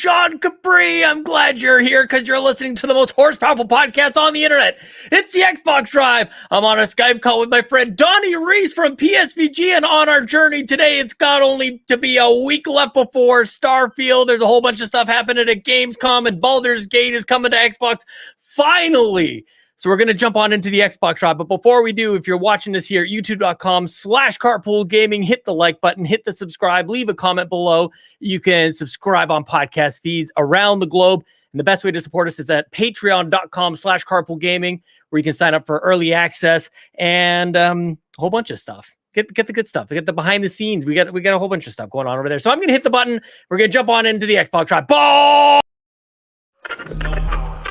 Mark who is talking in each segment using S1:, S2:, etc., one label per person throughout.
S1: Sean Capri. I'm glad you're here because you're listening to the most horse-powerful podcast on the internet. It's the Xbox Drive. I'm on a Skype call with my friend Donnie Reece from PSVG, and on our journey today, it's got only to be a week left before Starfield. There's a whole bunch of stuff happening at Gamescom, and Baldur's Gate is coming to Xbox finally. So we're going to jump on into the Xbox Drive. But before we do, if you're watching this here at youtube.com/Carpool Gaming, hit the like button, hit the subscribe, leave a comment below. You can subscribe on podcast feeds around the globe. And the best way to support us is at patreon.com/Carpool Gaming, where you can sign up for early access and a whole bunch of stuff. Get the good stuff. Get the behind the scenes. We got a whole bunch of stuff going on over there. So I'm going to hit the button. We're going to jump on into the Xbox Drive. Ball!
S2: No power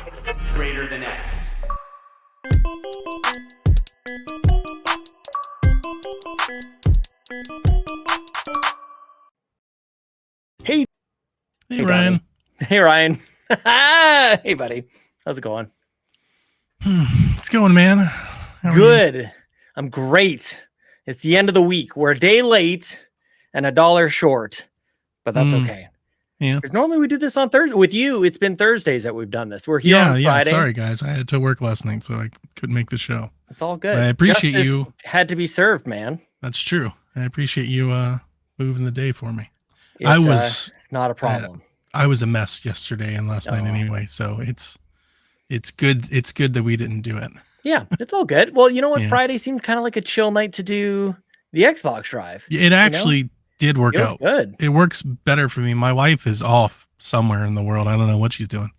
S2: greater than X.
S1: Hey
S3: Ryan.
S1: Hey Ryan. Hey buddy. How's it going?
S3: It's going, man. How are
S1: Good.
S3: you?
S1: I'm great. It's the end of the week. We're a day late and $1 short, but that's okay.
S3: Yeah.
S1: Because normally we do this on Thursday. With you, it's been Thursdays that we've done this. We're here on Friday.
S3: Sorry, guys. I had to work last night, so I couldn't make the show.
S1: It's all good.
S3: But I appreciate
S1: Justice
S3: you.
S1: Had to be served, man.
S3: That's true. I appreciate you moving the day for me. It's
S1: not a problem.
S3: I was a mess yesterday and last night anyway, so it's good. It's good that we didn't do it.
S1: Yeah, it's all good. Well, you know what?
S3: Yeah.
S1: Friday seemed kind of like a chill night to do the Xbox Drive.
S3: It actually did work out.
S1: Good.
S3: It works better for me. My wife is off somewhere in the world. I don't know what she's doing.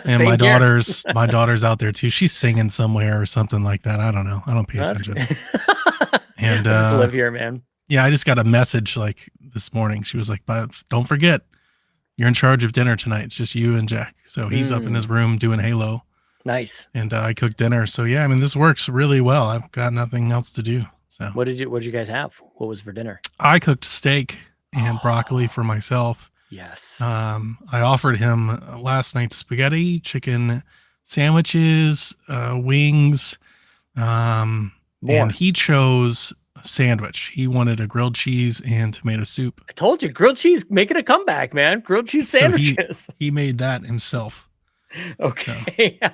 S3: And my daughter's out there too. She's singing somewhere or something like that. I don't know. I don't pay attention. And
S1: I just live here, man.
S3: Yeah, I just got a message like this morning. She was like, "But don't forget, you're in charge of dinner tonight. It's just you and Jack." So he's up in his room doing Halo.
S1: Nice.
S3: And I cooked dinner. So yeah, I mean, this works really well. I've got nothing else to do. So
S1: What did you guys have? What was for dinner?
S3: I cooked steak and broccoli for myself.
S1: Yes.
S3: I offered him last night spaghetti, chicken sandwiches, wings, and he chose a sandwich. He wanted a grilled cheese and tomato soup.
S1: I told you, grilled cheese making a comeback, man. Grilled cheese sandwiches.
S3: So he made that himself.
S1: Okay. So.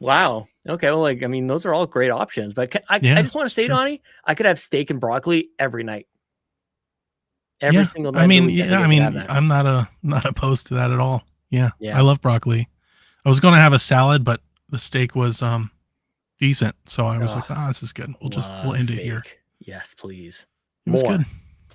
S1: Wow. Okay. Well, I mean, those are all great options, but I just want to say, Donnie, I could have steak and broccoli every night. Every single night.
S3: I'm not opposed to that at all. Yeah. I love broccoli. I was going to have a salad, but the steak was decent. So I was like, this is good. We'll end it here.
S1: Yes, please.
S3: It was good.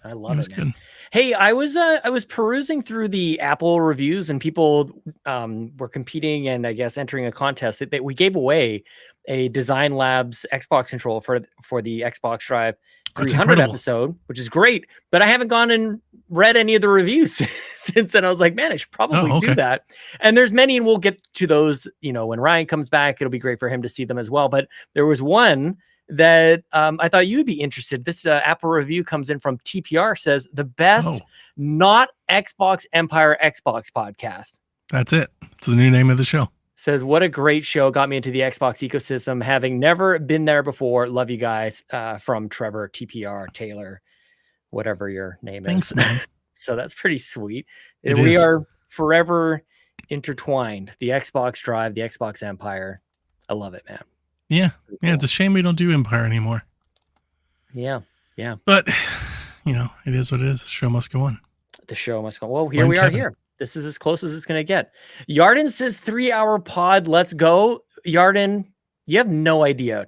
S1: I love it, man.
S3: Good.
S1: Hey, I was perusing through the Apple reviews, and people were competing and I guess entering a contest that we gave away a Design Labs Xbox controller for the Xbox Drive 300 episode, which is great. But I haven't gone and read any of the reviews since then. I was like, man, I should probably do that. And there's many, and we'll get to those. You know, when Ryan comes back, it'll be great for him to see them as well. But there was one that I thought you'd be interested. This Apple review comes in from TPR, says the best not Xbox Empire Xbox podcast.
S3: That's it. It's the new name of the show.
S1: Says, what a great show. Got me into the Xbox ecosystem, having never been there before. Love you guys. From Trevor, TPR, Taylor, whatever your name is. So that's pretty sweet. We are forever intertwined. The Xbox Drive, the Xbox Empire. I love it, man.
S3: Yeah. Yeah. It's a shame we don't do Empire anymore.
S1: Yeah. Yeah.
S3: But, you know, it is what it is. The show must go on.
S1: The show must go. Well, here we are here. This is as close as it's going to get. Yarden says 3-hour pod. Let's go. Yarden, you have no idea,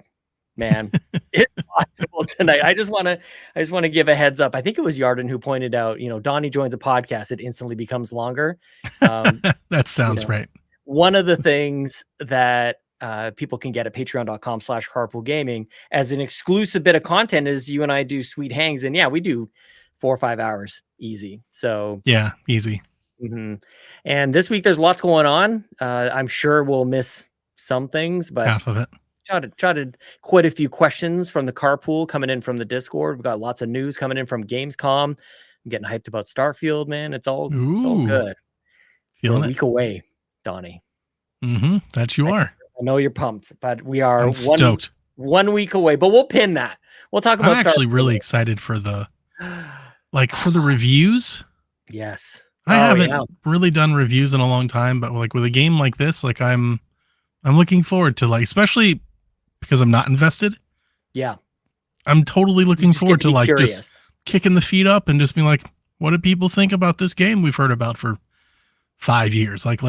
S1: man. It's possible tonight. I just want to give a heads up. I think it was Yarden who pointed out, you know, Donnie joins a podcast, it instantly becomes longer.
S3: That sounds right.
S1: One of the things that people can get at patreon.com/Carpool Gaming as an exclusive bit of content is you and I do sweet hangs. And yeah, we do 4 or 5 hours easy. So
S3: yeah, easy.
S1: Mm-hmm. And this week there's lots going on. I'm sure we'll miss some things, but
S3: half of it.
S1: Jotted quite a few questions from the Carpool coming in from the Discord. We've got lots of news coming in from Gamescom. I'm getting hyped about Starfield, man. It's all good.
S3: Feeling
S1: We're a week away, Donnie.
S3: That you are.
S1: I know you're pumped, but we are
S3: stoked.
S1: 1 week away. But we'll pin that. We'll talk about.
S3: I'm actually really excited for the reviews.
S1: Yes.
S3: I haven't really done reviews in a long time, but like with a game like this, like I'm looking forward to, like, especially because I'm not invested.
S1: Yeah.
S3: I'm totally looking forward to like
S1: curious.
S3: just kicking the feet up and just being like, what do people think about this game we've heard about for 5 years? Like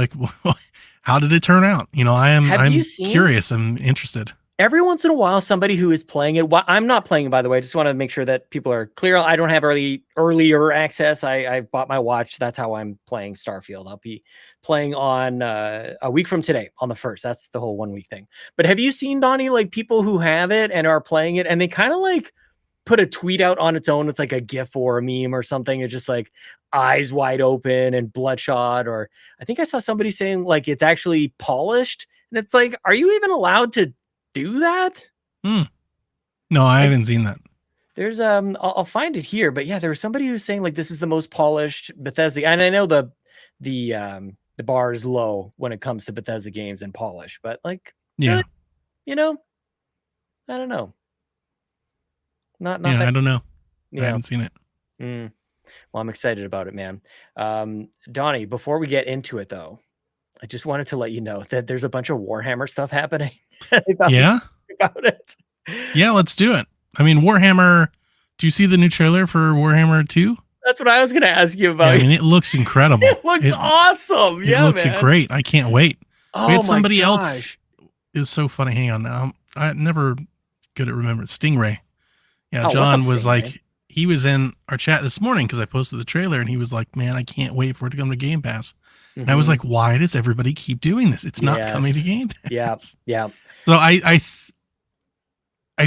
S3: how did it turn out? You know, I'm curious. I'm interested.
S1: Every once in a while, somebody who is playing it. I'm not playing it, by the way. I just want to make sure that people are clear. I don't have earlier access. I bought my watch. That's how I'm playing Starfield. I'll be playing on a week from today, on the 1st. That's the whole 1 week thing. But have you seen, Donnie, like people who have it and are playing it, and they kind of like put a tweet out on its own? It's like a GIF or a meme or something. It's just like eyes wide open and bloodshot. Or I think I saw somebody saying like it's actually polished, and it's like, are you even allowed to do that?
S3: No, I haven't seen that.
S1: There's I'll find it here, but yeah, there was somebody who was saying like this is the most polished Bethesda, and I know the bar is low when it comes to Bethesda games and polish, but like,
S3: yeah,
S1: you know, I don't know. Not
S3: yeah,
S1: that,
S3: I don't know.
S1: I
S3: haven't seen it.
S1: Well, I'm excited about it, man. Donnie, before we get into it though, I just wanted to let you know that there's a bunch of Warhammer stuff happening.
S3: Yeah?
S1: About it.
S3: Yeah, let's do it. I mean, Warhammer, do you see the new trailer for Warhammer 2?
S1: That's what I was going to ask you about.
S3: Yeah, I mean, it looks incredible.
S1: It looks awesome.
S3: It looks great. I can't wait.
S1: Oh,
S3: we had somebody else. It's so funny. Hang on now. I'm never good at remembering. Stingray. Yeah, John was like, he was in our chat this morning because I posted the trailer, and he was like, man, I can't wait for it to come to Game Pass. And I was like, why does everybody keep doing this? It's not coming to Game Pass.
S1: Yeah.
S3: So I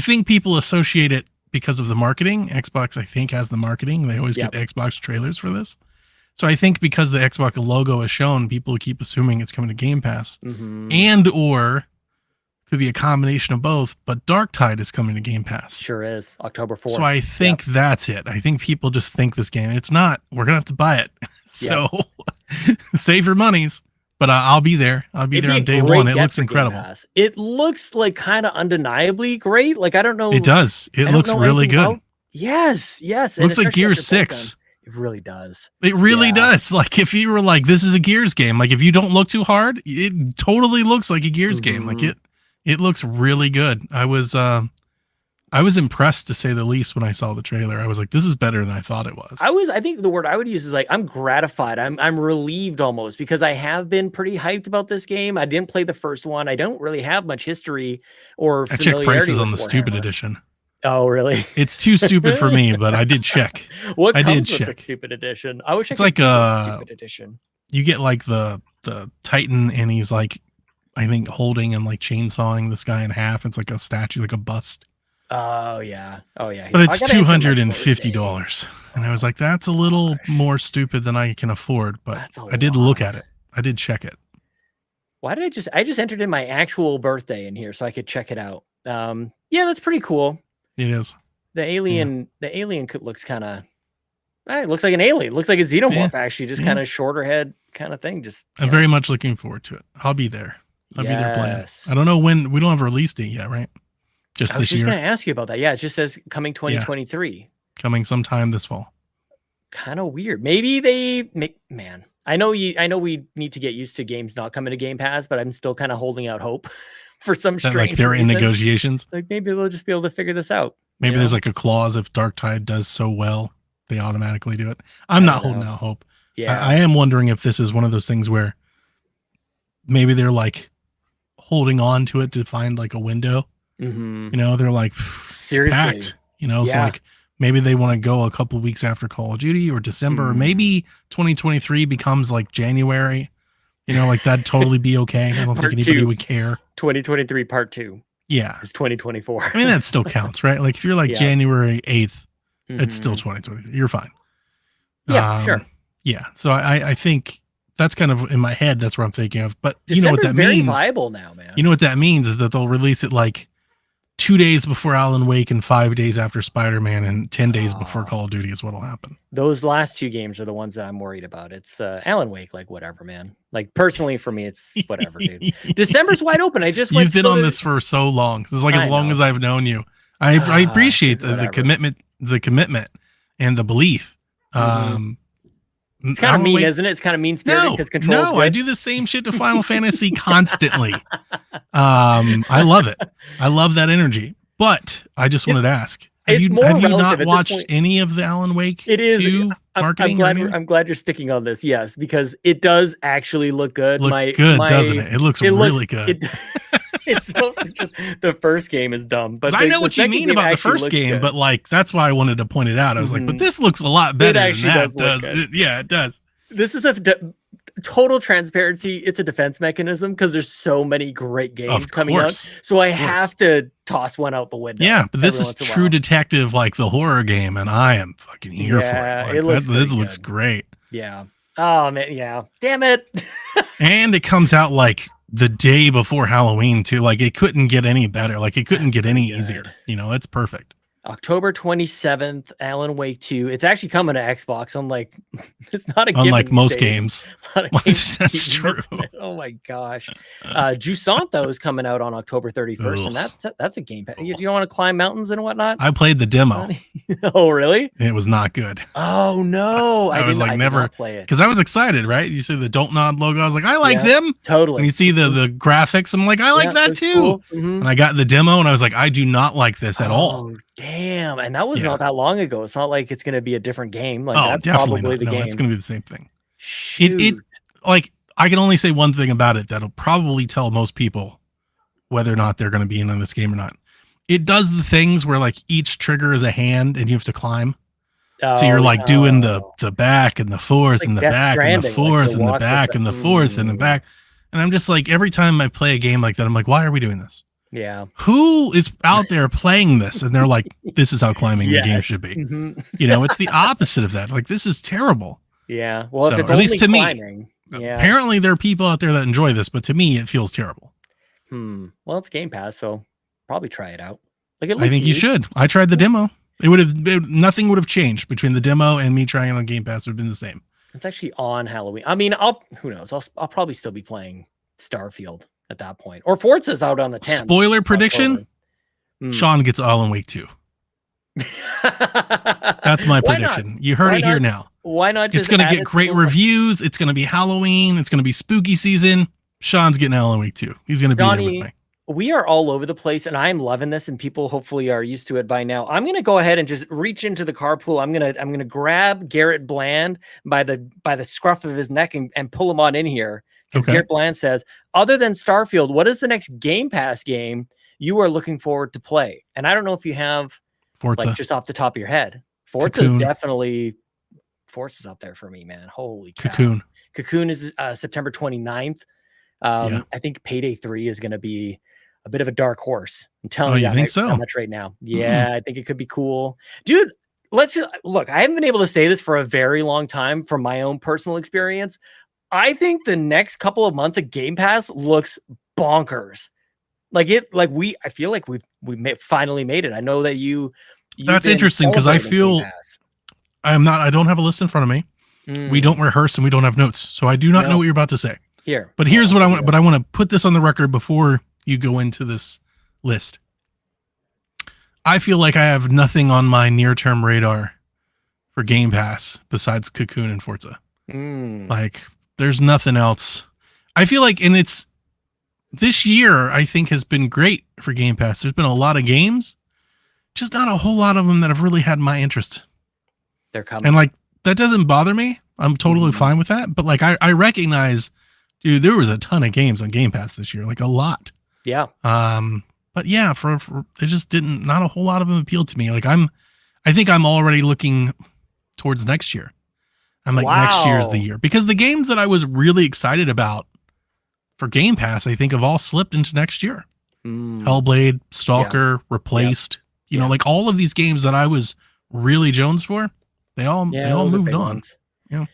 S3: think people associate it because of the marketing. Xbox, I think, has the marketing. They always get Xbox trailers for this. So I think because the Xbox logo is shown, people keep assuming it's coming to Game Pass. And or could be a combination of both, but Darktide is coming to Game Pass.
S1: Sure is. October 4th.
S3: So I think that's it. I think people just think this game. It's not. We're going to have to buy it. So save your monies. But I'll be there. I'll be there on day one. It looks incredible.
S1: It looks like kind of undeniably great. Like, I don't know.
S3: It does. It looks really good.
S1: Yes.
S3: It looks like Gears 6.
S1: It really does.
S3: It really does. Like, if you were like, this is a Gears game, like if you don't look too hard, it totally looks like a Gears game. Like it looks really good. I was impressed, to say the least, when I saw the trailer. I was like, this is better than I thought it was.
S1: I think the word I would use is like, I'm gratified. I'm relieved almost, because I have been pretty hyped about this game. I didn't play the first one. I don't really have much history or familiarity.
S3: I checked prices on the
S1: Warhammer.
S3: Stupid Edition.
S1: Oh, really?
S3: It's too stupid for me, but I did check.
S1: What comes with the Stupid Edition? I wish I could
S3: like
S1: the Stupid Edition.
S3: You get like the Titan, and he's like, I think, holding and like chainsawing this guy in half. It's like a statue, like a bust.
S1: Oh yeah.
S3: But it's $250, and I was like, that's a little more stupid than I can afford. But I did look at it. I did check it.
S1: Why did I just entered in my actual birthday in here so I could check it out. Yeah, that's pretty cool.
S3: It is.
S1: The alien looks kind of. It looks like an alien. It looks like a xenomorph, actually, just kind of shorter head kind of thing.
S3: I'm very much looking forward to it. I'll be there. I'll be there playing. I don't know when. We don't have a release date yet, right? Just
S1: I was
S3: this year.
S1: just going to ask you about that. Yeah, it just says coming 2023.
S3: Yeah. Coming sometime this fall.
S1: Kind of weird. Maybe they make, man. I know we need to get used to games not coming to Game Pass, but I'm still kind of holding out hope for some strange
S3: like they're
S1: reason.
S3: In negotiations.
S1: Like maybe they'll just be able to figure this out.
S3: Maybe there's like a clause, if Darktide does so well, they automatically do it. I'm not holding out hope.
S1: Yeah.
S3: I am wondering if this is one of those things where maybe they're like holding on to it to find like a window. You know, they're like, seriously, packed. You know, so like maybe they want to go a couple of weeks after Call of Duty or December, or maybe 2023 becomes like January. You know, like that'd totally be okay. I don't think anybody would care.
S1: 2023 part 2.
S3: Yeah,
S1: it's 2024.
S3: I mean, that still counts, right? Like if you're like January 8th, it's still 2023. You're fine.
S1: Yeah, sure.
S3: Yeah, so I think that's kind of in my head. That's what I'm thinking of. But
S1: December's
S3: you know what that
S1: very
S3: means?
S1: Viable now, man.
S3: You know what that means is that they'll release it like 2 days before Alan Wake and 5 days after Spider-Man and 10 days before Call of Duty is what'll happen.
S1: Those last 2 games are the ones that I'm worried about. It's Alan Wake, like whatever, man. Like personally for me, it's whatever, dude. December's wide open. You've
S3: been on this for so long. This is like as long as I've known you. I appreciate the commitment and the belief.
S1: It's kind of mean, isn't it? It's kind of mean-spirited because control's good.
S3: I do the same shit to Final Fantasy constantly. I love it. I love that energy. But I just wanted to ask, have you not watched any of the Alan Wake?
S1: It is.
S3: 2 marketing?
S1: I'm glad you're sticking on this. Yes, because it does actually look good.
S3: Doesn't it? It looks really good.
S1: It's mostly just the first game is dumb, but
S3: I know what you mean about the first game,
S1: good.
S3: But like that's why I wanted to point it out. I was like, but this looks a lot better than that. It does.
S1: This is a total transparency. It's a defense mechanism because there's so many great games coming out. So I have to toss one out the window.
S3: Yeah, but this is True Detective, like the horror game, and I am fucking here for it. Like, this looks great.
S1: Yeah. Oh man. Yeah. Damn it.
S3: And it comes out like the day before Halloween too. Like it couldn't get any better. Like it couldn't get any easier. You know, it's perfect.
S1: October 27th, Alan Wake 2. It's actually coming to Xbox. It's not a
S3: unlike most games.
S1: That's true. Oh my gosh. Jusanto is coming out on October 31st, and that's a game. You don't want to climb mountains and whatnot?
S3: I played the demo.
S1: Oh, really?
S3: It was not good.
S1: Oh no.
S3: I was like, never play it. Because I was excited, right? You see the Don't Nod logo. I was like, I like them.
S1: Totally.
S3: And you see the graphics. I'm like, I like that too. Cool. And I got the demo and I was like, I do not like this at all.
S1: Damn, and that was not that long ago. It's not like it's going to be a different game. Like that's
S3: definitely
S1: probably
S3: not.
S1: the game.
S3: It's going to be the same thing.
S1: Shoot.
S3: It like I can only say one thing about it that'll probably tell most people whether or not they're going to be in on this game or not. It does the things where like each trigger is a hand and you have to climb. So you're like doing the back and the forth and the back and the forth and the back and the forth and the back. And I'm just like, every time I play a game like that, I'm like, why are we doing this?
S1: Yeah.
S3: Who is out there playing this? And they're like, this is how climbing the game should be. You know, it's the opposite of that. Like, this is terrible.
S1: Yeah. Well, if it's
S3: at least to
S1: climbing,
S3: me, apparently there are people out there that enjoy this, but to me, it feels terrible.
S1: Well, it's Game Pass, so probably try it out. Like,
S3: I think you should. I tried the demo. Nothing would have changed between the demo and me trying it on Game Pass. Would have been the same.
S1: It's actually on Halloween. I mean, who knows? I'll probably still be playing Starfield at that point, or Forza's out on the 10th.
S3: Spoiler prediction: Sean gets Alan Wake 2. That's my prediction. You heard it here now.
S1: Why not?
S3: It's going to get great reviews. It's going to be Halloween. It's going to be spooky season. Sean's getting Alan Wake 2. He's going to be there with me.
S1: We are all over the place, and I'm loving this, and people hopefully are used to it by now. I'm gonna go ahead and just reach into the carpool. I'm gonna grab Garrett Bland by the scruff of his neck and pull him on in here. Because Garrett Bland says, other than Starfield, what is the next Game Pass game you are looking forward to play? And I don't know if you have
S3: Forza,
S1: like just off the top of your head. Forza's definitely Forza's up there for me, man. Holy cow. Cocoon is September 29th. I think Payday 3 is gonna be a bit of a dark horse. I'm telling you, how much right now. Yeah, I think it could be cool. Dude, look, I haven't been able to say this for a very long time from my own personal experience. I think the next couple of months of Game Pass looks bonkers. I feel like we finally made it. I know that that's interesting because I feel I don't have a list in front of me. We don't rehearse and we don't have notes. So I do not know what you're about to say. But here's what I want, but I want to put this on the record before you go into this list. I feel like I have nothing on my near-term radar for Game Pass besides Cocoon and Forza. Like, there's nothing else. I feel like, and it's this year, I think has been great for Game Pass. There's been a lot of games, just not a whole lot of them that have really had my interest. They're coming.
S3: And like, that doesn't bother me. I'm totally fine with that. But like, I recognize, dude, there was a ton of games on Game Pass this year, like a lot.
S1: Yeah.
S3: But yeah, for they just not a whole lot of them appealed to me. Like I think I'm already looking towards next year. I'm like, next year's the year, because the games that I was really excited about for Game Pass, I think have all slipped into next year. Hellblade, Stalker, Replaced, you know, like all of these games that I was really Jones for, they all moved on. Yeah.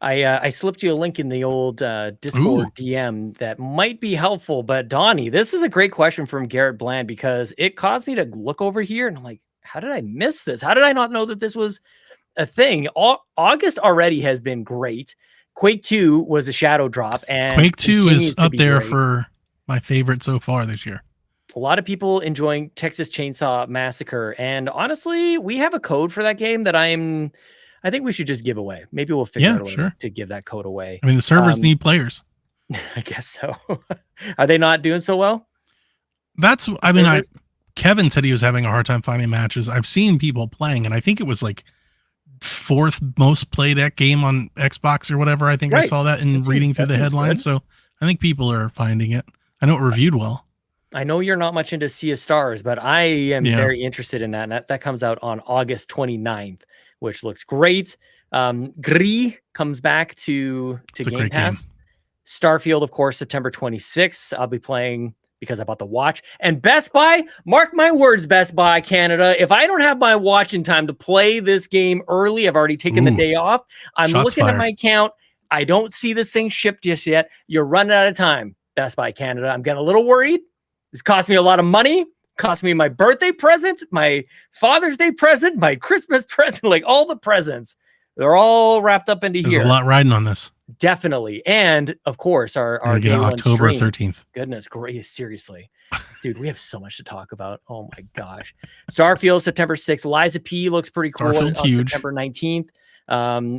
S1: I slipped you a link in the old Discord DM that might be helpful. But Donnie, this is a great question from Garrett Bland, because it caused me to look over here and I'm like, how did I miss this? How did I not know that this was a thing? August already has been great. Quake 2 was a shadow drop, and
S3: Quake 2 is up there for my favorite so far this year.
S1: A lot of people enjoying Texas Chainsaw Massacre, and honestly, we have a code for that game that I'm I think we should just give away. Maybe we'll figure out a way
S3: sure.
S1: to give that code away.
S3: I mean, the servers need players.
S1: I guess so. Are they not doing so well?
S3: Kevin said he was having a hard time finding matches. I've seen people playing, and I think it was like 4th most played game on Xbox or whatever. I think I saw that in reading through the headlines. So I think people are finding it. I know it reviewed well.
S1: I know you're not much into Sea of Stars, but I am very interested in that. And that comes out on August 29th, which looks great. Gris comes back to Game Pass. Starfield, of course, September 26th. I'll be playing because I bought the watch. And Best Buy, mark my words, Best Buy Canada, if I don't have my watch in time to play this game early, I've already taken the day off. I'm looking at my account. I don't see this thing shipped just yet. You're running out of time, Best Buy Canada. I'm getting a little worried. This cost me a lot of money. Cost me my birthday present, my Father's Day present, my Christmas present, like all the presents. They're all wrapped up into here.
S3: There's a lot riding on this.
S1: Definitely. And of course, our day
S3: October
S1: one stream.
S3: 13th.
S1: Goodness gracious, seriously. Dude, we have so much to talk about. Oh my gosh. Starfield, September 6th. Liza P looks pretty cool on September 19th.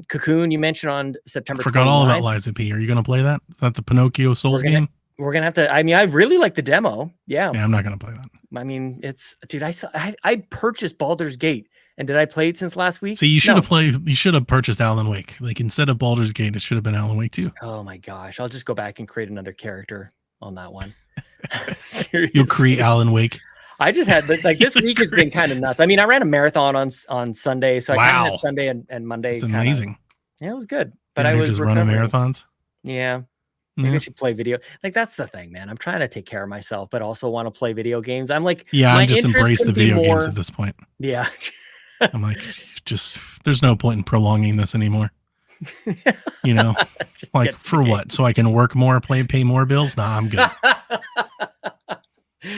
S1: Cocoon, you mentioned on September 29th.
S3: Forgot all about Liza P. Are you going to play that? Is that the Pinocchio Souls game?
S1: We're going to have to, I mean, I really like the demo. Yeah.
S3: Yeah, I'm not going to play that.
S1: I mean, dude, I purchased Baldur's Gate. And did I play it since last week?
S3: See, you should have purchased Alan Wake. Like instead of Baldur's Gate, it should have been Alan Wake 2.
S1: Oh my gosh. I'll just go back and create another character on that one.
S3: You'll create Alan Wake.
S1: I just had this week has been kind of nuts. I mean, I ran a marathon on Sunday, so I kind of had Sunday and Monday.
S3: It's amazing.
S1: Yeah, it was good. But I was
S3: just running marathons.
S1: Yeah. Maybe I should play video. Like that's the thing, man. I'm trying to take care of myself, but also want to play video games. I'm like,
S3: I'm just embrace the video games at this point.
S1: Yeah.
S3: I'm like, there's no point in prolonging this anymore. You know, like for what? So I can work more, pay more bills? Nah, I'm good.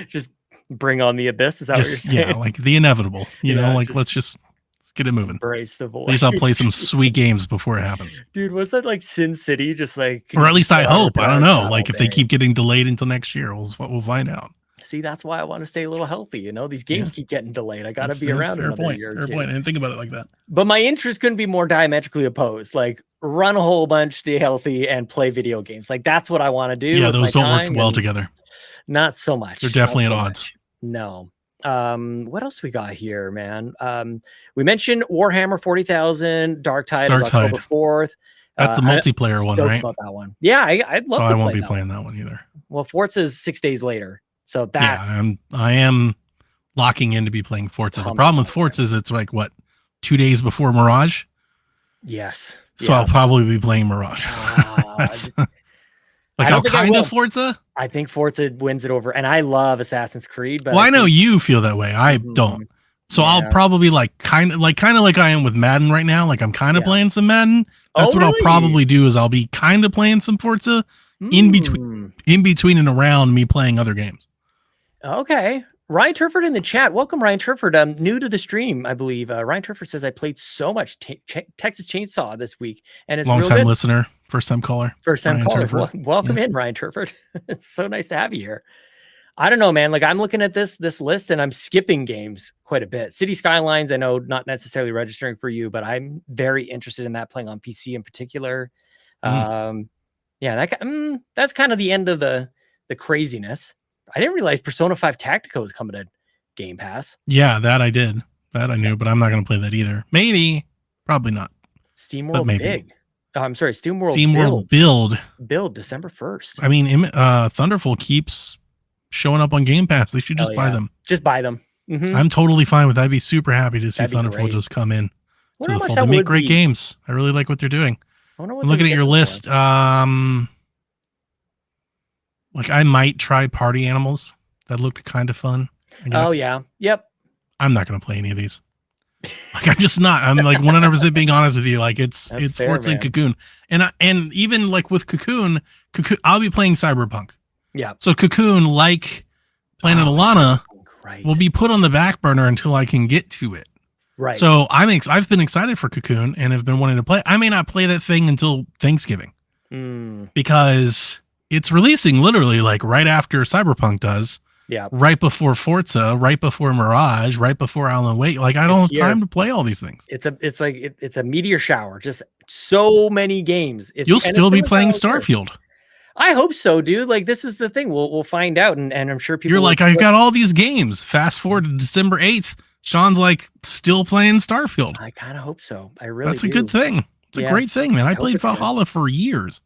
S1: Just bring on the abyss. Is that what you're saying?
S3: Yeah, like the inevitable. You know, like let's get it moving.
S1: Embrace the void.
S3: At least I'll play some sweet games before it happens.
S1: Dude, was that like Sin City? Just like,
S3: or at least I hope. I don't know. Like if they keep getting delayed until next year, we'll find out.
S1: See, that's why I want to stay a little healthy. You know, these games keep getting delayed. I got to be around another year or two.
S3: Fair point. I didn't think about it like that.
S1: But my interest couldn't be more diametrically opposed. Like run a whole bunch, stay healthy, and play video games. Like that's what I want to do.
S3: Yeah, those don't work well together.
S1: Not so much.
S3: They're definitely at odds.
S1: No. What else we got here, man? We mentioned Warhammer 40,000 Dark Tide is October 4th.
S3: That's the multiplayer one, right?
S1: About that one. Yeah, I'd love to play.
S3: So I won't be playing that one either.
S1: Well, Forza's 6 days later. So that's
S3: I am locking in to be playing Forza. The problem with Forza is it's like 2 days before Mirage.
S1: Yes.
S3: So I'll probably be playing Mirage. Like how kind of Forza?
S1: I think Forza wins it over, and I love Assassin's Creed. But
S3: I know you feel that way. I don't. So I'll probably kind of like I am with Madden right now. Like I'm kind of playing some Madden. That's what I'll probably do is I'll be kind of playing some Forza in between and around me playing other games.
S1: Okay. Ryan Turford in the chat. Welcome, Ryan Turford. New to the stream, I believe. Ryan Turford says, I played so much Texas Chainsaw this week. And it's
S3: long-time listener, first-time caller.
S1: First-time caller. Welcome in, Ryan Turford. It's so nice to have you here. I don't know, man. Like, I'm looking at this list, and I'm skipping games quite a bit. City Skylines, I know, not necessarily registering for you, but I'm very interested in that, playing on PC in particular. Yeah, that's kind of the end of the craziness. I didn't realize Persona 5 Tactical was coming to Game Pass.
S3: Yeah, that I did. That I knew, but I'm not going to play that either. Maybe, probably not.
S1: SteamWorld Big. Oh, I'm sorry,
S3: SteamWorld Build.
S1: Build December 1st.
S3: I mean, Thunderful keeps showing up on Game Pass. They should just buy them.
S1: Just buy them. Mm-hmm.
S3: I'm totally fine with that. I'd be super happy to see Thunderful just come in to the fold. They make great games. I really like what they're doing. I'm looking at your list. Like I might try Party Animals. That looked kind of fun.
S1: Oh yeah. Yep.
S3: I'm not going to play any of these. Like I'm just not. I'm like 100% being honest with you. Like it's Forza and Cocoon. And even like with Cocoon, I'll be playing Cyberpunk.
S1: Yeah.
S3: So Cocoon, like Planet Alana, will be put on the back burner until I can get to it.
S1: Right.
S3: So I've been excited for Cocoon and have been wanting to play. I may not play that thing until Thanksgiving because it's releasing literally like right after Cyberpunk does.
S1: Yeah.
S3: right before Forza, right before Mirage, right before Alan Wake. Like I don't have time to play all these things.
S1: It's a meteor shower. Just so many games.
S3: You'll still be playing Starfield.
S1: I hope so, dude. Like this is the thing. We'll find out, and I'm sure people.
S3: You're like, I got all these games. Fast forward to December 8th. Sean's like still playing Starfield.
S1: I kind of hope so. I really.
S3: That's a good thing. It's a great thing, man. I played Valhalla for years.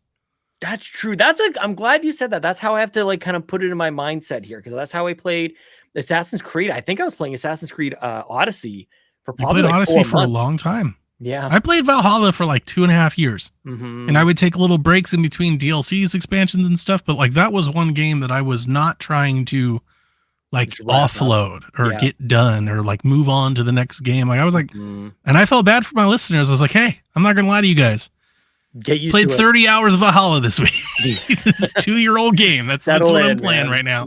S1: That's true. I'm glad you said that. That's how I have to like kind of put it in my mindset here, because that's how I played Assassin's Creed. I think I was playing Assassin's Creed Odyssey for probably like
S3: Odyssey for a long time.
S1: Yeah,
S3: I played Valhalla for like 2.5 years, and I would take little breaks in between DLCs, expansions, and stuff. But like that was one game that I was not trying to like offload or get done or like move on to the next game. Like I was like, and I felt bad for my listeners. I was like, hey, I'm not gonna lie to you guys.
S1: Get used
S3: Played
S1: to
S3: 30 hours of Valhalla this week. It's a 2-year-old game. That's what I'm playing right now.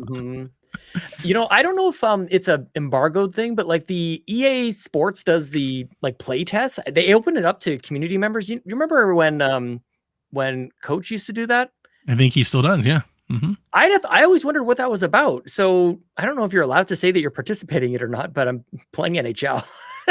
S1: You know, I don't know if it's a embargoed thing, but like the EA Sports does the like play tests. They open it up to community members. You remember when Coach used to do that?
S3: I think he still does. Yeah.
S1: I always wondered what that was about. So I don't know if you're allowed to say that you're participating in it or not, but I'm playing NHL.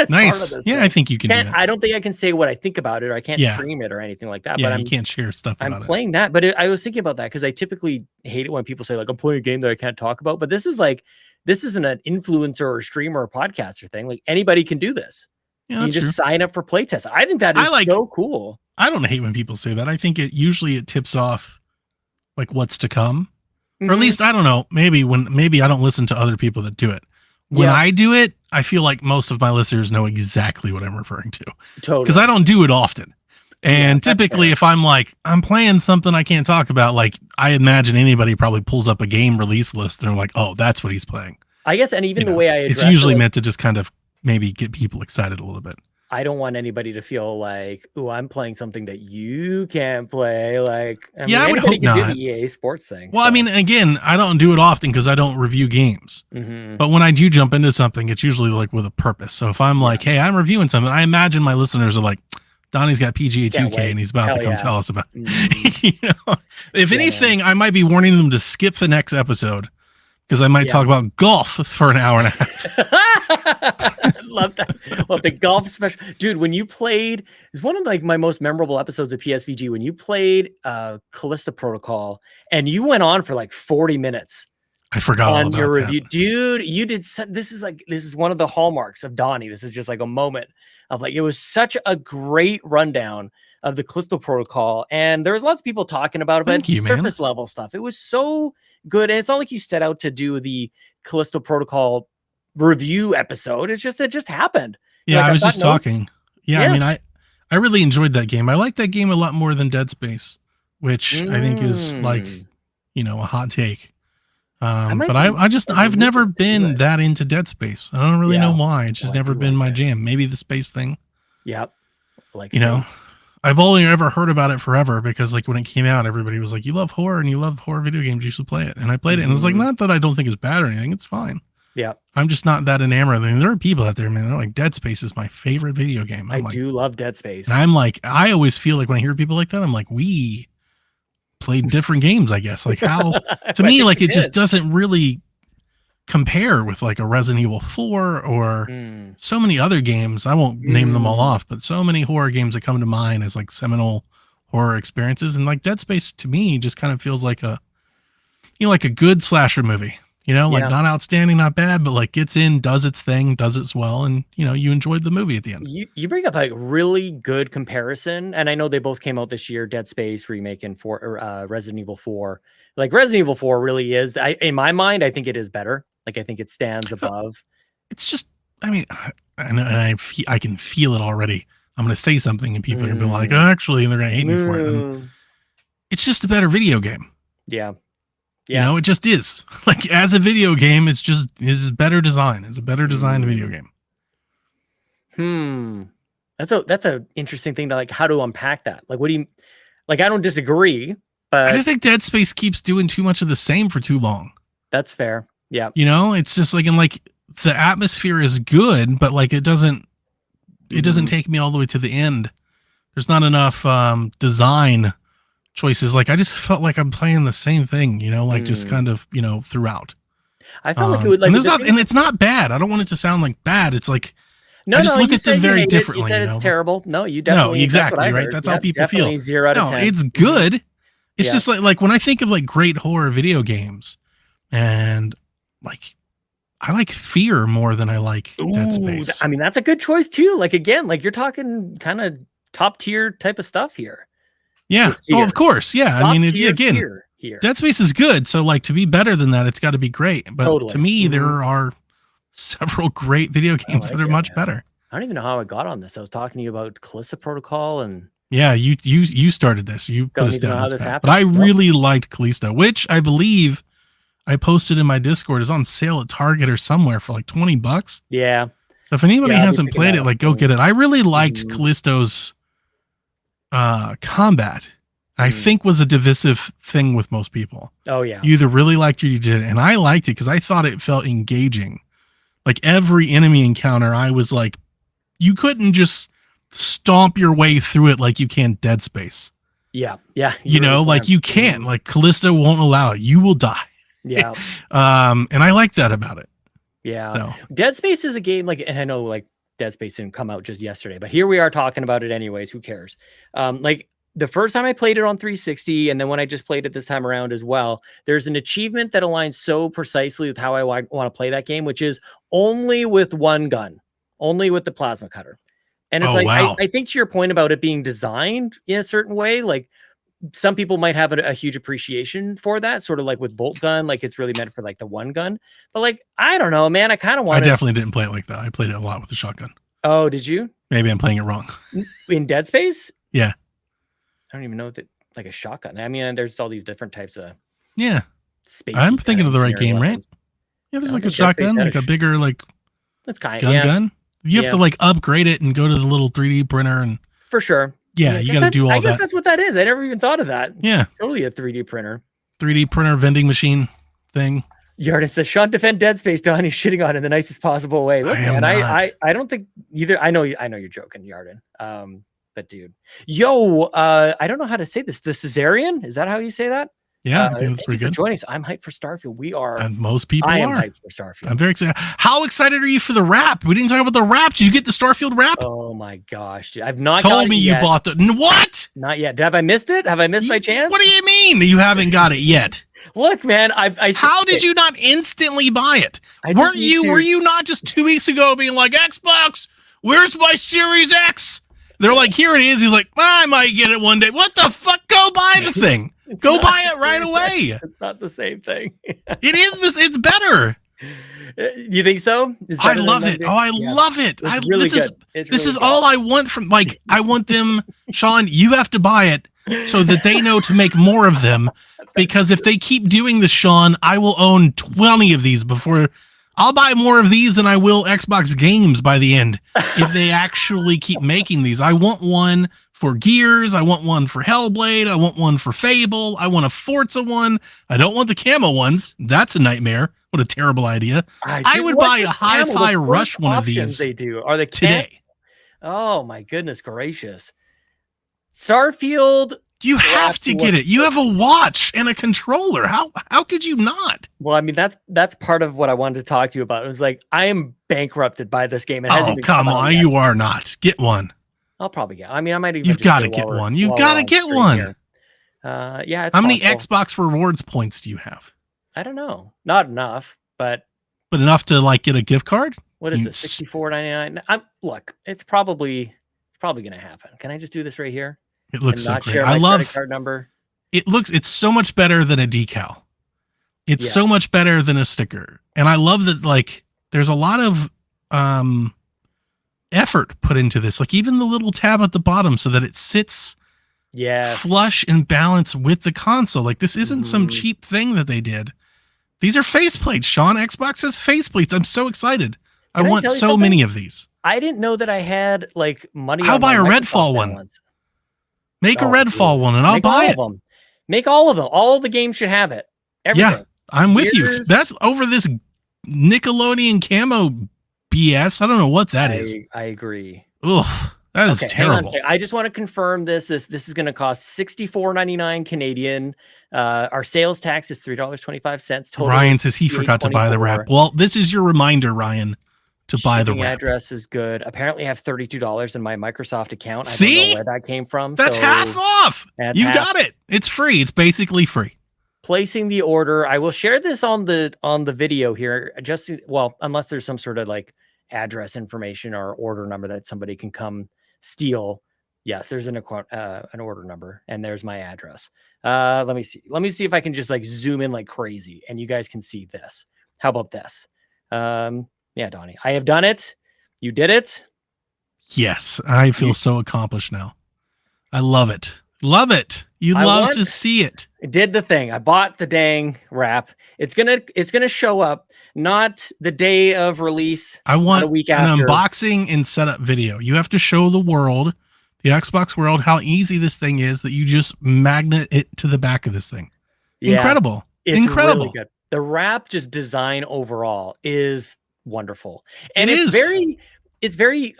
S3: Nice. Yeah, I think you can do that.
S1: I don't think I can say what I think about it, or I can't stream it or anything like that.
S3: Yeah,
S1: but
S3: you can't share stuff about it.
S1: I'm playing that, but I was thinking about that because I typically hate it when people say like I'm playing a game that I can't talk about. But this isn't an influencer or streamer or podcaster thing. Like anybody can do this.
S3: Yeah,
S1: you just sign up for playtests. I think that is so cool.
S3: I don't hate when people say that. I think it usually tips off like what's to come. Or at least I don't know. Maybe I don't listen to other people that do it. When I do it, I feel like most of my listeners know exactly what I'm referring to.
S1: Totally.
S3: Because I don't do it often. And typically if I'm like, I'm playing something I can't talk about, like I imagine anybody probably pulls up a game release list and they're like, oh, that's what he's playing.
S1: I guess, and even the way I address
S3: it's usually meant to just kind of maybe get people excited a little bit.
S1: I don't want anybody to feel like, oh, I'm playing something that you can't play. Like,
S3: I would hope not.
S1: Do the EA Sports thing.
S3: Well, I mean, again, I don't do it often because I don't review games. But when I do jump into something, it's usually like with a purpose. So if I'm like, hey, I'm reviewing something, I imagine my listeners are like, Donnie's got PGA 2K and he's about to come tell us about it. You know? If anything, I might be warning them to skip the next episode because I might talk about golf for an hour and a half.
S1: Love that. Well, the golf special, dude. When you played, it's one of like my most memorable episodes of PSVG. When you played Callisto Protocol, and you went on for like 40 minutes.
S3: I forgot all about
S1: your
S3: that.
S1: review, dude. You did. This is one of the hallmarks of Donnie. This is just like a moment of like it was such a great rundown of the Callisto Protocol, and there was lots of people talking about it, but surface level stuff. It was so good, and it's not like you set out to do the Callisto Protocol review episode. It just happened.
S3: Yeah,
S1: like,
S3: I was just talking. Yeah, I mean, I really enjoyed that game. I like that game a lot more than Dead Space, which I think is like, you know, a hot take. But I've never been that into Dead Space. I don't really know why. It's just never been my jam. Maybe the space thing.
S1: Yep. Like,
S3: you know, I've only ever heard about it forever because like when it came out, everybody was like, you love horror and you love horror video games. You should play it. And I played it and it was like, not that I don't think it's bad or anything. It's fine.
S1: Yeah.
S3: I'm just not that enamored. I mean, there are people out there, man. They're like, Dead Space is my favorite video game.
S1: I do love Dead Space.
S3: And I'm like, I always feel like when I hear people like that, I'm like, we played different games, I guess. Like how, to me, like it just doesn't really compare with like a Resident Evil 4 or so many other games. I won't name them all off, but so many horror games that come to mind as like seminal horror experiences. And like Dead Space to me just kind of feels like a, you know, like a good slasher movie. You know, like not outstanding, not bad, but like gets in, does its thing, does it well, and you know, you enjoyed the movie at the end.
S1: You bring up a really good comparison, and I know they both came out this year, Dead Space remake and Resident Evil 4. Like Resident Evil 4 really is, in my mind, I think it is better. Like I think it stands above.
S3: It's just, I mean, I can feel it already. I'm going to say something and people are going to be like, actually, and they're going to hate me for it. And it's just a better video game.
S1: Yeah.
S3: You know, it just is. Like as a video game, it's better design. It's a better designed video game.
S1: That's a interesting thing to like how to unpack that. Like what do you like? I don't disagree, but
S3: I just think Dead Space keeps doing too much of the same for too long.
S1: That's fair. Yeah.
S3: You know, it's just like, and like the atmosphere is good, but like it doesn't take me all the way to the end. There's not enough design choices. Like I just felt like I'm playing the same thing, you know, like just kind of, you know, throughout.
S1: I felt like it would like,
S3: and it's not bad. I don't want it to sound like bad. It's like,
S1: no,
S3: I just look at them very differently.
S1: You said it's terrible. No, you
S3: No,
S1: definitely.
S3: exactly, right? That's how people feel.
S1: 0 out of 10.
S3: It's good. It's just like when I think of like great horror video games, and like I like Fear more than I like Dead Space.
S1: I mean, that's a good choice too. Like again, like you're talking kind of top tier type of stuff here.
S3: Yeah. Oh, of course. Yeah.
S1: Top
S3: I mean, again,
S1: here.
S3: Dead Space is good. So like to be better than that, it's got to be great. But to me, there are several great video games that are much better.
S1: I don't even know how I got on this. I was talking to you about Callisto Protocol and
S3: yeah, you started this. You put us down this path. But I really liked Callisto, which I believe I posted in my Discord is on sale at Target or somewhere for like $20.
S1: Yeah.
S3: So if anybody hasn't played it, like go get it. I really liked Callisto's combat. I think was a divisive thing with most people.
S1: Oh yeah.
S3: You either really liked it or you didn't. And I liked it because I thought it felt engaging. Like every enemy encounter, I was like, you couldn't just stomp your way through it like you can Dead Space.
S1: Yeah. Yeah.
S3: You know, like you can't. Like Callisto won't allow it. You will die.
S1: Yeah.
S3: And I like that about it.
S1: Yeah.
S3: So.
S1: Dead Space is a game like, and I know like Dead Space didn't come out just yesterday, but here we are talking about it anyways. Who cares? Like the first time I played it on 360, and then when I just played it this time around as well, there's an achievement that aligns so precisely with how I want to play that game, which is only with one gun, only with the plasma cutter. And it's I think to your point about it being designed in a certain way, like some people might have a huge appreciation for that, sort of like with bolt gun, like it's really meant for like the one gun. But like, I don't know, man, I kind of want.
S3: I definitely didn't play it like that. I played it a lot with the shotgun.
S1: Oh, did you?
S3: Maybe I'm playing it wrong.
S1: In Dead Space?
S3: Yeah.
S1: I don't even know that like a shotgun. I mean, there's all these different types of space.
S3: I'm thinking of the right game, right? Yeah, there's like a shotgun, like a bigger like
S1: that's kind of
S3: gun. You have to like upgrade it and go to the little 3D printer and
S1: for sure.
S3: Yeah, you got to do all that. I guess
S1: that's what that is. I never even thought of that.
S3: Yeah,
S1: totally a 3D printer.
S3: 3D printer vending machine thing.
S1: Yarden says, "Sean, defend Dead Space." Donnie shitting on it in the nicest possible way. Look, man, I don't think either. I know you're joking, Yarden. But dude, I don't know how to say this. The Caesarean, is that how you say that?
S3: Yeah, I think that's pretty good.
S1: For joining us. I'm hyped for Starfield. We are,
S3: and most people are.
S1: I am hyped for Starfield.
S3: I'm very excited. How excited are you for the wrap? We didn't talk about the wrap. Did you get the Starfield wrap?
S1: Oh my gosh, dude. I've not
S3: told me you bought the what?
S1: Not yet. Have I missed it? Have I missed my chance?
S3: What do you mean you haven't got it yet?
S1: Look, man,
S3: how did you not instantly buy it? Were you not just 2 weeks ago being like, Xbox, where's my Series X? They're like, here it is. He's like, I might get it one day. What the fuck? Go buy the thing. Go buy it right away.
S1: It's not the same thing.
S3: It is. It's better.
S1: You think so?
S3: I love it. Oh, I love it.
S1: It's really good.
S3: This is all I want from, like, I want them, Sean, you have to buy it so that they know to make more of them. Because if they keep doing this, Sean, I will own 20 of these before. I'll buy more of these than I will Xbox games by the end if they actually keep making these. I want one for Gears. I want one for Hellblade. I want one for Fable. I want a Forza one. I don't want the camo ones. That's a nightmare. What a terrible idea. I would buy a Hi-Fi Rush one of these.
S1: They do. Are they
S3: today?
S1: Oh my goodness gracious. Starfield.
S3: You have to get it. You have a watch and a controller. How could you not?
S1: Well, I mean, that's part of what I wanted to talk to you about. It was like, I am bankrupted by this game.
S3: Oh, come on. You are not. Get one.
S1: I'll probably get. I mean, I might even.
S3: You've got to get one. You've got to get one.
S1: Yeah.
S3: How many Xbox rewards points do you have?
S1: I don't know. Not enough, but
S3: enough to like get a gift card.
S1: What is it? $64.99. Look, it's probably going to happen. Can I just do this right here?
S3: It looks so great.
S1: I love credit card number.
S3: It's so much better than a decal. It's so much better than a sticker. And I love that, like, there's a lot of effort put into this. Like even the little tab at the bottom so that it sits flush and balanced with the console. Like this isn't some cheap thing that they did. These are faceplates, Sean. Xbox has faceplates. I'm so excited. I want so many of these.
S1: I didn't know that I had like money.
S3: I'll buy a Redfall one. Make a Redfall one and I'll buy it.
S1: Make all of them. All of the games should have it. Everything.
S3: Yeah, I'm with you. That's over this Nickelodeon camo BS. I don't know what that is.
S1: I agree.
S3: Ugh. That is
S1: Okay, hang on a
S3: terrible.
S1: second. I just want to confirm this. This is going to cost $64.99 Canadian. Our sales tax is $3.25. Total.
S3: Ryan says he forgot to buy the wrap. Well, this is your reminder, Ryan, to buy the wrap.
S1: Address is good. Apparently, I have $32 in my Microsoft account.
S3: See?
S1: I don't know where that came from.
S3: That's half off. You've got it. It's free. It's basically free.
S1: Placing the order. I will share this on the video here. Unless there's some sort of like address information or order number that somebody can come steal. Yes, there's an order number, and there's my address. Let me see if I can just like zoom in like crazy and you guys can see this. How about this? Yeah, Donnie, I have done it. You did it.
S3: Yes, I feel so accomplished now. I love it. Love it. You love to see it.
S1: I did the thing. I bought the dang wrap. It's gonna show up not the day of release.
S3: I want
S1: a week
S3: an
S1: after.
S3: unboxing and setup video. You have to show the world, the Xbox world, how easy this thing is that you just magnet it to the back of this thing. Yeah, incredible.
S1: It's
S3: incredible.
S1: Really good. The wrap just design overall is wonderful. And it's very like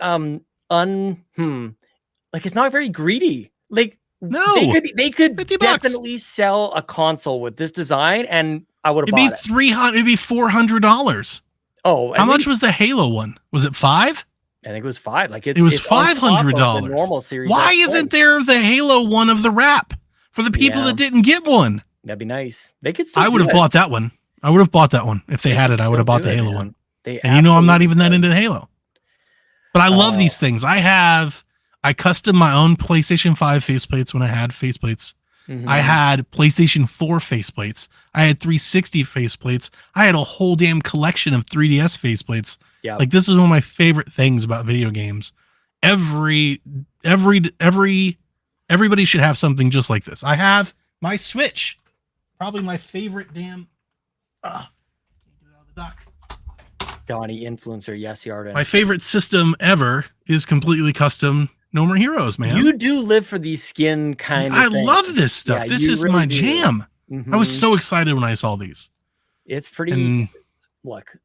S1: it's not very greedy. Like
S3: no,
S1: they could definitely sell a console with this design, and I would have bought it.
S3: It'd be $400.
S1: Oh,
S3: how much was the Halo one? Was it $5?
S1: I think it was $5. Like it
S3: was $500.
S1: Normal series.
S3: Why isn't there the Halo one of the wrap for the people that didn't get one?
S1: That'd be nice. They could. Still
S3: I would have bought that one. I would have bought that one if they had it. I would have bought the Halo one. And you know I'm not even that into Halo, but I love these things. I custom my own PlayStation 5 faceplates when I had faceplates. Mm-hmm. I had PlayStation 4 faceplates. I had 360 faceplates. I had a whole damn collection of 3DS faceplates. Yeah. Like this is one of my favorite things about video games. Everybody should have something just like this. I have my Switch. Probably my favorite damn get it out of the dock.
S1: Donnie influencer, yes, Yarden.
S3: My favorite system ever is completely custom. No More Heroes, man.
S1: You do live for these skin kind of things.
S3: I love this stuff. This is really my jam. Mm-hmm. I was so excited when I saw these.
S1: It's pretty. Look,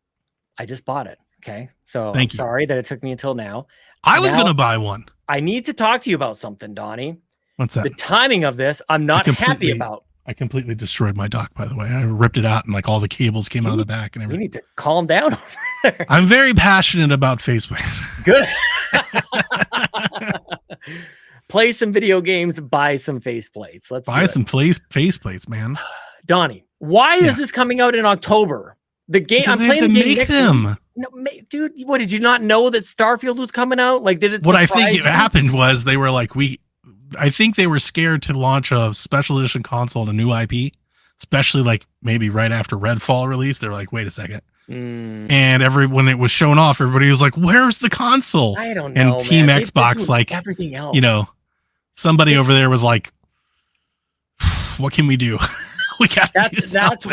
S1: I just bought it. Okay, so
S3: thank you.
S1: Sorry that it took me until now.
S3: I was gonna buy one.
S1: I need to talk to you about something, Donnie.
S3: What's that?
S1: The timing of this, I'm not happy about.
S3: I completely destroyed my dock, by the way. I ripped it out and like all the cables came out of the back and everything.
S1: You need to calm down over there.
S3: I'm very passionate about faceplates.
S1: Good. Play some video games, buy some faceplates. Let's
S3: buy some faceplates, man.
S1: Donnie, why is this coming out in October? The game
S3: I'm playing to make them.
S1: No, dude, what did you not know that Starfield was coming out? Like, did it?
S3: What I think happened was they were like, I think they were scared to launch a special edition console and a new IP, especially like maybe right after Redfall release. They're like, wait a second. And when it was shown off, everybody was like, where's the console?
S1: I don't know.
S3: And Team Xbox, like
S1: everything else,
S3: somebody over there was like, what can we do? We got to do something.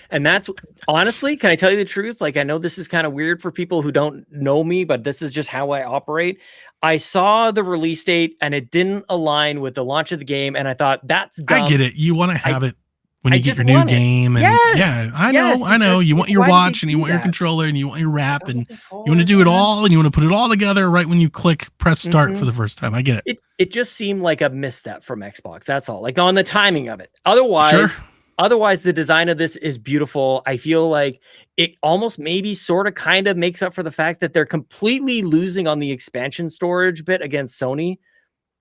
S1: And that's honestly, can I tell you the truth? Like, I know this is kind of weird for people who don't know me, but this is just how I operate. I saw the release date and it didn't align with the launch of the game, and I thought that's dumb.
S3: I get it. You want to have it when you get your new game, and I know. You want your watch and you want your controller and you want your wrap and you want to do it all and you want to put it all together right when you press start for the first time. I get it.
S1: It just seemed like a misstep from Xbox. That's all. Like on the timing of it. Otherwise, the design of this is beautiful. I feel like it almost maybe sort of kind of makes up for the fact that they're completely losing on the expansion storage bit against Sony.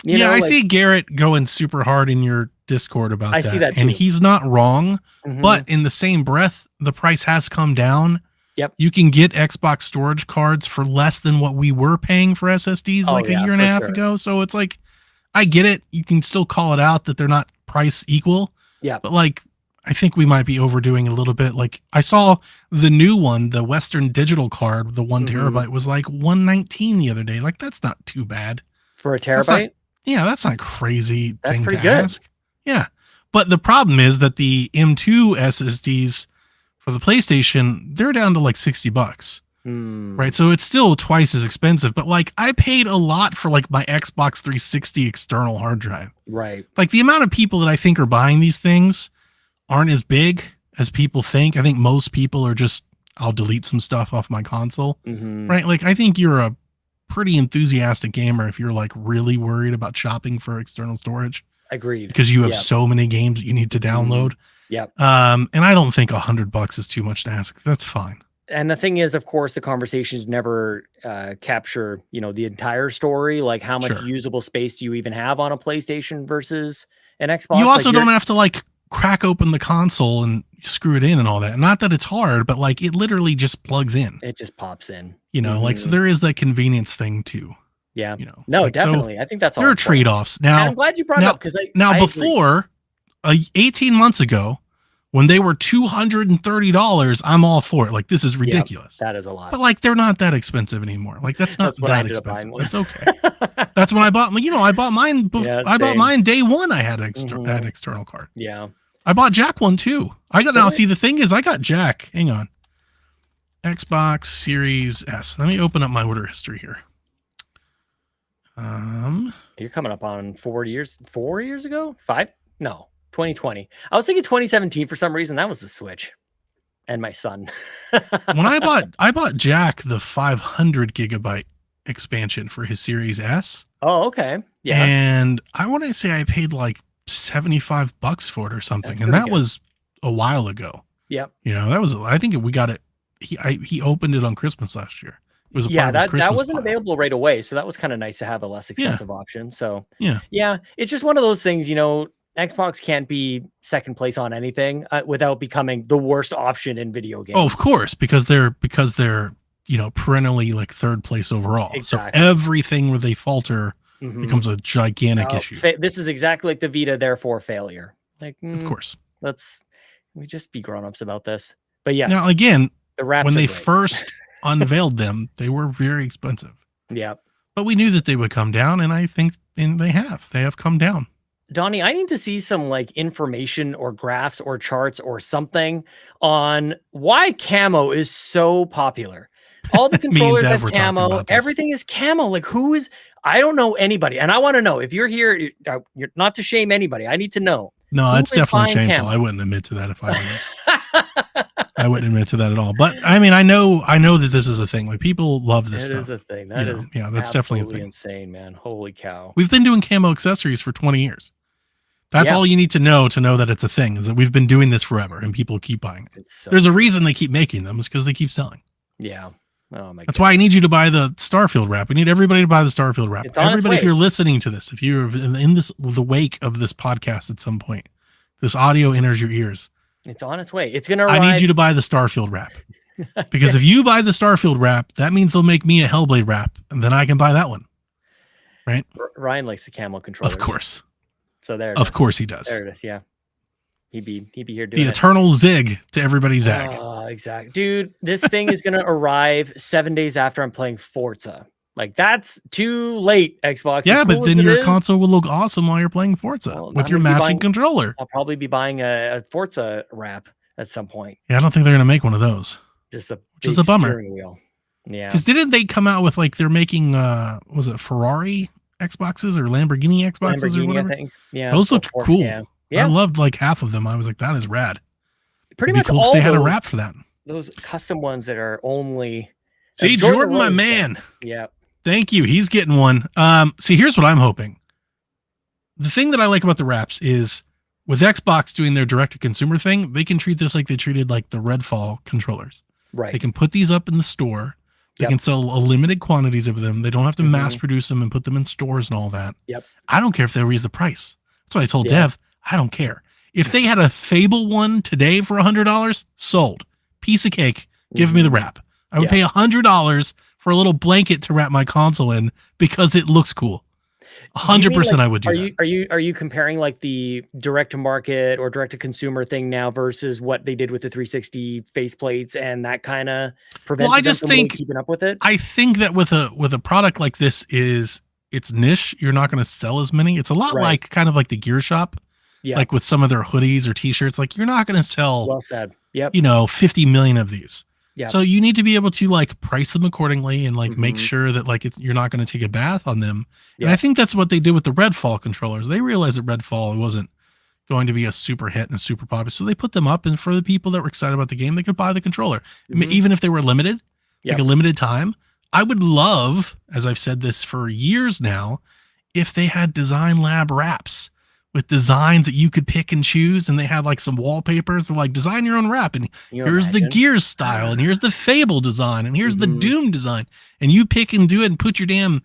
S3: I see Garrett going super hard in your Discord about that.
S1: I see that too.
S3: And he's not wrong, but in the same breath, the price has come down.
S1: Yep.
S3: You can get Xbox storage cards for less than what we were paying for SSDs a year and a half ago. So it's like, I get it. You can still call it out that they're not price equal.
S1: Yeah.
S3: But like, I think we might be overdoing a little bit. Like I saw the new one, the Western Digital card, the 1 terabyte was like $119 the other day. Like that's not too bad.
S1: For a terabyte?
S3: That's not crazy.
S1: That's
S3: thing
S1: pretty
S3: to
S1: good.
S3: Ask. Yeah. But the problem is that the M2 SSDs for the PlayStation, they're down to like $60. Right. So it's still twice as expensive, but like I paid a lot for like my Xbox 360 external hard drive.
S1: Right.
S3: Like the amount of people that I think are buying these things aren't as big as people think. I think most people are just, I'll delete some stuff off my console. Right. Like I think you're a pretty enthusiastic gamer if you're like really worried about shopping for external storage.
S1: Agreed.
S3: Because you have so many games that you need to download.
S1: Yep.
S3: And I don't think $100 is too much to ask. That's fine.
S1: And the thing is, of course, the conversations never capture, the entire story. Like how much usable space do you even have on a PlayStation versus an Xbox?
S3: You also don't have to like crack open the console and screw it in and all that. Not that it's hard, but like it literally just plugs in.
S1: It just pops in.
S3: Like, so there is that convenience thing too.
S1: Yeah. No, like, definitely. So I think that's all.
S3: There are trade-offs. Now,
S1: and I'm glad you brought it up because
S3: before 18 months ago, when they were $230, I'm all for it. Like, this is ridiculous.
S1: That is a lot.
S3: But like, they're not that expensive anymore. Like, that's not that expensive. It's okay. That's when I bought. I bought mine. I bought mine day one. I had external card.
S1: Yeah.
S3: I bought Jack one too. I got now. See, the thing is, I got Jack. Hang on. Xbox Series S. Let me open up my order history here.
S1: You're coming up on 4 years. 4 years ago? 5? No. 2020. I was thinking 2017 for some reason. That was the Switch and my son.
S3: When I bought Jack the 500 gigabyte expansion for his Series S.
S1: Oh, okay. Yeah.
S3: And I want to say I paid like $75 for it or something. And that was a while ago.
S1: Yep.
S3: That was, I think we got it. He opened it on Christmas last year. It was
S1: that wasn't available right away. So that was kind of nice to have a less expensive option. So yeah, it's just one of those things, Xbox can't be second place on anything without becoming the worst option in video games.
S3: Oh, of course, because they're perennially like third place overall.
S1: Exactly.
S3: So everything where they falter becomes a gigantic issue.
S1: This is exactly like the Vita, therefore failure. Like,
S3: of course,
S1: we just be grown-ups about this. But yes.
S3: Now again,
S1: the wraps
S3: when they
S1: great.
S3: first unveiled them, they were very expensive.
S1: Yeah.
S3: But we knew that they would come down, and I think they have come down.
S1: Donnie, I need to see some like information or graphs or charts or something on why camo is so popular. All the controllers have camo. Everything is camo. Like I don't know anybody. And I want to know if you're here, you're not to shame anybody. I need to know.
S3: No, it's definitely shameful. Camo? I wouldn't admit to that if I were. I wouldn't admit to that at all. But I mean, I know that this is a thing. Like people love this stuff.
S1: It is a thing. That is
S3: that's definitely a thing.
S1: Insane, man. Holy cow.
S3: We've been doing camo accessories for 20 years. That's all you need to know that it's a thing, is that we've been doing this forever and people keep buying it. There's a reason they keep making them. It's because they keep selling.
S1: Yeah. Oh my God.
S3: That's why I need you to buy the Starfield wrap. We need everybody to buy the Starfield wrap. Everybody, if you're listening to this, if you're in the wake of this podcast at some point, this audio enters your ears.
S1: It's on its way. It's going to arrive.
S3: I need you to buy the Starfield wrap. Because if you buy the Starfield wrap, that means they'll make me a Hellblade wrap, and then I can buy that one. Right?
S1: Ryan likes the camo controllers.
S3: Of course.
S1: So there it
S3: is. Of course he does.
S1: There it is, yeah. He'd be here doing
S3: the eternal zig to everybody's zag.
S1: Oh, exactly. Dude, this thing is going to arrive 7 days after I'm playing Forza. Like, that's too late, Xbox.
S3: Yeah, but then your console will look awesome while you're playing Forza with your matching controller.
S1: I'll probably be buying a Forza wrap at some point.
S3: Yeah, I don't think they're going to make one of those.
S1: Just a
S3: bummer.
S1: steering wheel. Yeah.
S3: Because didn't they come out with, like, they're making, was it Ferrari Xboxes or Lamborghini Xboxes or whatever?
S1: I think. Yeah.
S3: Those looked cool.
S1: Yeah.
S3: I loved like half of them. I was like, that is rad.
S1: Pretty much
S3: cool
S1: all
S3: if they had a wrap for that.
S1: Those custom ones that are only.
S3: See, Jordan, my man.
S1: Yeah.
S3: Thank you. He's getting one. See, here's what I'm hoping. The thing that I like about the wraps is with Xbox doing their direct to consumer thing, they can treat this like they treated like the Redfall controllers.
S1: Right.
S3: They can put these up in the store. They can sell a limited quantities of them. They don't have to mass produce them and put them in stores and all that.
S1: Yep.
S3: I don't care if they raise the price. That's what I told Dev. I don't care. If they had a Fable one today for $100, sold. Piece of cake. Give me the wrap. I would pay $100 for a little blanket to wrap my console in because it looks cool. 100% I would do that.
S1: Are you comparing like the direct to market or direct to consumer thing now versus what they did with the 360 faceplates and that kind of prevented them from really keeping up with it?
S3: I think that with a product like this it's niche. You're not going to sell as many. It's a lot like kind of like the Gear Shop. Yeah. Like with some of their hoodies or t-shirts, like you're not going to sell,
S1: well said. Yep.
S3: 50 million of these.
S1: Yeah.
S3: So you need to be able to like price them accordingly and like make sure that like you're not going to take a bath on them. Yeah. And I think that's what they did with the Redfall controllers. They realized that Redfall wasn't going to be a super hit and a super popular. So they put them up, and for the people that were excited about the game, they could buy the controller. Even if they were limited, like a limited time. I would love, as I've said this for years now, if they had design lab wraps with designs that you could pick and choose, and they had like some wallpapers. They're like, design your own wrap, and here's the Gears style, and here's the Fable design, and here's the Doom design, and you pick and do it and put your damn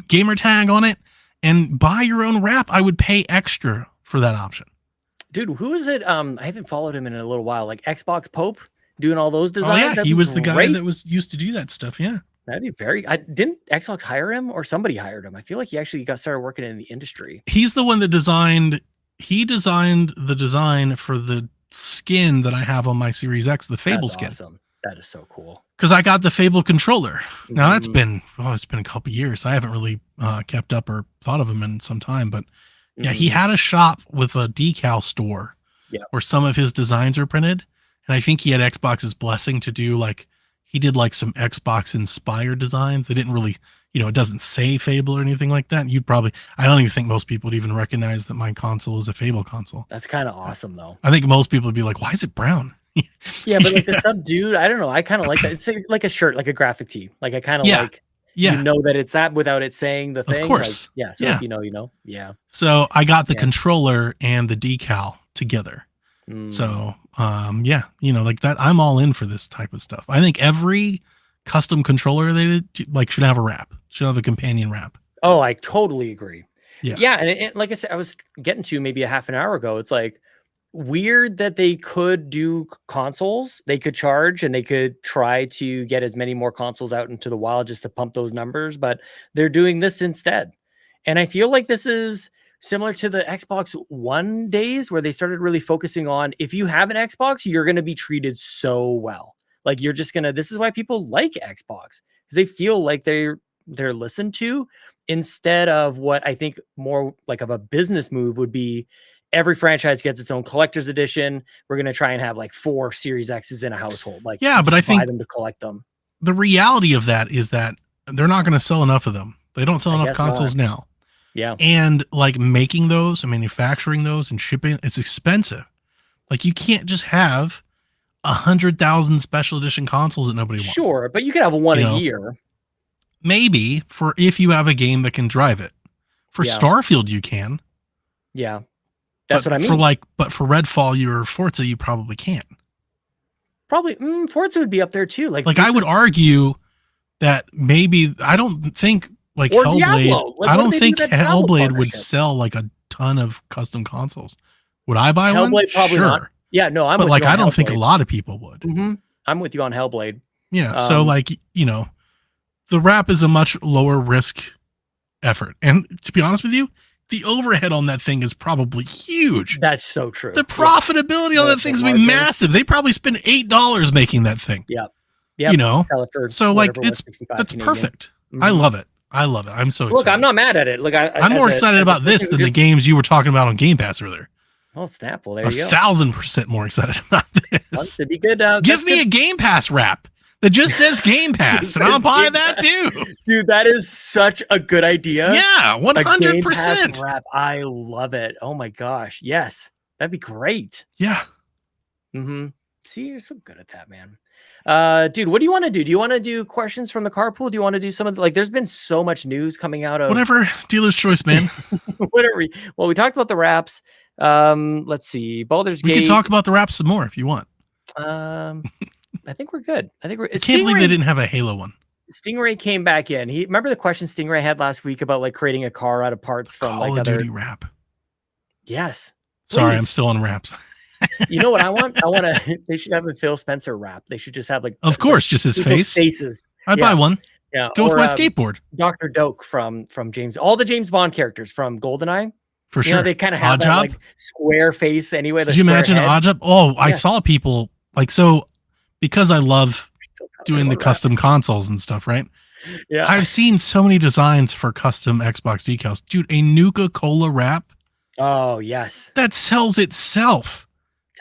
S3: gamer tag on it and buy your own wrap. I would pay extra for that option.
S1: Dude, who is it? I haven't followed him in a little while. Like Xbox Pope doing all those designs.
S3: Oh, yeah, he was the guy that was used to do that stuff. Yeah.
S1: That'd be didn't Xbox hire him, or somebody hired him? I feel like he actually got started working in the industry.
S3: He's the one that designed the design for the skin that I have on my Series X, the Fable skin.
S1: Awesome. That is so cool.
S3: Because I got the Fable controller. Now it's been a couple years. I haven't really kept up or thought of him in some time, but yeah, he had a shop with a decal store where some of his designs are printed. And I think he had Xbox's blessing to do he did some Xbox inspired designs. They didn't really, it doesn't say Fable or anything like that. I don't even think most people would even recognize that my console is a Fable console.
S1: That's kind of awesome though.
S3: I think most people would be like, why is it brown?
S1: Yeah, but the subdued, I don't know. I kind of like that. It's like a shirt, like a graphic tee. Like I kind of like, you know that it's that without it saying the thing.
S3: Of course.
S1: So if you know, you know. Yeah.
S3: So I got the controller and the decal together. So, that I'm all in for this type of stuff. I think every custom controller they did, should have a wrap, should have a companion wrap.
S1: Oh, I totally agree.
S3: Yeah.
S1: And like I said, I was getting to maybe a half an hour ago. It's weird that they could do consoles, they could charge, and they could try to get as many more consoles out into the wild just to pump those numbers, but they're doing this instead. And I feel like this is similar to the Xbox One days where they started really focusing on, if you have an Xbox, you're going to be treated so well. You're just going to, this is why people like Xbox, because they feel like they're listened to, instead of what I think more of a business move would be. Every franchise gets its own collector's edition. We're going to try and have 4 Series X's in a household. But I think buy them to collect them.
S3: The reality of that is that they're not going to sell enough of them. They don't sell enough consoles now.
S1: Yeah.
S3: And making those and manufacturing those and shipping, it's expensive. You can't just have 100,000 special edition consoles that nobody wants.
S1: Sure, but you could have one a year.
S3: Maybe if you have a game that can drive it. For Starfield, you can.
S1: Yeah. That's what I mean.
S3: But for Redfall or Forza, you probably can't.
S1: Probably Forza would be up there too.
S3: I would argue that maybe, I don't think Hellblade. I don't think Hellblade would sell a ton of custom consoles. Would I buy one?
S1: Probably
S3: sure.
S1: Not. Yeah, no, I'm.
S3: But
S1: with you on
S3: I don't
S1: Hellblade.
S3: think a lot of people would.
S1: I'm with you on Hellblade.
S3: Yeah. So the wrap is a much lower risk effort, and to be honest with you, the overhead on that thing is probably huge.
S1: That's so true.
S3: The profitability on that thing's gonna be massive. They probably spend $8 making that thing.
S1: Yeah.
S3: Sell it for that's perfect. I love it. I'm so excited.
S1: I'm not mad at it.
S3: I'm more excited about this than the games you were talking about on Game Pass earlier.
S1: Oh, snap. Well, there you go.
S3: 1,000% more excited about this.
S1: That'd be good.
S3: Give me a Game Pass wrap that just says Game Pass, and I'll buy that too.
S1: Dude, that is such a good idea.
S3: Yeah, 100%.
S1: Wrap. I love it. Oh my gosh. Yes. That'd be great.
S3: Yeah.
S1: See, you're so good at that, man. Dude, what do you want to do? Do you want to do questions from the carpool? Do you want to do some of the, there's been so much news coming out of
S3: whatever, dealer's choice, man.
S1: Whatever. Well, we talked about the wraps. Let's see. Baldur's Gate.
S3: We can talk about the wraps some more if you want.
S1: I think we're good. I think we're.
S3: I can't believe they didn't have a Halo one.
S1: Stingray came back in. Remember the question Stingray had last week about creating a car out of parts from
S3: Call of Duty wrap.
S1: Yes.
S3: Sorry, I'm still on wraps.
S1: You know what I want? They should have the Phil Spencer wrap. They should just have
S3: of course, just his
S1: faces.
S3: I'd buy one.
S1: Yeah.
S3: Go with my skateboard.
S1: Dr. Doak from James, all the James Bond characters from GoldenEye.
S3: For sure.
S1: They kind of have that square face anyway.
S3: Could you imagine Oddjob? Oh, I saw people because I love doing the custom consoles and stuff, right?
S1: Yeah.
S3: I've seen so many designs for custom Xbox decals. Dude, a Nuka-Cola wrap.
S1: Oh, yes.
S3: That sells itself.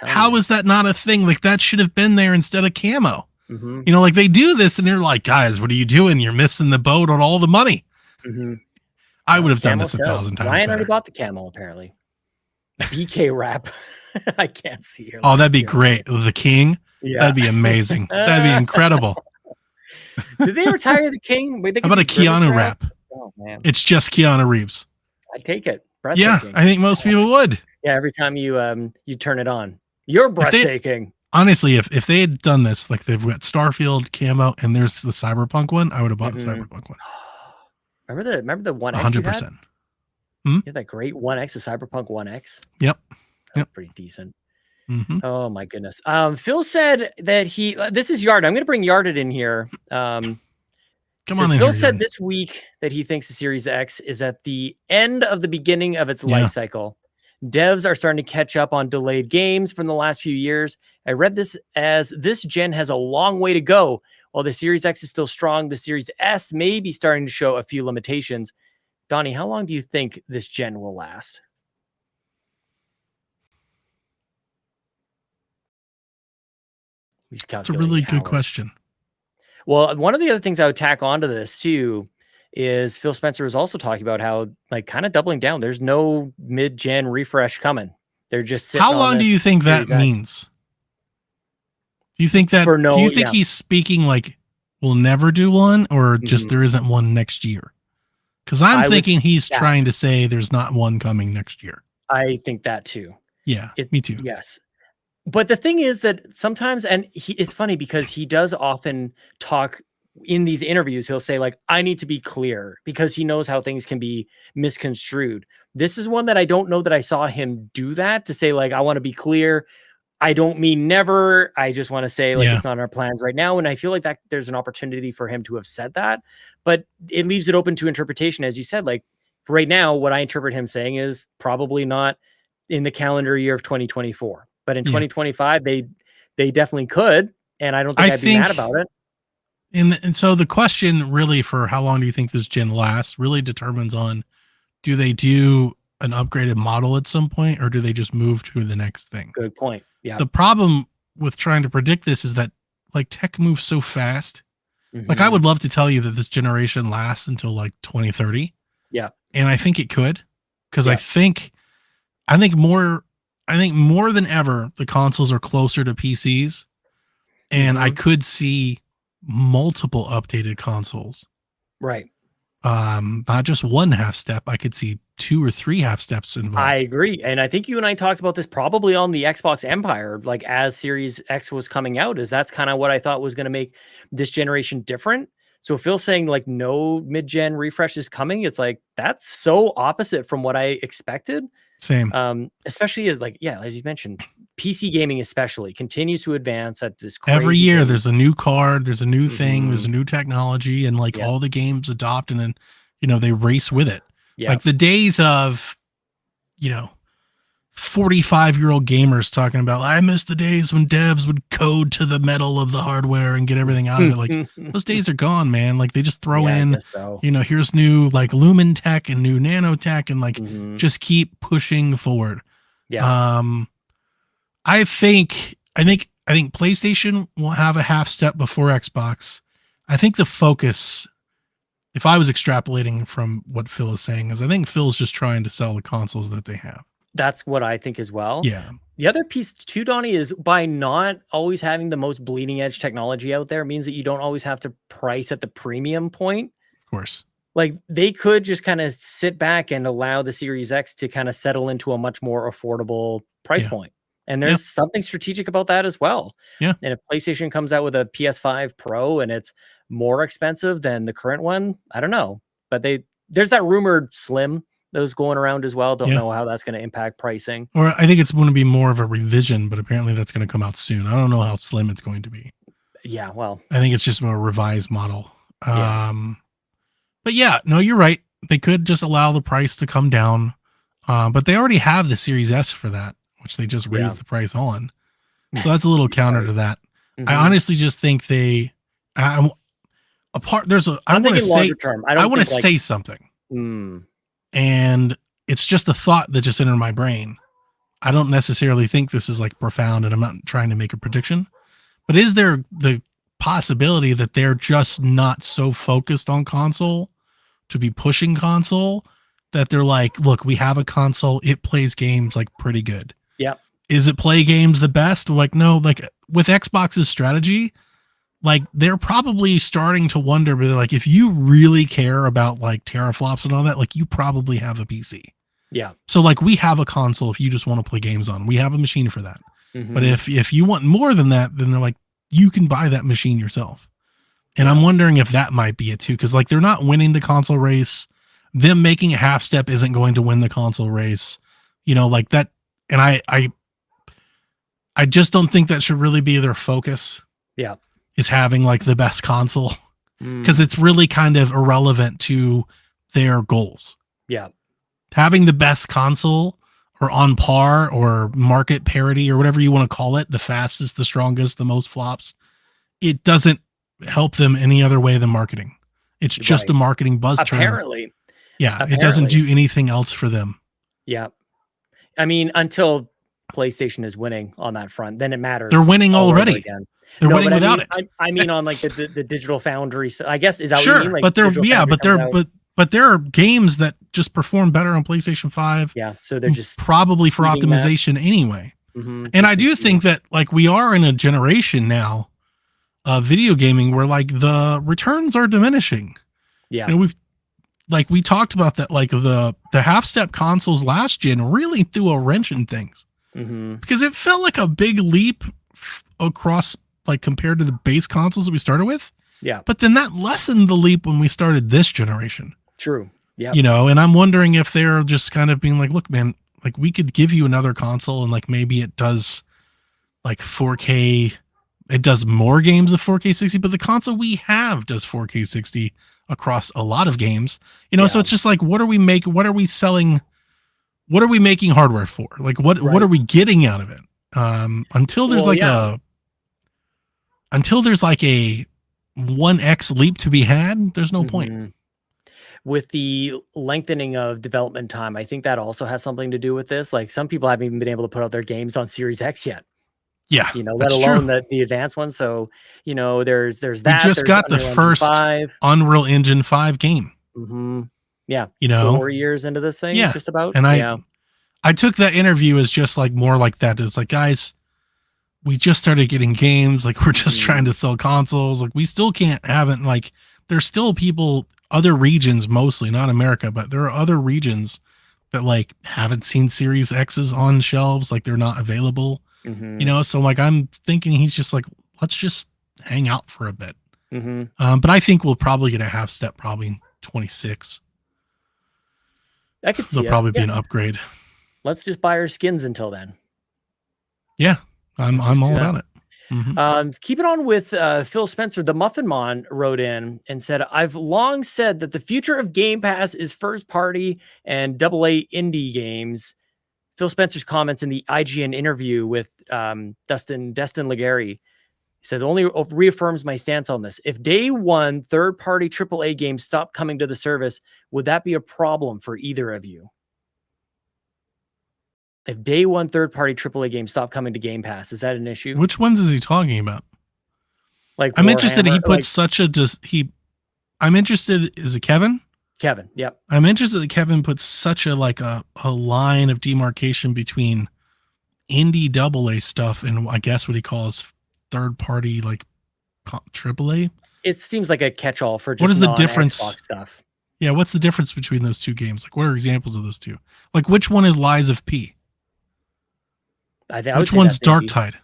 S3: How is that not a thing? That should have been there instead of camo. They do this and they're like, guys, what are you doing? You're missing the boat on all the money. I would have done this 1,000 times.
S1: Ryan already bought the camo, apparently. BK wrap. I can't see her.
S3: Oh, that'd be great. The King. Yeah. That'd be amazing. That'd be incredible.
S1: Did they retire the king? Wait,
S3: How about a Keanu rap?
S1: Oh man,
S3: It's just Keanu Reeves.
S1: I take it.
S3: Yeah, I think most people would.
S1: Yeah, every time you turn it on, you're breathtaking.
S3: Honestly, if they had done this, like they've got Starfield camo and there's the Cyberpunk one, I would have bought the Cyberpunk one.
S1: Remember the 1X
S3: 100%.
S1: You had that great 1X, the Cyberpunk 1X.
S3: Yep.
S1: Pretty decent.
S3: Mm-hmm.
S1: Oh my goodness. Phil said that this is Yard. I'm going to bring Yarded in here. Come on in. Phil said this week that he thinks the Series X is at the end of the beginning of its life cycle. Devs are starting to catch up on delayed games from the last few years. I read this as this gen has a long way to go. While the Series X is still strong, the Series S may be starting to show a few limitations. Donnie, how long do you think this gen will last?
S3: That's a really good question.
S1: Well, one of the other things I would tack onto this too is Phil Spencer is also talking about how, like, kind of doubling down. There's no mid-gen refresh coming. They're just sitting.
S3: How long do you think that means? Do you think that? Do you think he's speaking like we'll never do one, or just there isn't one next year? Because I'm thinking he's trying to say there's not one coming next year.
S1: I think that too.
S3: Yeah, me too.
S1: Yes. But the thing is that sometimes, and it's funny because he does often talk in these interviews, he'll say like, I need to be clear, because he knows how things can be misconstrued. This is one that I don't know that I saw him do that, to say like, I want to be clear. I don't mean never. I just want to say like, it's not in our plans right now. And I feel like that there's an opportunity for him to have said that, but it leaves it open to interpretation. As you said, like for right now, what I interpret him saying is probably not in the calendar year of 2024. But in 2025, they definitely could, and I don't think I'd be mad about it.
S3: And so the question really for how long do you think this gen lasts really determines on, do they do an upgraded model at some point, or do they just move to the next thing?
S1: Good point. Yeah.
S3: The problem with trying to predict this is that like tech moves so fast. Like I would love to tell you that this generation lasts until like 2030.
S1: Yeah.
S3: And I think it could, because I think more than ever, the consoles are closer to PCs, and I could see multiple updated consoles.
S1: Right.
S3: Not just one half step. I could see 2 or 3 half steps involved.
S1: I agree. And I think you and I talked about this probably on the Xbox Empire, like as Series X was coming out, is that's kind of what I thought was going to make this generation different. So Phil saying like no mid-gen refresh is coming, it's like, that's so opposite from what I expected.
S3: Same.
S1: Especially as like, as you mentioned, PC gaming especially continues to advance at this crazy
S3: every year.
S1: pace.
S3: There's a new card, there's a new thing, there's a new technology, and like all the games adopt, and then they race with it. Like the days of 45-year-old gamers talking about, I miss the days when devs would code to the metal of the hardware and get everything out of it. Like those days are gone, man. Like they just throw in, here's new like Lumen tech and new nanotech, and like just keep pushing forward.
S1: Yeah.
S3: I think PlayStation will have a half step before Xbox. I think the focus, if I was extrapolating from what Phil is saying, is I think Phil's just trying to sell the consoles that they have.
S1: That's what I think as well.
S3: Yeah.
S1: The other piece too, Donnie, is by not always having the most bleeding edge technology out there means that you don't always have to price at the premium point.
S3: Of course.
S1: Like they could just kind of sit back and allow the Series X to kind of settle into a much more affordable price point. And there's something strategic about that as well.
S3: Yeah.
S1: And if PlayStation comes out with a PS5 Pro and it's more expensive than the current one, I don't know. But there's that rumored Slim that was going around as well. Don't know how that's going to impact pricing.
S3: Or I think it's going to be more of a revision, but apparently that's going to come out soon. I don't know how slim it's going to be.
S1: Yeah, well.
S3: I think it's just a revised model. But yeah, no, you're right. They could just allow the price to come down. But they already have the Series S for that, which they just raised the price on. So that's a little counter to that. I honestly just think I want to say something. And it's just a thought that just entered my brain. I don't necessarily think this is like profound, and I'm not trying to make a prediction, but is there the possibility that they're just not so focused on console to be pushing console, that they're like, look, we have a console, it plays games like pretty good.
S1: Yeah.
S3: Is it play games the best? Like, no, like with Xbox's strategy, like they're probably starting to wonder, but like if you really care about like teraflops and all that, like you probably have a PC.
S1: Yeah.
S3: So like we have a console if you just want to play games on. We have a machine for that.
S1: Mm-hmm.
S3: But if you want more than that, then they're like, you can buy that machine yourself. And I'm wondering if that might be it too, because like they're not winning the console race. Them making a half step isn't going to win the console race. You know, like that. And I just don't think that should really be their focus.
S1: Yeah.
S3: Is having like the best console, because it's really kind of irrelevant to their goals.
S1: Yeah.
S3: Having the best console or on par or market parity or whatever you want to call it, the fastest, the strongest, the most flops, it doesn't help them any other way than marketing. It's just a marketing buzz term.
S1: Apparently.
S3: Yeah. It doesn't do anything else for them.
S1: Yeah. I mean, until PlayStation is winning on that front, then it matters.
S3: They're winning already. They're winning without it.
S1: I mean, on like the Digital Foundry. I guess is that
S3: sure,
S1: what you mean? Like
S3: but there are games that just perform better on PlayStation 5.
S1: Yeah, so they're just
S3: probably for optimization anyway.
S1: Mm-hmm.
S3: And I do think that like we are in a generation now of video gaming where like the returns are diminishing.
S1: Yeah,
S3: you know, we talked about that, like the half step consoles last gen really threw a wrench in things because it felt like a big leap across. Like compared to the base consoles that we started with.
S1: Yeah.
S3: But then that lessened the leap when we started this generation.
S1: True. Yeah.
S3: You know, and I'm wondering if they're just kind of being like, look, man, like we could give you another console and like maybe it does like 4K. It does more games of 4K 60, but the console we have does 4K 60 across a lot of games. You know, so it's just like, what are we selling? What are we making hardware for? Like what are we getting out of it? Until there's until there's like a 1x leap to be had, there's no point.
S1: With the lengthening of development time, I think that also has something to do with this. Like some people haven't even been able to put out their games on Series X yet.
S3: Yeah,
S1: you know, let alone the advanced one. So, you know, there's that.
S3: We just got the first Unreal Engine 5 game.
S1: Yeah,
S3: you know,
S1: 4 years into this thing, just about.
S3: And I took that interview as just like more like that. It's like, guys, we just started getting games. Like we're just trying to sell consoles. Like we still haven't like, there's still people, other regions, mostly not America, but there are other regions that like haven't seen Series X's on shelves. Like they're not available, you know? So like, I'm thinking he's just like, let's just hang out for a bit. But I think we'll probably get a half step, probably in 26.
S1: I could see
S3: there'll probably be an upgrade.
S1: Let's just buy our skins until then.
S3: Yeah. I'm all about it.
S1: Keep it on with Phil Spencer. The Muffin Mon wrote in and said, I've long said that the future of Game Pass is first party and AA indie games. Phil Spencer's comments in the IGN interview with Destin Legary. He says, only reaffirms my stance on this. If day one third-party AAA games stop coming to the service, would that be a problem for either of you? If day one third-party AAA games stop coming to Game Pass, is that an issue?
S3: Which ones is he talking about?
S1: Like
S3: I'm interested. He put I'm interested. Is it Kevin?
S1: Kevin. Yep.
S3: I'm interested that Kevin puts such a line of demarcation between indie AA stuff and I guess what he calls third-party like AAA.
S1: It seems like a catch-all for just
S3: what is the difference
S1: stuff.
S3: Yeah, what's the difference between those two games? Like, what are examples of those two? Like, which one is Lies of P? Which one's Dark Tide?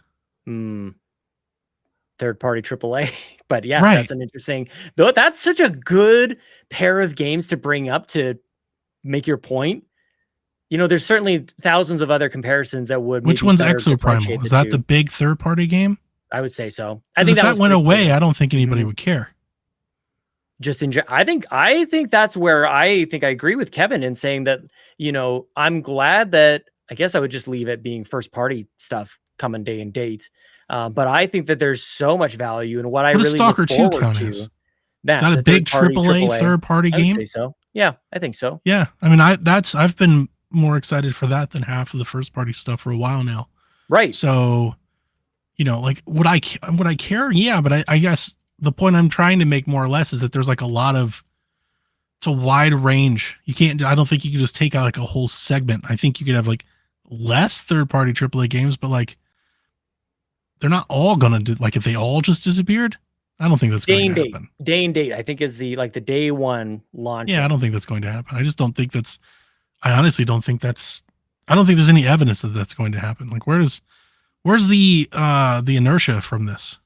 S1: Third-party AAA. But yeah, that's an interesting. Though that's such a good pair of games to bring up to make your point. You know, there's certainly thousands of other comparisons that would.
S3: Which one's Exoprimal? Is that the big third-party game?
S1: I would say so.
S3: I think if that went away, I don't think anybody would care.
S1: Just I think that's where I think I agree with Kevin in saying that, you know, I'm glad that I guess I would just leave it being first party stuff coming day and date. But I think that there's so much value in what I really
S3: Stalker
S1: look forward
S3: 2 count
S1: to.
S3: is that a big AAA third party game?
S1: I would say so. Yeah, I think so.
S3: Yeah. I mean, I've been more excited for that than half of the first party stuff for a while now.
S1: Right.
S3: So, you know, like would I care? Yeah. But I guess the point I'm trying to make more or less is that there's like it's a wide range. I don't think you can just take out like a whole segment. I think you could have like less third party AAA games, but like they're not all gonna do, like if they all just disappeared, I don't think that's going to happen.
S1: Day and date, I think, is the day one launch.
S3: Yeah, I don't think that's going to happen. I just don't think that's. I honestly don't think that's. I don't think there's any evidence that that's going to happen. Like, where's the inertia from this?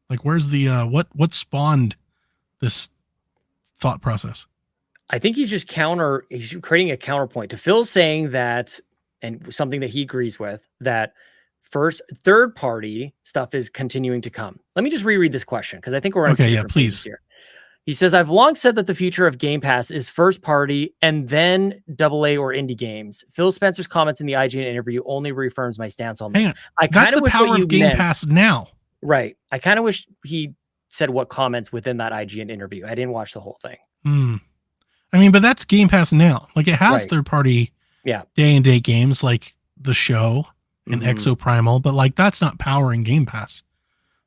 S3: Like, where's the what spawned this thought process?
S1: I think he's creating a counterpoint to Phil saying that, and something that he agrees with, that third party stuff is continuing to come. Let me just reread this question, because I think we're on
S3: okay. Yeah, please.
S1: here. He says, "I've long said that the future of Game Pass is first party and then AA or indie games. Phil Spencer's comments in the IGN interview only reaffirms my stance on this."
S3: That's the power of Game Pass now.
S1: Right. I kind of wish he said what comments within that IGN interview. I didn't watch the whole thing.
S3: I mean, but that's Game Pass now. Like, it has third party day and date games like The Show and Exoprimal, but like, that's not powering Game Pass.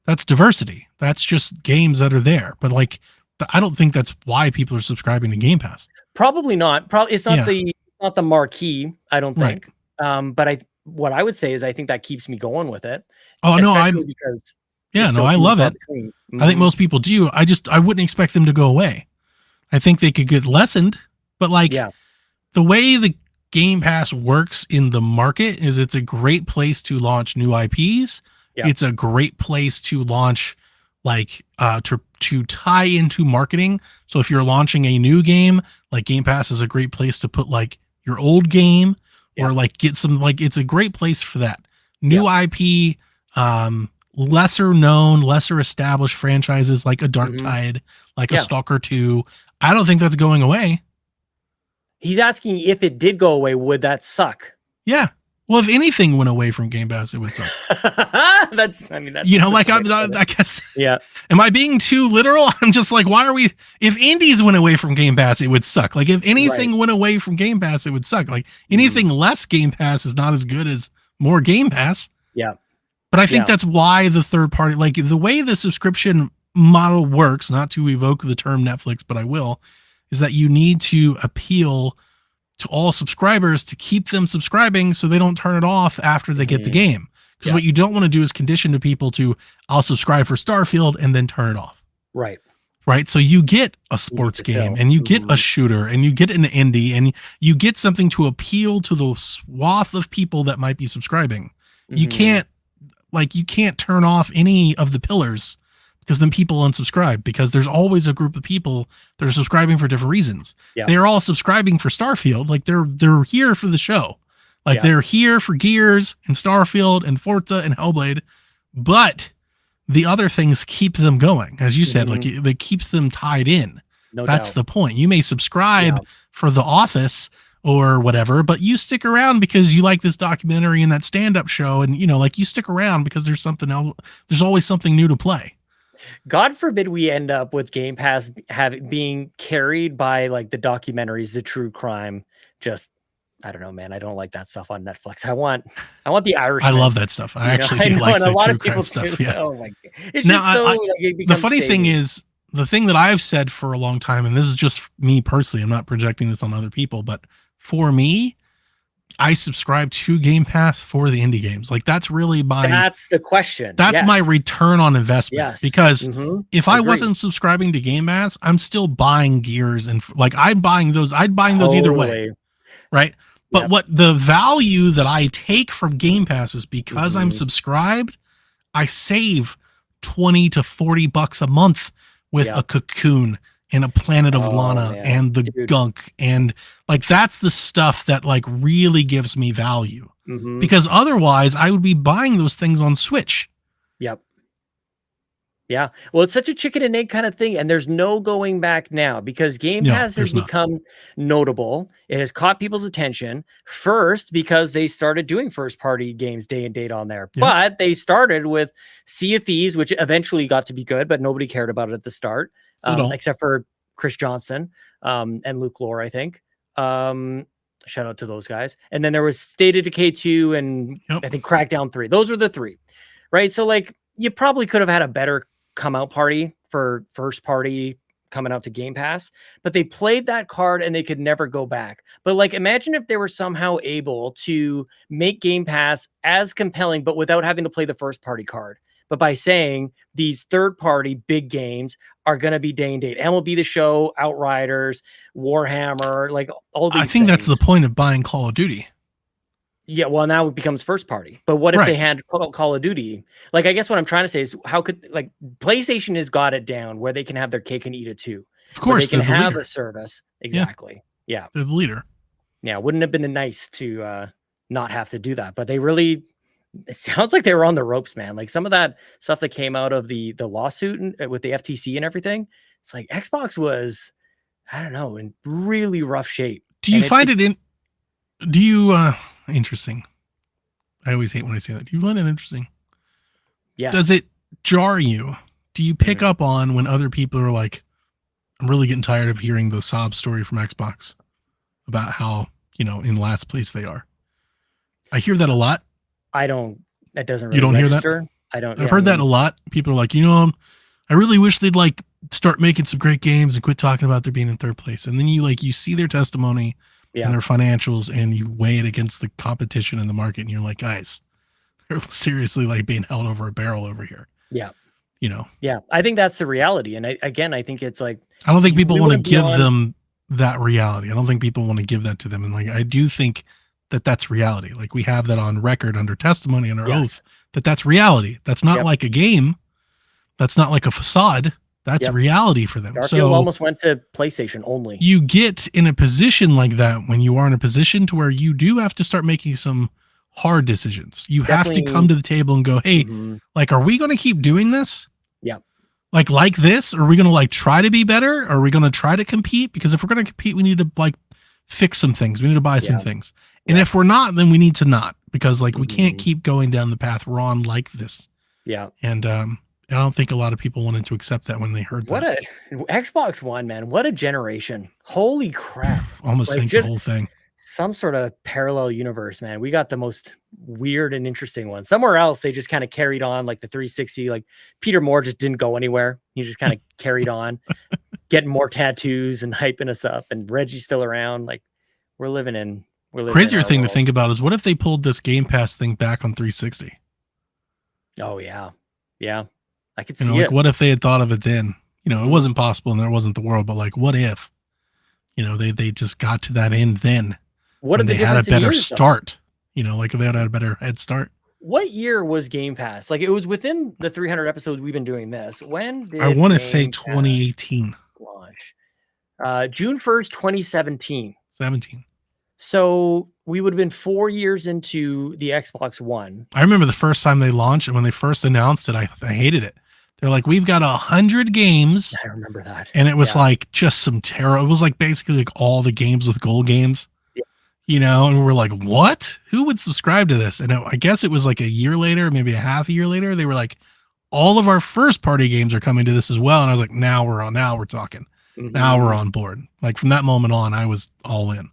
S3: That's diversity. That's just games that are there. But like, I don't think that's why people are subscribing to Game Pass.
S1: Probably not. Probably it's not the marquee, I don't think. Right. But what I would say is I think that keeps me going with it.
S3: Oh no, because I love it. I think most people do. I wouldn't expect them to go away. I think they could get lessened, but like the way the Game Pass works in the market is it's a great place to launch new IPs. Yeah. It's a great place to launch like to tie into marketing. So if you're launching a new game, like Game Pass is a great place to put like your old game or like get some, like, it's a great place for that. New IP, lesser known, lesser established franchises like a Dark Tide, like a Stalker 2. I don't think that's going away.
S1: He's asking if it did go away, would that suck?
S3: Yeah. Well, if anything went away from Game Pass, it would suck.
S1: That's
S3: like, I guess.
S1: Yeah.
S3: Am I being too literal? I'm just like, why are we, if indies went away from Game Pass, it would suck. Like, if anything went away from Game Pass, it would suck. Like, anything less Game Pass is not as good as more Game Pass.
S1: Yeah.
S3: But I think that's why the third party, like the way the subscription model works, not to evoke the term Netflix, but I will, is that you need to appeal to all subscribers to keep them subscribing so they don't turn it off after they get the game. Because what you don't want to do is condition to people to, I'll subscribe for Starfield and then turn it off.
S1: Right.
S3: Right. So you get a sports game and you get a shooter and you get an indie and you get something to appeal to the swath of people that might be subscribing. You can't turn off any of the pillars, because then people unsubscribe, because there's always a group of people that are subscribing for different reasons. Yeah. They're all subscribing for Starfield. Like they're here for the show. Like they're here for Gears and Starfield and Forza and Hellblade, but the other things keep them going. As you said, like it keeps them tied in. That's the point. You may subscribe for The Office or whatever, but you stick around because you like this documentary and that stand-up show. And, like, you stick around because there's something else. There's always something new to play.
S1: God forbid we end up with Game Pass being carried by like the documentaries, the true crime. Just, I don't know, man. I don't like that stuff on Netflix. I want the Irishman.
S3: I love that stuff. I actually do like the true crime stuff. Yeah.
S1: Oh my God. It's just so
S3: the funny thing is, the thing that I've said for a long time, and this is just me personally, I'm not projecting this on other people, but for me, I subscribe to Game Pass for the indie games. Like, that's really
S1: that's the question.
S3: That's my return on investment.
S1: Yes.
S3: Because if I wasn't subscribing to Game Pass, I'm still buying Gears and like I'd buying those either way. Right. But what the value that I take from Game Pass is because I'm subscribed, I save $20 to $40 a month with a Cocoon and a Planet of Lana and the Gunk, and like that's the stuff that like really gives me value, because otherwise I would be buying those things on Switch.
S1: Yep. Yeah. Well, it's such a chicken and egg kind of thing, and there's no going back now, because Game Pass has become notable. It has caught people's attention first because they started doing first party games day and date on there. But they started with Sea of Thieves, which eventually got to be good, but nobody cared about it at the start. Except for Chris Johnson and Luke Lore, I think. Shout out to those guys. And then there was State of Decay 2 and I think Crackdown 3. Those were the three, right? So like you probably could have had a better come out party for first party coming out to Game Pass, but they played that card and they could never go back. But like, imagine if they were somehow able to make Game Pass as compelling, but without having to play the first party card. but by saying these third-party big games are going to be day and date. MLB The Show, Outriders, Warhammer, like all these
S3: I think that's the
S1: things.
S3: point of buying Call of Duty.
S1: Yeah, well, now it becomes first party. But what if they had Call of Duty? Like, I guess what I'm trying to say is, how could, like, PlayStation has got it down where they can have their cake and eat it too.
S3: Of course,
S1: they can have
S3: leader.
S1: a service. Exactly. Yeah.
S3: They're the leader.
S1: Yeah, wouldn't have been nice to not have to do that. But they really, it sounds like they were on the ropes, man. Like some of that stuff that came out of the lawsuit with the FTC and everything, it's like Xbox was, I don't know, in really rough shape.
S3: Do you find it interesting? I always hate when I say that. Do you find it interesting?
S1: Yes.
S3: Does it jar you? Do you pick up on when other people are like, I'm really getting tired of hearing the sob story from Xbox about how, in last place they are? I hear that a lot.
S1: That doesn't really
S3: You don't
S1: register.
S3: Hear that?
S1: I don't.
S3: I've heard that a lot. People are like, I really wish they'd like start making some great games and quit talking about their being in third place. And then you see their testimony and their financials and you weigh it against the competition in the market and you're like, guys, they're seriously like being held over a barrel over here.
S1: Yeah.
S3: Yeah,
S1: I think that's the reality. And I think it's like,
S3: I don't think people want to give them that reality. I don't think people want to give that to them. And like, I do think that that's reality. Like we have that on record under testimony and our oath that's reality. That's not like a game. That's not like a facade. That's reality for them.
S1: Starfield almost went to PlayStation only.
S3: You get in a position like that when you are in a position to where you do have to start making some hard decisions. You have to come to the table and go, hey, like, are we going to keep doing this?
S1: Yeah.
S3: Like this? Are we going to like try to be better? Are we going to try to compete? Because if we're going to compete, we need to like fix some things. We need to buy some things. And if we're not, then we need to not, because like we can't keep going down the path we're on like this. Yeah. And I don't think a lot of people wanted to accept that when they heard that.
S1: What a Xbox One, man. What a generation. Holy crap.
S3: Almost like the whole thing.
S1: Some sort of parallel universe, man. We got the most weird and interesting one. Somewhere else, they just kind of carried on like the 360. Like Peter Moore just didn't go anywhere. He just kind of carried on, getting more tattoos and hyping us up. And Reggie's still around. Like we're living in.
S3: Crazier thing to think about is what if they pulled this Game Pass thing back on 360?
S1: Oh yeah, yeah. I could
S3: see
S1: it.
S3: Like what if they had thought of it then? It wasn't possible and there wasn't the world, but like what if? They just got to that end then.
S1: What if
S3: they had a better start? Like they had a better head start.
S1: What year was Game Pass? Like it was within the 300 episodes we've been doing this. When did
S3: I want to say 2018
S1: launch? June 1st, 2017.
S3: 17.
S1: So we would have been 4 years into the Xbox One.
S3: I remember the first time they launched and when they first announced it, I hated it. They're like, we've got 100 games.
S1: I remember that.
S3: And it was like just some terror. It was like basically like all the games with gold games, and we're like, what? Who would subscribe to this? And I guess it was like a year later, maybe a half a year later. They were like, all of our first party games are coming to this as well. And I was like, now we're talking. Now we're on board. Like from that moment on, I was all in.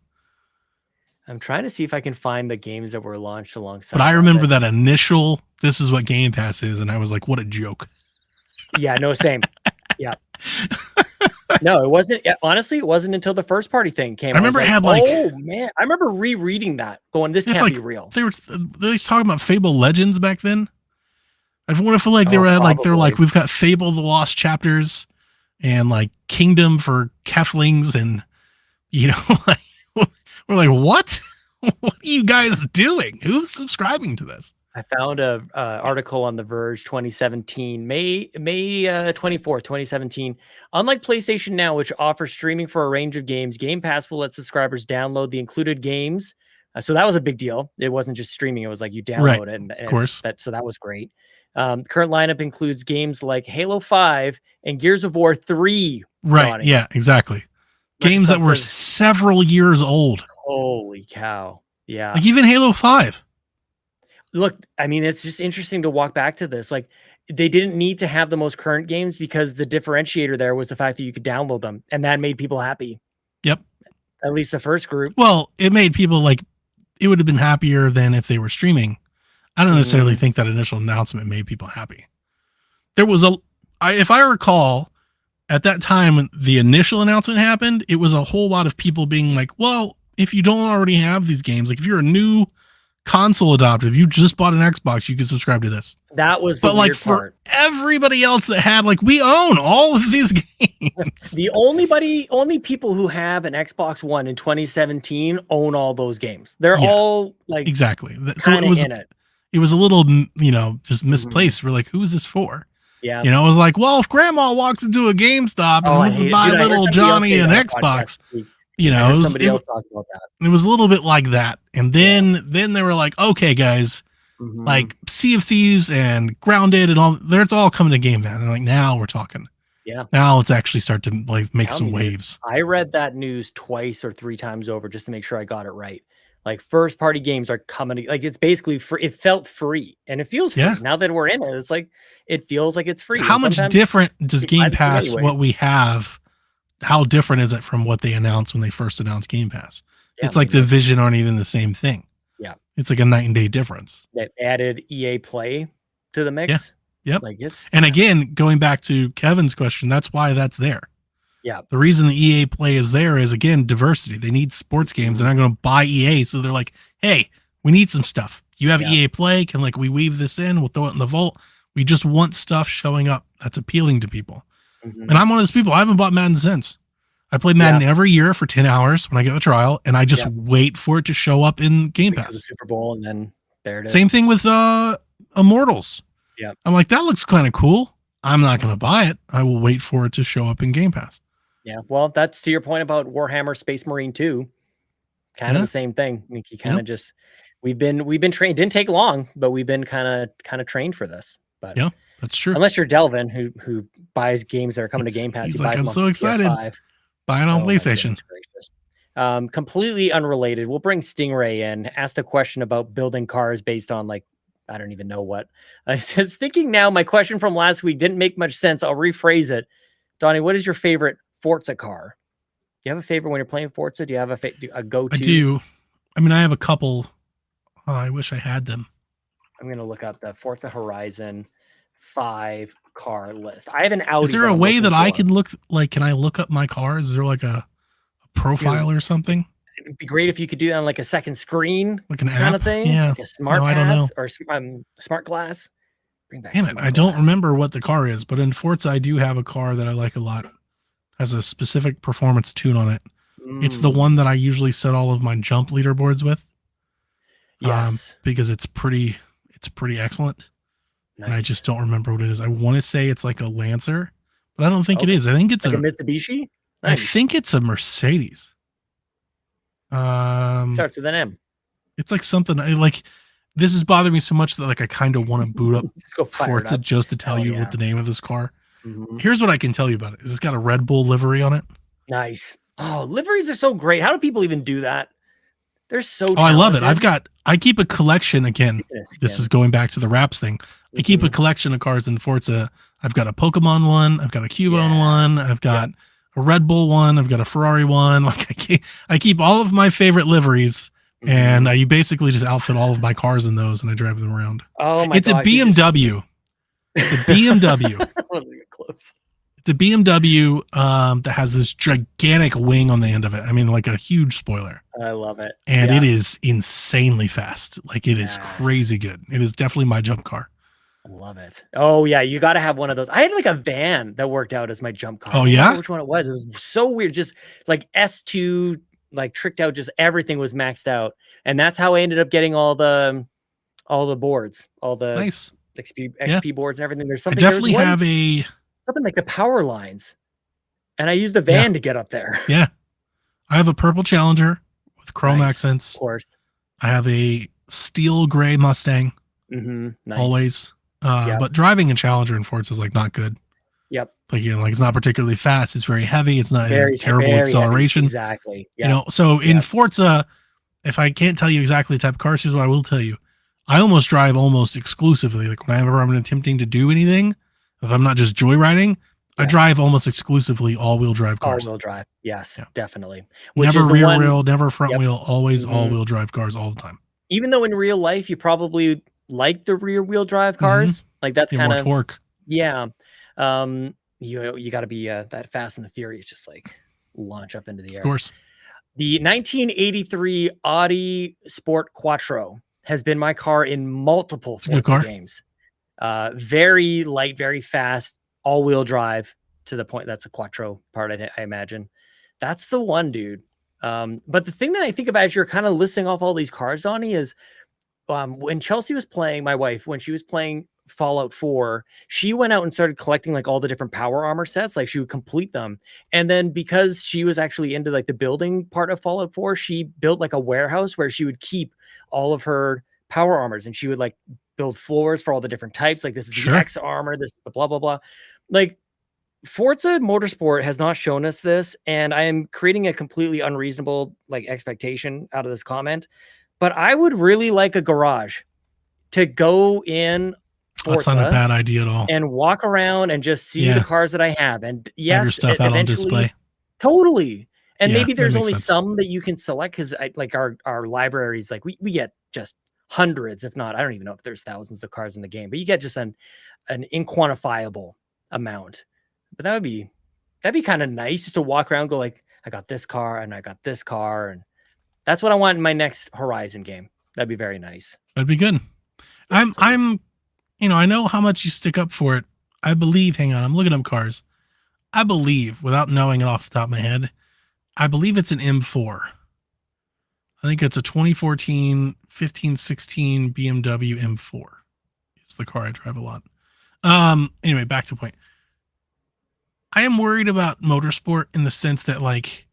S1: I'm trying to see if I can find the games that were launched alongside.
S3: But I remember that initial, this is what Game Pass is. And I was like, what a joke.
S1: Yeah, no, same. Yeah. No, it wasn't. Honestly, it wasn't until the first party thing came.
S3: I remember it had like,
S1: oh man, I remember rereading that going, this can't be real.
S3: They were talking about Fable Legends back then. I want to feel like they were like, they're like, we've got Fable, the Lost Chapters and like Kingdom for Keflings. And, like, we're like, what? What are you guys doing? Who's subscribing to this?
S1: I found a article on The Verge 2017, May 24th, 2017. Unlike PlayStation Now, which offers streaming for a range of games, Game Pass will let subscribers download the included games. So that was a big deal. It wasn't just streaming. It was like you download it. And,
S3: of course.
S1: So that was great. Current lineup includes games like Halo 5 and Gears of War 3.
S3: Right.
S1: Donnie.
S3: Yeah, exactly. Games that were several years old.
S1: Holy cow. Yeah.
S3: Like even Halo 5.
S1: Look, I mean, it's just interesting to walk back to this. Like they didn't need to have the most current games because the differentiator there was the fact that you could download them. And that made people happy.
S3: Yep.
S1: At least the first group.
S3: Well, it made people like, it would have been happier than if they were streaming. I don't necessarily think that initial announcement made people happy. There was if I recall, at that time when the initial announcement happened, it was a whole lot of people being like, well, if you don't already have these games, like if you're a new console adopted. If you just bought an Xbox, you can subscribe to this.
S1: That was the
S3: but like
S1: weird
S3: for
S1: part.
S3: everybody else that had, like, we own all of these games.
S1: The only people who have an Xbox One in 2017 own all those games. They're all like
S3: exactly. So
S1: kind of in it.
S3: It was a little, just misplaced. We're like, who is this for?
S1: Yeah.
S3: It was like, well, if grandma walks into a GameStop and wants to buy little Johnny an Xbox,
S1: somebody else talked about that.
S3: It was a little bit like that. And then they were like, okay, guys, like Sea of Thieves and Grounded and all, it's all coming to Game Pass. And like, now we're talking. Yeah. Now let's actually start to like make some waves.
S1: I read that news twice or 3 times over just to make sure I got it right. Like first party games are coming, like it's basically free. It felt free and it feels free. Now that we're in it, it's like, it feels like it's free.
S3: How much different does Game Pass, what we have, how different is it from what they announced when they first announced Game Pass? It's like the vision aren't even the same thing. Yeah. It's like a night and day difference.
S1: That added EA Play to the mix.
S3: Yeah. Yep.
S1: Like
S3: and again, going back to Kevin's question, that's why that's there.
S1: Yeah.
S3: The reason the EA Play is there is, again, diversity. They need sports games. They're not going to buy EA. So they're like, hey, we need some stuff. You have EA Play. Can we weave this in? We'll throw it in the vault. We just want stuff showing up that's appealing to people. And I'm one of those people. I haven't bought Madden since. I play Madden every year for 10 hours when I get a trial, and I just wait for it to show up in Game Pass.
S1: To the Super Bowl, and then there it is.
S3: Same thing with Immortals.
S1: Yeah.
S3: I'm like, that looks kind of cool. I'm not going to buy it. I will wait for it to show up in Game Pass.
S1: Yeah. Well, that's to your point about Warhammer Space Marine 2. Kind of the same thing. I think you kind of just, we've been trained. Didn't take long, but we've been kind of trained for this. But
S3: yeah, that's true.
S1: Unless you're Delvin, who buys games that are coming to Game Pass.
S3: He's like, I'm so excited.
S1: PS5.
S3: Buying on PlayStation.
S1: Completely unrelated. We'll bring Stingray in. Asked a question about building cars based on like, I don't even know what. I says, thinking now, my question from last week didn't make much sense. I'll rephrase it. Donnie, what is your favorite Forza car? Do you have a favorite when you're playing Forza? Do you have a go-to?
S3: I do. I mean, I have a couple. Oh, I wish I had them.
S1: I'm going to look up the Forza Horizon 5 car list. I have an Audi.
S3: Is there a way that I can look, like, can I look up my car? Is there like a profile or something?
S1: It'd be great if you could do that on like a second screen,
S3: like an
S1: kind
S3: app?
S1: of thing.
S3: Yeah.
S1: Like a smart
S3: I don't know.
S1: or smart glass. Bring back
S3: Damn it. I don't remember what the car is, but in Forza, I do have a car that I like a lot. Has a specific performance tune on it. It's the one that I usually set all of my jump leaderboards with.
S1: Yes.
S3: Because it's pretty excellent. Nice. And I just don't remember what it is. I want to say it's like a Lancer, but I don't think it is. I think it's
S1: like a Mitsubishi.
S3: Nice. I think it's a Mercedes.
S1: Starts with an M.
S3: It's like something like, this is bothering me so much that like I kind of want to boot up Forza just to tell you what the name of this car. Here's what I can tell you about it. It's got a Red Bull livery on it.
S1: Nice. Oh, liveries are so great. How do people even do that? They're so talented.
S3: I love it. I keep a collection again. This is going back to the wraps thing. I keep a collection of cars in Forza. I've got a Pokemon one. I've got a Cubone one. I've got a Red Bull one. I've got a Ferrari one. Like I keep all of my favorite liverys, and you basically just outfit all of my cars in those, and I drive them around.
S1: Oh my!
S3: It's a BMW. It's a BMW.
S1: That wasn't even close.
S3: It's a BMW that has this gigantic wing on the end of it. I mean, like a huge spoiler.
S1: I love it.
S3: And it is insanely fast. Like it is crazy good. It is definitely my jump car.
S1: I love it. Oh yeah, you got to have one of those. I had like a van that worked out as my jump car.
S3: Oh yeah,
S1: which one it was? It was so weird. Just like S2, like tricked out. Just everything was maxed out, and that's how I ended up getting all the boards, all the
S3: nice
S1: XP boards and everything. There's something.
S3: I definitely have
S1: something like the power lines, and I used the van to get up there.
S3: Yeah, I have a purple Challenger with chrome accents.
S1: Of course,
S3: I have a steel gray Mustang.
S1: Nice.
S3: Always. But driving a Challenger in Forza is like not good.
S1: Yep.
S3: Like, you know, like it's not particularly fast. It's very heavy. It's not terrible acceleration.
S1: Heavy. Exactly. Yep.
S3: You know, so in Forza, if I can't tell you exactly the type of cars, here's what I will tell you. I almost drive almost exclusively. Like whenever I'm attempting to do anything, if I'm not just joyriding, I drive almost exclusively all-wheel drive cars.
S1: All-wheel drive. Yes, definitely.
S3: Never rear wheel, never front wheel, always all-wheel drive cars all the time.
S1: Even though in real life, you probably like the rear wheel drive cars. Like that's kind of
S3: torque.
S1: Yeah. You got to be that Fast and the Furious, just like launch up into the air.
S3: Of course.
S1: The 1983 Audi Sport Quattro. has been my car in multiple
S3: It's a good
S1: Forza
S3: car.
S1: games. Very light, very fast, all-wheel drive to the point. That's the Quattro part, I imagine. That's the one, dude. But the thing that I think about as you're kind of listing off all these cars, Donnie, is when Chelsea was playing, my wife, when she was playing Fallout 4, she went out and started collecting like all the different power armor sets. Like she would complete them. And then because she was actually into like the building part of Fallout 4, she built like a warehouse where she would keep all of her power armors, and she would like build floors for all the different types. Like this is the X armor, this is the blah, blah, blah. Like Forza Motorsport has not shown us this, and I am creating a completely unreasonable like expectation out of this comment. But I would really like a garage to go in Forza.
S3: That's not a bad idea at all.
S1: And walk around and just see the cars that I have. And yes,
S3: have your stuff out on display.
S1: Totally. And maybe there's only
S3: sense.
S1: some that you can select, because like our libraries, like we get just hundreds, if not, I don't even know if there's thousands of cars in the game, but you get just an inquantifiable amount. But that'd be kind of nice just to walk around and go like, I got this car and I got this car, and that's what I want in my next Horizon game. That'd be very nice.
S3: That'd be good.
S1: Yes,
S3: I'm, I know how much you stick up for it. I believe, hang on, I'm looking up cars. I believe, without knowing it off the top of my head, I believe it's an M4. I think it's a 2014, 15, 16 BMW M4. It's the car I drive a lot. Anyway, back to point. I am worried about motorsport in the sense that, like,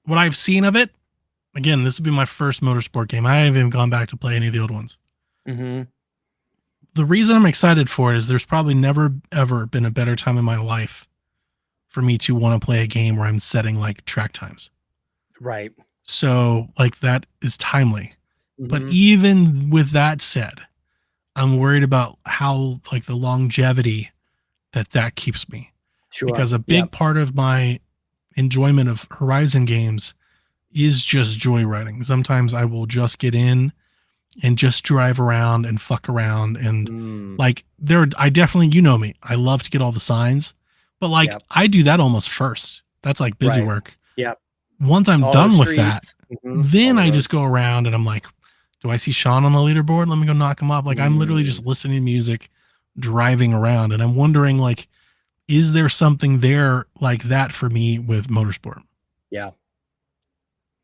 S3: what I've seen of it, again, this would be my first motorsport game. I haven't even gone back to play any of the old ones.
S1: Mm-hmm.
S3: The reason I'm excited for it is there's probably never, ever been a better time in my life for me to want to play a game where I'm setting, like, track times.
S1: Right.
S3: So, like, that is timely.
S1: Mm-hmm.
S3: But even with that said, I'm worried about how, like, the longevity that keeps me.
S1: Sure.
S3: Because a big part of my enjoyment of Horizon games is just joyriding. Sometimes I will just get in and just drive around and fuck around. And like I definitely, you know me, I love to get all the signs, but like I do that almost first. That's like busy work.
S1: Yep.
S3: Once I'm
S1: all
S3: done with that,
S1: Mm-hmm.
S3: then I just go around and I'm like, do I see Sean on the leaderboard? Let me go knock him up. Like I'm literally just listening to music, driving around. And I'm wondering, like, is there something there like that for me with motorsport?
S1: Yeah.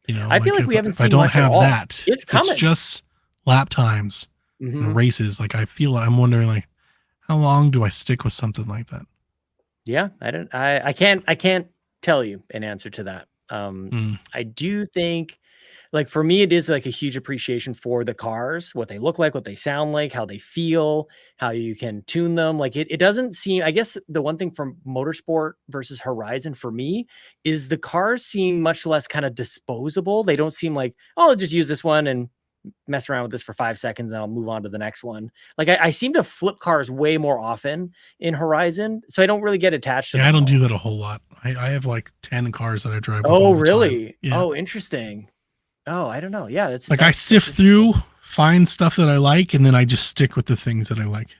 S3: You know,
S1: I feel like we haven't seen
S3: I don't
S1: much
S3: have
S1: at all.
S3: that.
S1: It's coming.
S3: It's just lap times and races. Like I feel I'm wondering, like, how long do I stick with something like that?
S1: Yeah, I can't tell you an answer to that. I do think, like, for me, it is like a huge appreciation for the cars, what they look like, what they sound like, how they feel, how you can tune them. Like it doesn't seem, I guess the one thing from Motorsport versus Horizon for me is the cars seem much less kind of disposable. They don't seem like, oh, I'll just use this one and mess around with this for 5 seconds and I'll move on to the next one. Like I seem to flip cars way more often in Horizon, so I don't really get attached to them.
S3: I don't do that a whole lot. I have like 10 cars that I drive with.
S1: Oh, really?
S3: Yeah.
S1: Oh, interesting. Oh, I don't know. Yeah, that's
S3: like I sift through, find stuff that I like, and then I just stick with the things that I like.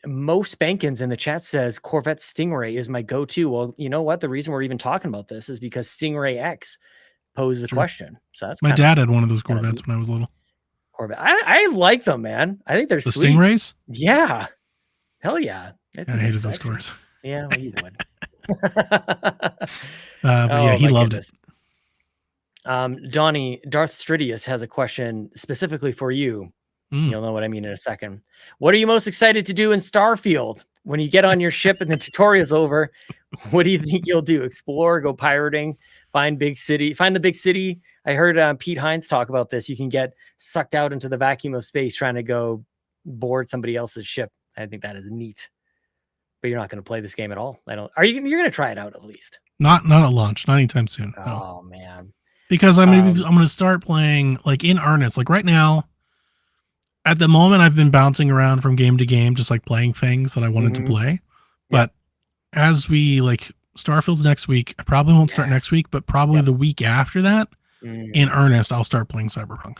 S1: Mo Spankins in the chat says Corvette Stingray is my go-to. Well, you know what? The reason we're even talking about this is because Stingray X posed the question. So that's
S3: my dad had one of those Corvettes when I was little.
S1: Corvette. I like them, man. I think they're
S3: the
S1: sweet.
S3: Stingrays.
S1: Yeah, hell yeah.
S3: I hated those cars.
S1: Yeah, well, you would.
S3: But yeah, he loved it.
S1: Donnie, Darth Stridius has a question specifically for you. You'll know what I mean in a second. What are you most excited to do in Starfield? When you get on your ship and the tutorial's over, what do you think you'll do? Explore, go pirating, find the big city. I heard Pete Hines talk about this. You can get sucked out into the vacuum of space trying to go board somebody else's ship. I think that is neat. But you're not going to play this game at all. You're going to try it out at least?
S3: Not at launch, not anytime soon.
S1: Oh man.
S3: Because I'm going to start playing like in earnest. Like right now, at the moment, I've been bouncing around from game to game, just like playing things that I wanted to play. But as we like Starfield's next week, I probably won't start next week, but probably the week after that, in earnest, I'll start playing Cyberpunk.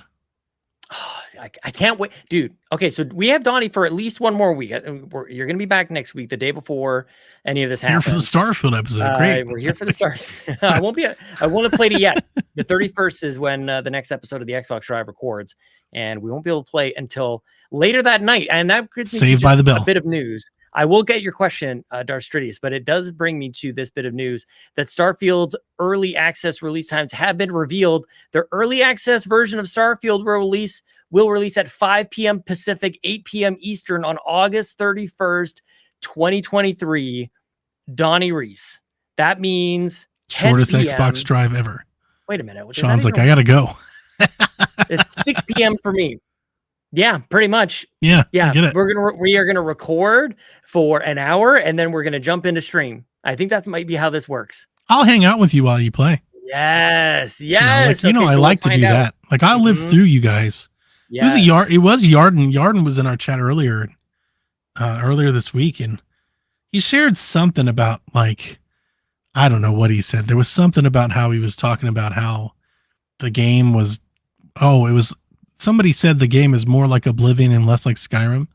S1: Oh, I can't wait, dude. Okay, so we have Donnie for at least one more week. You're going to be back next week, the day before any of this happens.
S3: Here for the Starfield episode. Great.
S1: We're here for the start. I won't have played it yet. The 31st is when the next episode of the Xbox Drive records, and we won't be able to play until later that night. And that brings me to
S3: Saved by the bell.
S1: a bit of news. I will get your question, Darstridius, but it does bring me to this bit of news that Starfield's early access release times have been revealed. Their early access version of Starfield will release at 5 p.m. Pacific, 8 p.m. Eastern on August 31st, 2023. Donnie Reece. That means 10
S3: shortest
S1: PM.
S3: Xbox Drive ever.
S1: Wait a minute.
S3: Sean's like, I gotta go.
S1: It's 6 p.m. for me. Yeah, pretty much.
S3: Yeah. I get it.
S1: We are gonna record for an hour and then we're gonna jump into stream. I think that might be how this works.
S3: I'll hang out with you while you play.
S1: Yes.
S3: I like to do that. Like I live through you guys.
S1: Yes.
S3: It was Yarden. Yarden was in our chat earlier this week, and he shared something about, like, I don't know what he said. There was something about how he was talking about how the game was. Somebody said the game is more like Oblivion and less like Skyrim.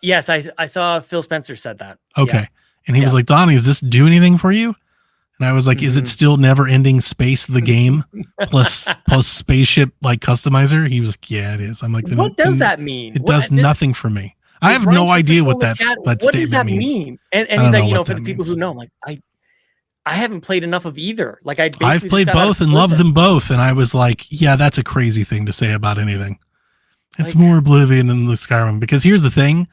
S1: Yes, I saw Phil Spencer said that.
S3: Okay.
S1: Yeah.
S3: And he was like, Donnie, does this do anything for you? And I was like, is it still never ending space the game plus spaceship like customizer? He was like, yeah, it is. I'm like,
S1: what does that mean?
S3: It does nothing for me. I have no idea what that statement means.
S1: And he's like, for the people who know, I'm like, I haven't played enough of either. Like I've
S3: played both and loved them both. And I was like, yeah, that's a crazy thing to say about anything. It's more Oblivion than the Skyrim, because here's the thing.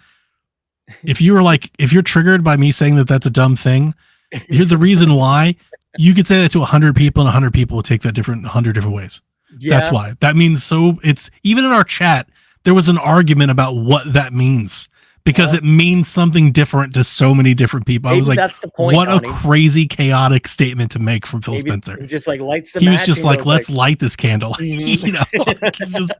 S3: If you're triggered by me saying that that's a dumb thing, here's the reason why. You could say that to 100 people and 100 people will take that 100 different ways. Yeah. That's why. That means it's even in our chat, there was an argument about what that means, because it means something different to so many different people. Maybe I was like, that's the point, what Donnie. A crazy, chaotic statement to make from Phil Spencer.
S1: He just lights the
S3: match. He was just like, let's light this candle. He's just,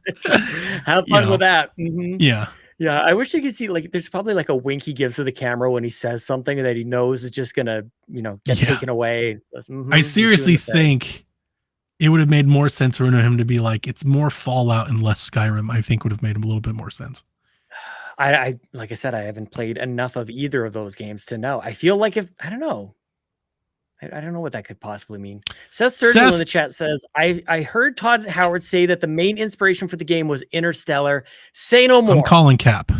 S1: have fun with that. Mm-hmm.
S3: Yeah.
S1: Yeah, I wish you could see, there's probably a wink he gives to the camera when he says something that he knows is just gonna, get taken away.
S3: I seriously think it would have made more sense for him to be like, it's more Fallout and less Skyrim. I think would have made him a little bit more sense.
S1: I like I said, I haven't played enough of either of those games to know. I feel like I don't know. I don't know what that could possibly mean. Seth Sturgill in the chat says, I heard Todd Howard say that the main inspiration for the game was Interstellar. Say no more.
S3: I'm calling cap.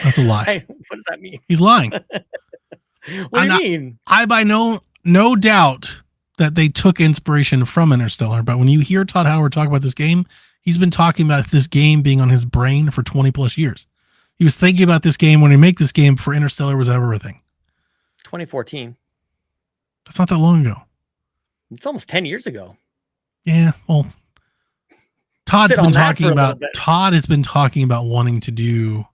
S3: That's a lie.
S1: What does that mean?
S3: He's lying.
S1: What do you mean?
S3: I by no doubt that they took inspiration from Interstellar, but when you hear Todd Howard talk about this game, he's been talking about this game being on his brain for 20 plus years. He was thinking about this game when he made this game for Interstellar was everything.
S1: 2014.
S3: That's not that long ago.
S1: It's almost 10 years ago.
S3: Yeah, well, Todd has been talking about wanting to do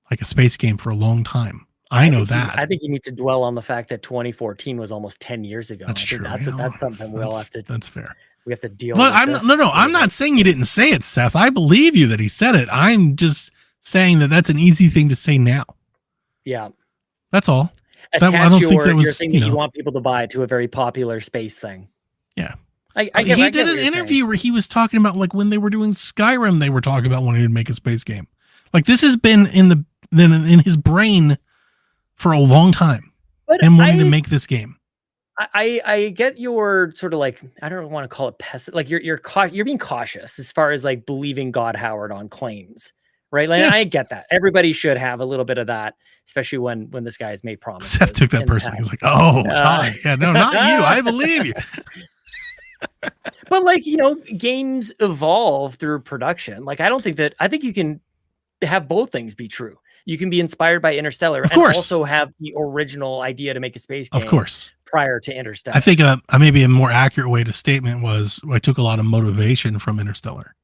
S3: like a space game for a long time. I know that.
S1: I think you need to dwell on the fact that 2014 was almost 10 years ago.
S3: That's true.
S1: That's something we'll have to.
S3: That's fair.
S1: We have to deal
S3: with.
S1: No.
S3: I'm not saying you didn't say it, Seth. I believe you that he said it. I'm just saying that that's an easy thing to say now.
S1: Yeah.
S3: That's all.
S1: Attach your thing that you want people to buy to a very popular space thing.
S3: Yeah.
S1: He did an interview
S3: where he was talking about when they were doing Skyrim, they were talking about wanting to make a space game. Like this has been in his brain for a long time, and wanting to make this game.
S1: I get your sort of I don't want to call it you're being cautious as far as believing God Howard on claims. Right. I get that. Everybody should have a little bit of that, especially when this guy has made promises.
S3: Seth took that personally. He's like, oh, Todd. Yeah, no, not you. I believe you.
S1: But games evolve through production. I think you can have both things be true. You can be inspired by Interstellar and also have the original idea to make a space game.
S3: Of course.
S1: Prior to Interstellar.
S3: I think maybe a more accurate way to statement was I took a lot of motivation from Interstellar.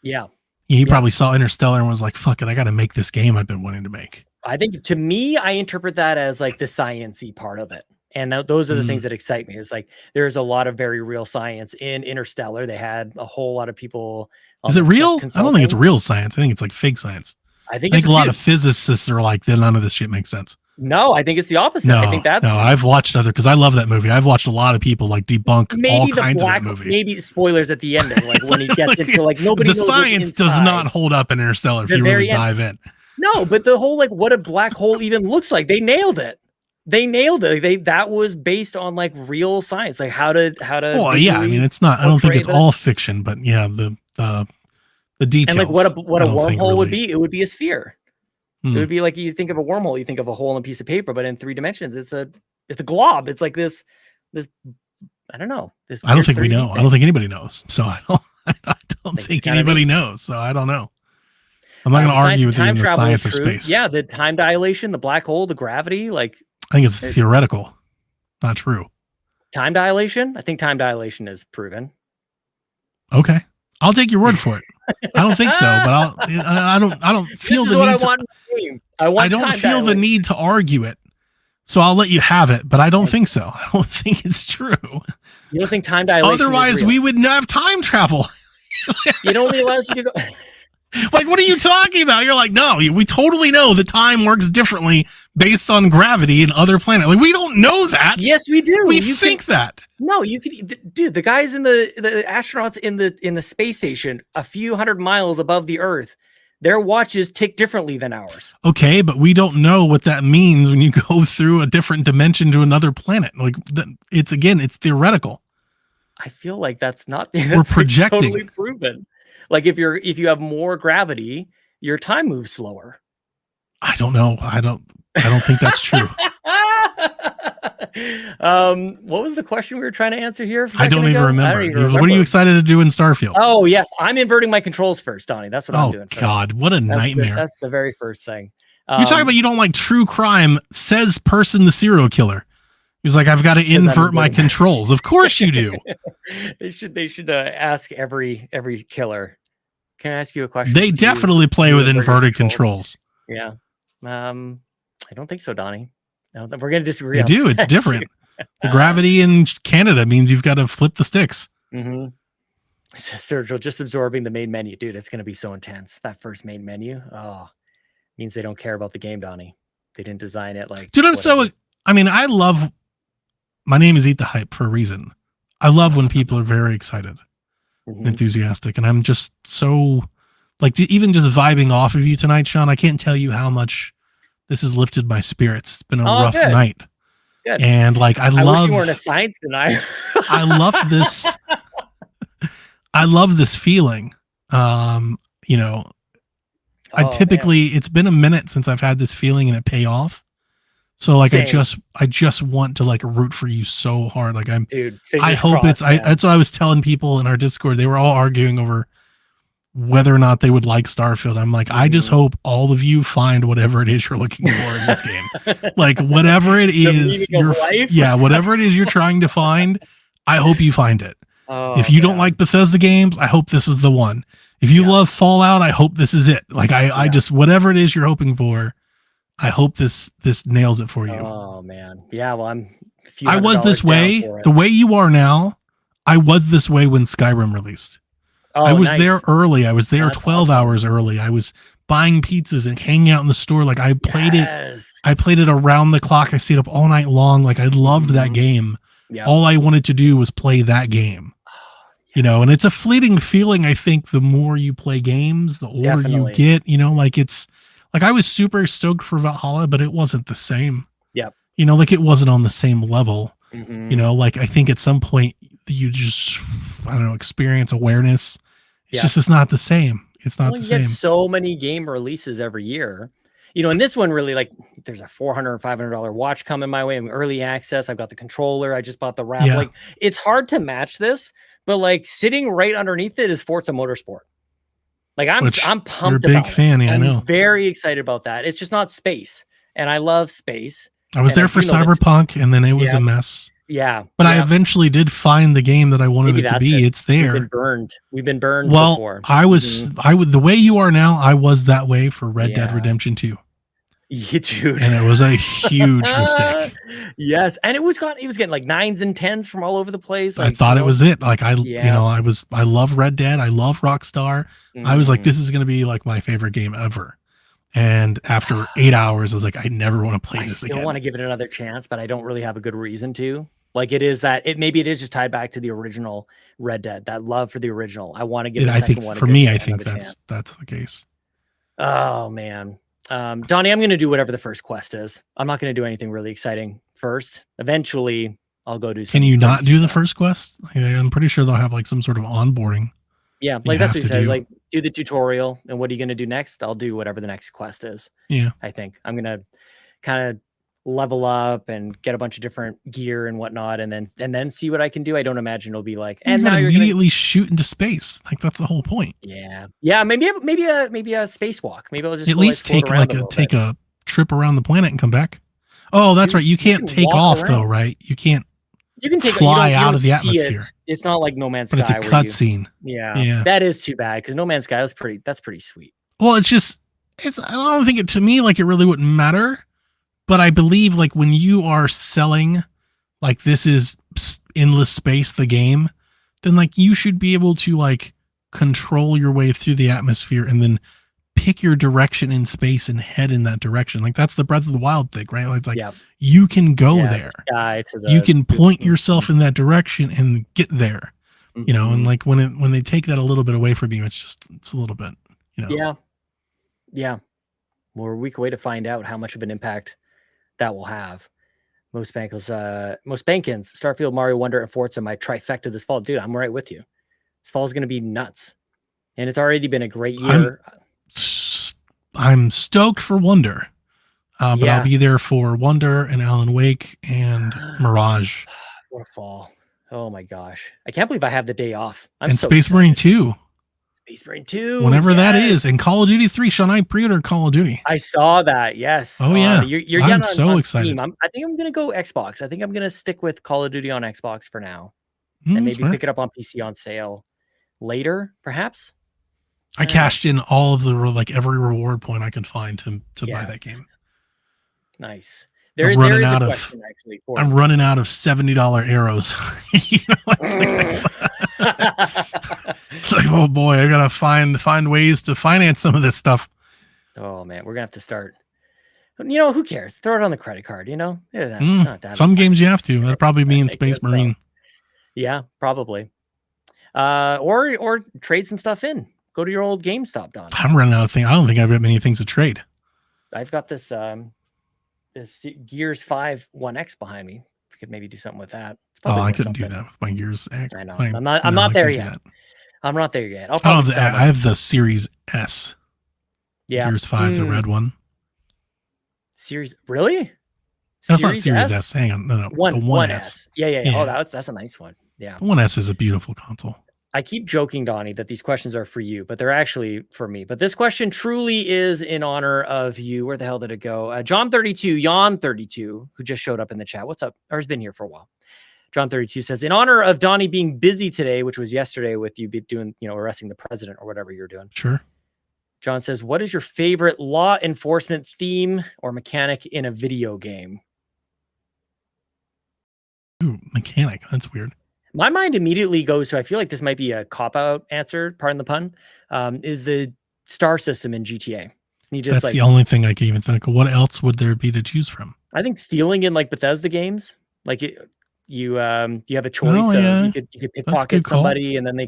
S1: Yeah.
S3: He probably saw Interstellar and was like, fuck it, I got to make this game I've been wanting to make.
S1: I think to me, I interpret that as the science-y part of it. And those are the things that excite me. It's there's a lot of very real science in Interstellar. They had a whole lot of people.
S3: Is it real? I don't think it's real science. I think it's fake science.
S1: I think
S3: a lot of physicists are then none of this shit makes sense.
S1: No, I think it's the opposite.
S3: No,
S1: I think that's
S3: I've watched because I love that movie. I've watched a lot of people debunk all kinds of that movie.
S1: Maybe spoilers at the ending, when he gets into nobody.
S3: The science does not hold up in Interstellar if you really dive in.
S1: No, but the whole what a black hole even looks like, they nailed it. They nailed it. That was based on like real science, like how to.
S3: Well, yeah, I mean, it's not. I don't think it's all fiction, but yeah, the details.
S1: And like what a wormhole would be. It would be a sphere. It would be like, you think of a wormhole, you think of a hole in a piece of paper, but in 3 dimensions, it's a glob. It's like this. I don't know. I
S3: don't think we know. I don't think anybody knows. So I don't think anybody knows. So I don't know. I'm not going to argue with you in the science of space.
S1: Yeah, the time dilation, the black hole, the gravity, like.
S3: I think it's theoretical, not true.
S1: Time dilation? I think time dilation is proven.
S3: Okay, I'll take your word for it. I don't think so, but I don't feel the need. I don't feel the need to argue it, so I'll let you have it. But I don't think so. I don't think it's true.
S1: You don't think time dilation?
S3: Otherwise, we wouldn't have time travel.
S1: It only allows you to go.
S3: Like, what are you talking about? You're like, no, we totally know that time works differently based on gravity and other planets. Like, we don't know that.
S1: Yes, we do.
S3: We think that.
S1: No, you can, dude. The guys the astronauts in the space station, a few hundred miles above the Earth, their watches tick differently than ours.
S3: Okay, but we don't know what that means when you go through a different dimension to another planet. Like, it's theoretical.
S1: I feel like that's not.
S3: We're projecting.
S1: Totally proven. Like if you have more gravity, your time moves slower.
S3: I don't know. I don't think that's true.
S1: What was the question we were trying to answer here?
S3: I don't even remember. What are you excited to do in Starfield?
S1: Oh yes, I'm inverting my controls first, Donnie. That's what I'm doing.
S3: Oh God, what a nightmare!
S1: That's the very first thing.
S3: You're talking about you don't like true crime. Says person the serial killer. He's like, I've got to invert my controls. Of course you do.
S1: They should ask every killer. Can I ask you a question?
S3: They definitely play with inverted controls.
S1: Yeah. I don't think so, Donnie. No, we're going to disagree.
S3: You do. It's different. The gravity in Canada means you've got to flip the sticks.
S1: Mm-hmm. Sergio, just absorbing the main menu. Dude, it's going to be so intense. That first main menu. Oh, means they don't care about the game, Donnie. They didn't design it like.
S3: Dude, I love. My name is Eat the Hype for a reason. I love when people are very excited and enthusiastic. And I'm just so like, even just vibing off of you tonight, Sean, I can't tell you how much this has lifted my spirits. It's been a rough night.
S1: Good.
S3: And like, I
S1: wish you weren't a science denier.
S3: I love this. I love this feeling. It's been a minute since I've had this feeling and it pay off. So like, same. I just want to like root for you so hard. Like I hope crossed, that's what I was telling people in our Discord. They were all arguing over whether or not they would like Starfield. I'm like, I just hope all of you find whatever it is you're looking for in this game. Like whatever it is, whatever it is you're trying to find, I hope you find it. If you don't like Bethesda games, I hope this is the one. If you love Fallout, I hope this is it. Like I just, whatever it is you're hoping for, I hope this nails it for you.
S1: Oh man. Yeah. Well,
S3: I was this way, the way you are now. I was this way when Skyrim released.
S1: Oh,
S3: I was there early. I was there 12 hours early. I was buying pizzas and hanging out in the store. Like I played it around the clock. I stayed up all night long. Like I loved that game. Yep. All I wanted to do was play that game. And it's a fleeting feeling. I think the more you play games, the older you get, like it's like, I was super stoked for Valhalla, but it wasn't the same.
S1: Yep.
S3: Like it wasn't on the same level, like I think at some point you just, I don't know, experience awareness. It's not the same. It's not the same.
S1: You get so many game releases every year, and this one really, like, there's a $400 or $500 watch coming my way. I'm early access. I've got the controller. I just bought the wrap. Like, it's hard to match this, but like sitting right underneath it is Forza Motorsport. Like I'm pumped.
S3: You're a big fan. I know.
S1: I'm very excited about that. It's just not space, and I love space.
S3: I was there for Cyberpunk, and then it was a mess.
S1: Yeah,
S3: but I eventually did find the game that I wanted it to be. It's there.
S1: We've been burned.
S3: Well,
S1: before.
S3: I would the way you are now. I was that way for Red Dead Redemption 2.
S1: Yeah, dude.
S3: And it was a huge mistake.
S1: Yes, and it was getting like 9s and 10s from all over the place. Like,
S3: I thought it was it. Like I love Red Dead. I love Rockstar. I was like, this is gonna be like my favorite game ever. And after 8 hours, I was like, I never want to play this again. I still
S1: want to give it another chance, but I don't really have a good reason to. Like maybe it is just tied back to the original Red Dead, that love for the original. I want to give it a second one.
S3: For me, I think that's the case.
S1: Oh man. Donnie, I'm going to do whatever the first quest is. I'm not going to do anything really exciting first. Eventually, I'll go do some.
S3: Can you not do the
S1: stuff.
S3: first quest? Like, I'm pretty sure they'll have like some sort of onboarding.
S1: Yeah, like that's what he says. Like, do the tutorial, and what are you going to do next? I'll do whatever the next quest is.
S3: Yeah,
S1: I think I'm going to kind of level up and get a bunch of different gear and whatnot, and then see what I can do. I don't imagine it'll be like, and now you're
S3: immediately shoot into space. Like that's the whole point.
S1: Yeah, maybe a spacewalk. Maybe I'll just
S3: at least take a trip around the planet and come back. Oh, that's right. You can't take off though, right? You can't.
S1: You can
S3: fly out of the atmosphere.
S1: It's not like No Man's Sky.
S3: But it's a cutscene.
S1: Yeah, that is too bad because No Man's Sky was that's pretty sweet.
S3: Well, I don't think to me like it really wouldn't matter, but I believe like when you are selling like this is endless space the game, then like you should be able to like control your way through the atmosphere and then pick your direction in space and head in that direction. Like that's the Breath of the Wild thing, right? Like you can go there. You can point yourself in that direction and get there. You know, and like when they take that a little bit away from you, it's a little bit, you know. Yeah. More weak way to find out how much of an impact that will have. Most Bankins, Starfield, Mario Wonder, and Forza, my trifecta this fall. Dude, I'm right with you. This fall is going to be nuts. And it's already been a great year. I'm stoked for Wonder. But I'll be there for Wonder and Alan Wake and Mirage. What a fall. Oh my gosh. I can't believe I have the day off. And so Space Marine 2. Space Marine 2. Whenever that is. And Call of Duty 3. Sean, I pre-ordered Call of Duty. I saw that. Yes. Oh, yeah. You're I'm so excited. I think I'm going to go Xbox. I think I'm going to stick with Call of Duty on Xbox for now. And maybe pick it up on PC on sale later, perhaps. I cashed in all of the like every reward point I can find to buy that game. Nice. There is a question actually. I'm running out of $70 arrows. You know, it's like, oh boy, I gotta find ways to finance some of this stuff. Oh man, we're gonna have to start. You know, who cares? Throw it on the credit card. You know, not that some games you have to. That'd probably mean Space Marine. Yeah, probably. Or trade some stuff in. Go to your old GameStop, Don. I'm running out of things. I don't think I've got many things to trade. I've got this this Gears 5 1X behind me. We could maybe do something with that. I couldn't do that with my Gears X. I know. I'm not there yet. I'm not there yet. I have the Series S. Yeah. Gears 5, the red one. Series really? That's not Series S. Hang on. No. The 1S. Yeah. Oh, that's a nice one. Yeah. The 1S is a beautiful console. I keep joking, Donnie, that these questions are for you, but they're actually for me. But this question truly is in honor of you. Where the hell did it go? John32, who just showed up in the chat. What's up? Or has been here for a while. John32 says, in honor of Donnie being busy today, which was yesterday with you doing, arresting the president or whatever you're doing. Sure. John says, what is your favorite law enforcement theme or mechanic in a video game? Ooh, mechanic. That's weird. My mind immediately goes to, I feel like this might be a cop-out answer, pardon the pun, is the star system in GTA. That's the only thing I can even think of. What else would there be to choose from? I think stealing in like Bethesda games, like you have a choice. You could pickpocket somebody and then they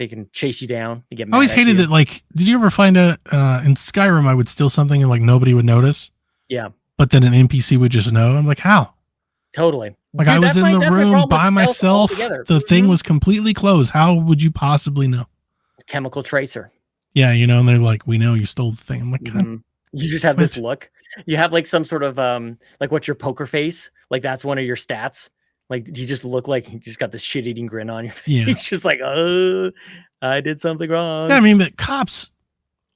S3: can chase you down and get mad. I always hated that. Like, did you ever find out in Skyrim I would steal something and like nobody would notice? Yeah. But then an NPC would just know. I'm like, how? Totally. Like, dude, I was in the room by myself. The thing was completely closed. How would you possibly know? Chemical tracer. Yeah, and they're like, we know you stole the thing. I'm like, you just have this look. You have like some sort of like what's your poker face? Like that's one of your stats. Like you just look like you just got this shit-eating grin on your face. Yeah. He's just like, I did something wrong. Yeah, I mean, but cops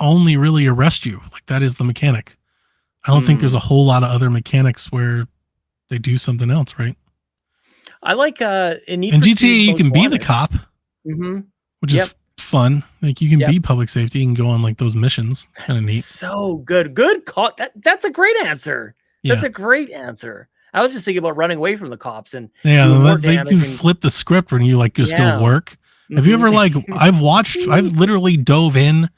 S3: only really arrest you. Like that is the mechanic. I don't think there's a whole lot of other mechanics where they do something else, right? I like in GTA you can be the cop, which is fun. Like you can be public safety. You can go on like those missions. Kind of neat. So good. Good call. That's a great answer. Yeah. That's a great answer. I was just thinking about running away from the cops and you flip the script when you like just go work. Have you ever like I've literally dove in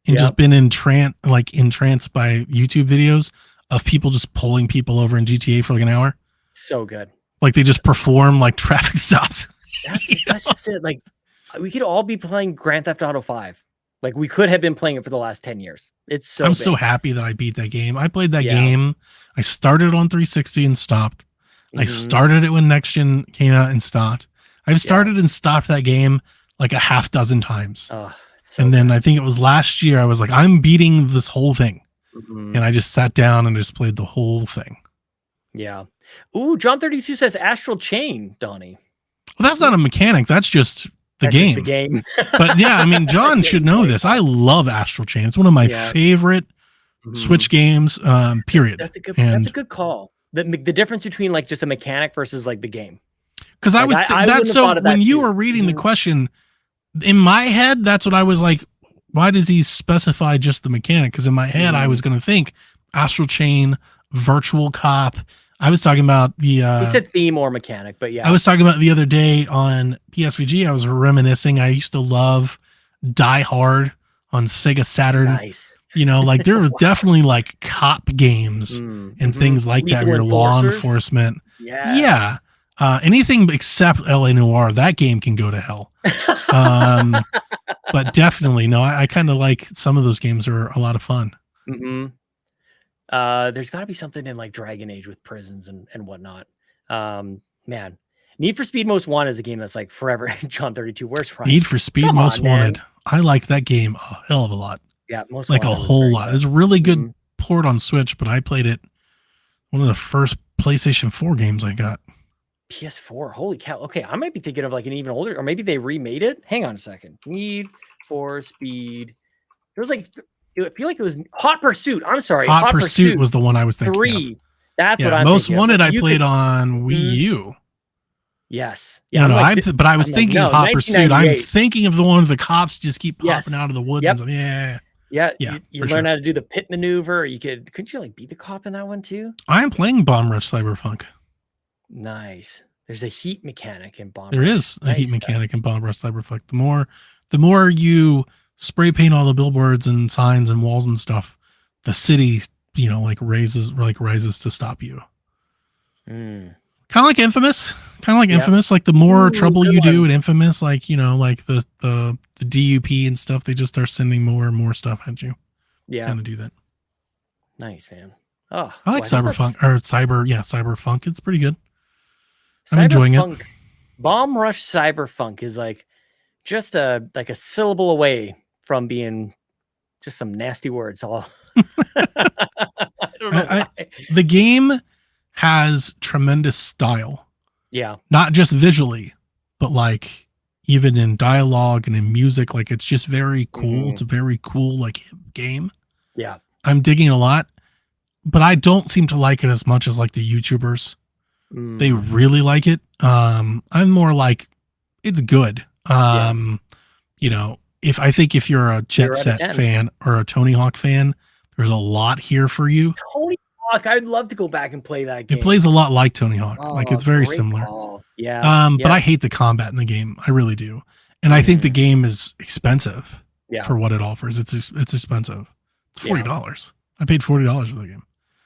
S3: and just been entranced by YouTube videos of people just pulling people over in GTA for like an hour. So good. Like they just perform like traffic stops. That's just it. Like we could all be playing Grand Theft Auto 5.
S1: Like we could have been playing it for the last 10 years. It's so
S3: I'm
S1: big.
S3: so happy that I beat that game. I played that game. I started on 360 and stopped. I started it when Next Gen came out and stopped. I've started and stopped that game like a half dozen times. And then I think it was last year, I was like, I'm beating this whole thing. And I just sat down and just played the whole thing.
S1: Yeah. Ooh, John 32 says Astral Chain, Donnie.
S3: Well, that's not a mechanic. That's just the game.
S1: Just the game.
S3: But yeah, I mean, John should know this. I love Astral Chain. It's one of my favorite Switch games, period.
S1: That's a good call. The difference between like just a mechanic versus like the game.
S3: Because I was when you were reading the question, in my head, that's what I was like, why does he specify just the mechanic? Because in my head, I was going to think Astral Chain, Virtual Cop. I was talking about the... he
S1: said theme or mechanic, but yeah.
S3: I was talking about the other day on PSVG. I was reminiscing. I used to love Die Hard on Sega Saturn.
S1: Nice.
S3: You know, like there were definitely like cop games and things like that. Your law enforcement. Yeah. Anything except LA Noire, that game can go to hell. But definitely, no, I kind of like some of those games are a lot of fun.
S1: There's got to be something in like Dragon Age with prisons and whatnot. Man, Need for Speed Most Wanted is a game that's like forever. John 32, where's Ryan?
S3: Need for Speed Most Wanted. I liked that game a hell of a lot.
S1: Yeah, most
S3: like a whole lot. It's a really good port on Switch, but I played it one of the first PlayStation 4 games I got.
S1: PS4. Holy cow. Okay, I might be thinking of like an even older, or maybe they remade it. Hang on a second. Need for Speed. There was like, I feel like it was Hot Pursuit. I'm sorry.
S3: Hot Pursuit was the one I was thinking
S1: 3.
S3: of.
S1: That's what I'm
S3: Most
S1: thinking
S3: Wanted
S1: of.
S3: I played on Wii U.
S1: Yes.
S3: Yeah, no, but I was thinking of Hot Pursuit. I'm thinking of the one where the cops just keep popping out of the woods. And
S1: you learn how to do the pit maneuver. Couldn't you like be the cop in that one too?
S3: I am playing Bomb Rush Cyberpunk.
S1: Nice. There's a heat mechanic in Bomb Rush.
S3: There is a heat mechanic in Bomb Rush Cyberpunk. The more you spray paint all the billboards and signs and walls and stuff, the city, like rises to stop you. Kind of like Infamous. Like the more trouble you do at Infamous, like like the DUP and stuff, they just start sending more and more stuff at you. Yeah, kind of do that.
S1: Nice, man. Oh,
S3: I like Cyberfunk. It's pretty good. I'm enjoying it.
S1: Bomb Rush Cyberfunk is like just a syllable away from being just some nasty words. I don't know.
S3: The game has tremendous style.
S1: Yeah.
S3: Not just visually, but like even in dialogue and in music, like it's just very cool. It's a very cool like game.
S1: Yeah.
S3: I'm digging a lot, but I don't seem to like it as much as like the YouTubers. They really like it. I'm more like it's good. If you're a Jet Set fan or a Tony Hawk fan, there's a lot here for you.
S1: Tony Hawk, I'd love to go back and play that game.
S3: It plays a lot like Tony Hawk. Like it's very similar.
S1: Yeah.
S3: But I hate the combat in the game. I really do. And I think the game is expensive for what it offers. It's expensive. It's $40. I paid $40 for the game.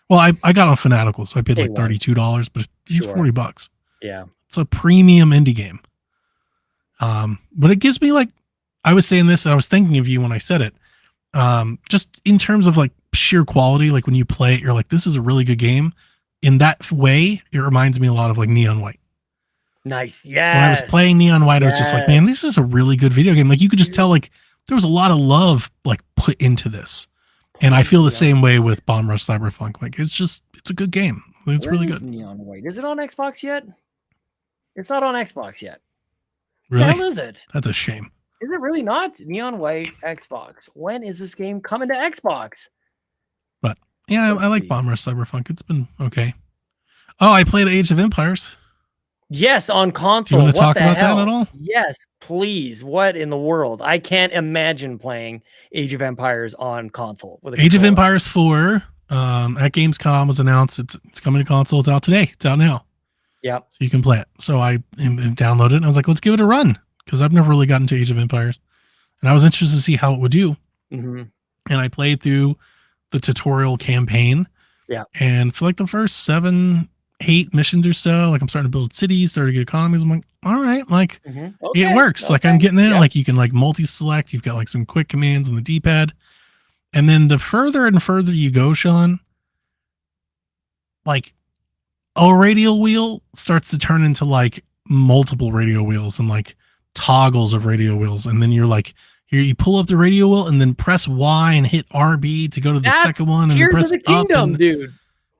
S3: Well, I got on Fanatical, so I paid like $32, but it's $40.
S1: Yeah.
S3: It's a premium indie game. But it gives me like, I was saying this, and I was thinking of you when I said it. Just in terms of like sheer quality, like when you play it, you're like, this is a really good game. In that way, it reminds me a lot of like Neon White.
S1: Nice. Yeah.
S3: When I was playing Neon White, I was just like, man, this is a really good video game. Like you could just tell like there was a lot of love like put into this. And I feel the same way with Bomb Rush Cyberpunk. Like it's a good game. It's really good.
S1: Neon White. Is it on Xbox yet? It's not on Xbox yet.
S3: Really?
S1: What the hell is it?
S3: That's a shame.
S1: Is it really not? Neon White Xbox. When is this game coming to Xbox?
S3: But yeah, I like Bomb Rush Cyberpunk. It's been okay. Oh, I played Age of Empires.
S1: Yes, on console.
S3: Do you want to talk about that at all?
S1: Yes, please. What in the world? I can't imagine playing Age of Empires on console. With
S3: Age of Empires 4 at Gamescom was announced. It's coming to console. It's out today. It's out now.
S1: Yeah.
S3: So you can play it. So I downloaded it and I was like, let's give it a run. Because I've never really gotten to Age of Empires. And I was interested to see how it would do. And I played through the tutorial campaign.
S1: Yeah.
S3: And for like the first 7-8 8 missions or so. Like I'm starting to build cities, starting to get economies. I'm like, all right, like it works. Like I'm getting in. Like you can like multi-select. You've got like some quick commands on the D-pad. And then the further and further you go, Sean, like a radial wheel starts to turn into like multiple radial wheels and like toggles of radial wheels. And then you're like, here you pull up the radial wheel and then press Y and hit RB to go to the second one. And
S1: Tears
S3: press
S1: of the Kingdom, dude.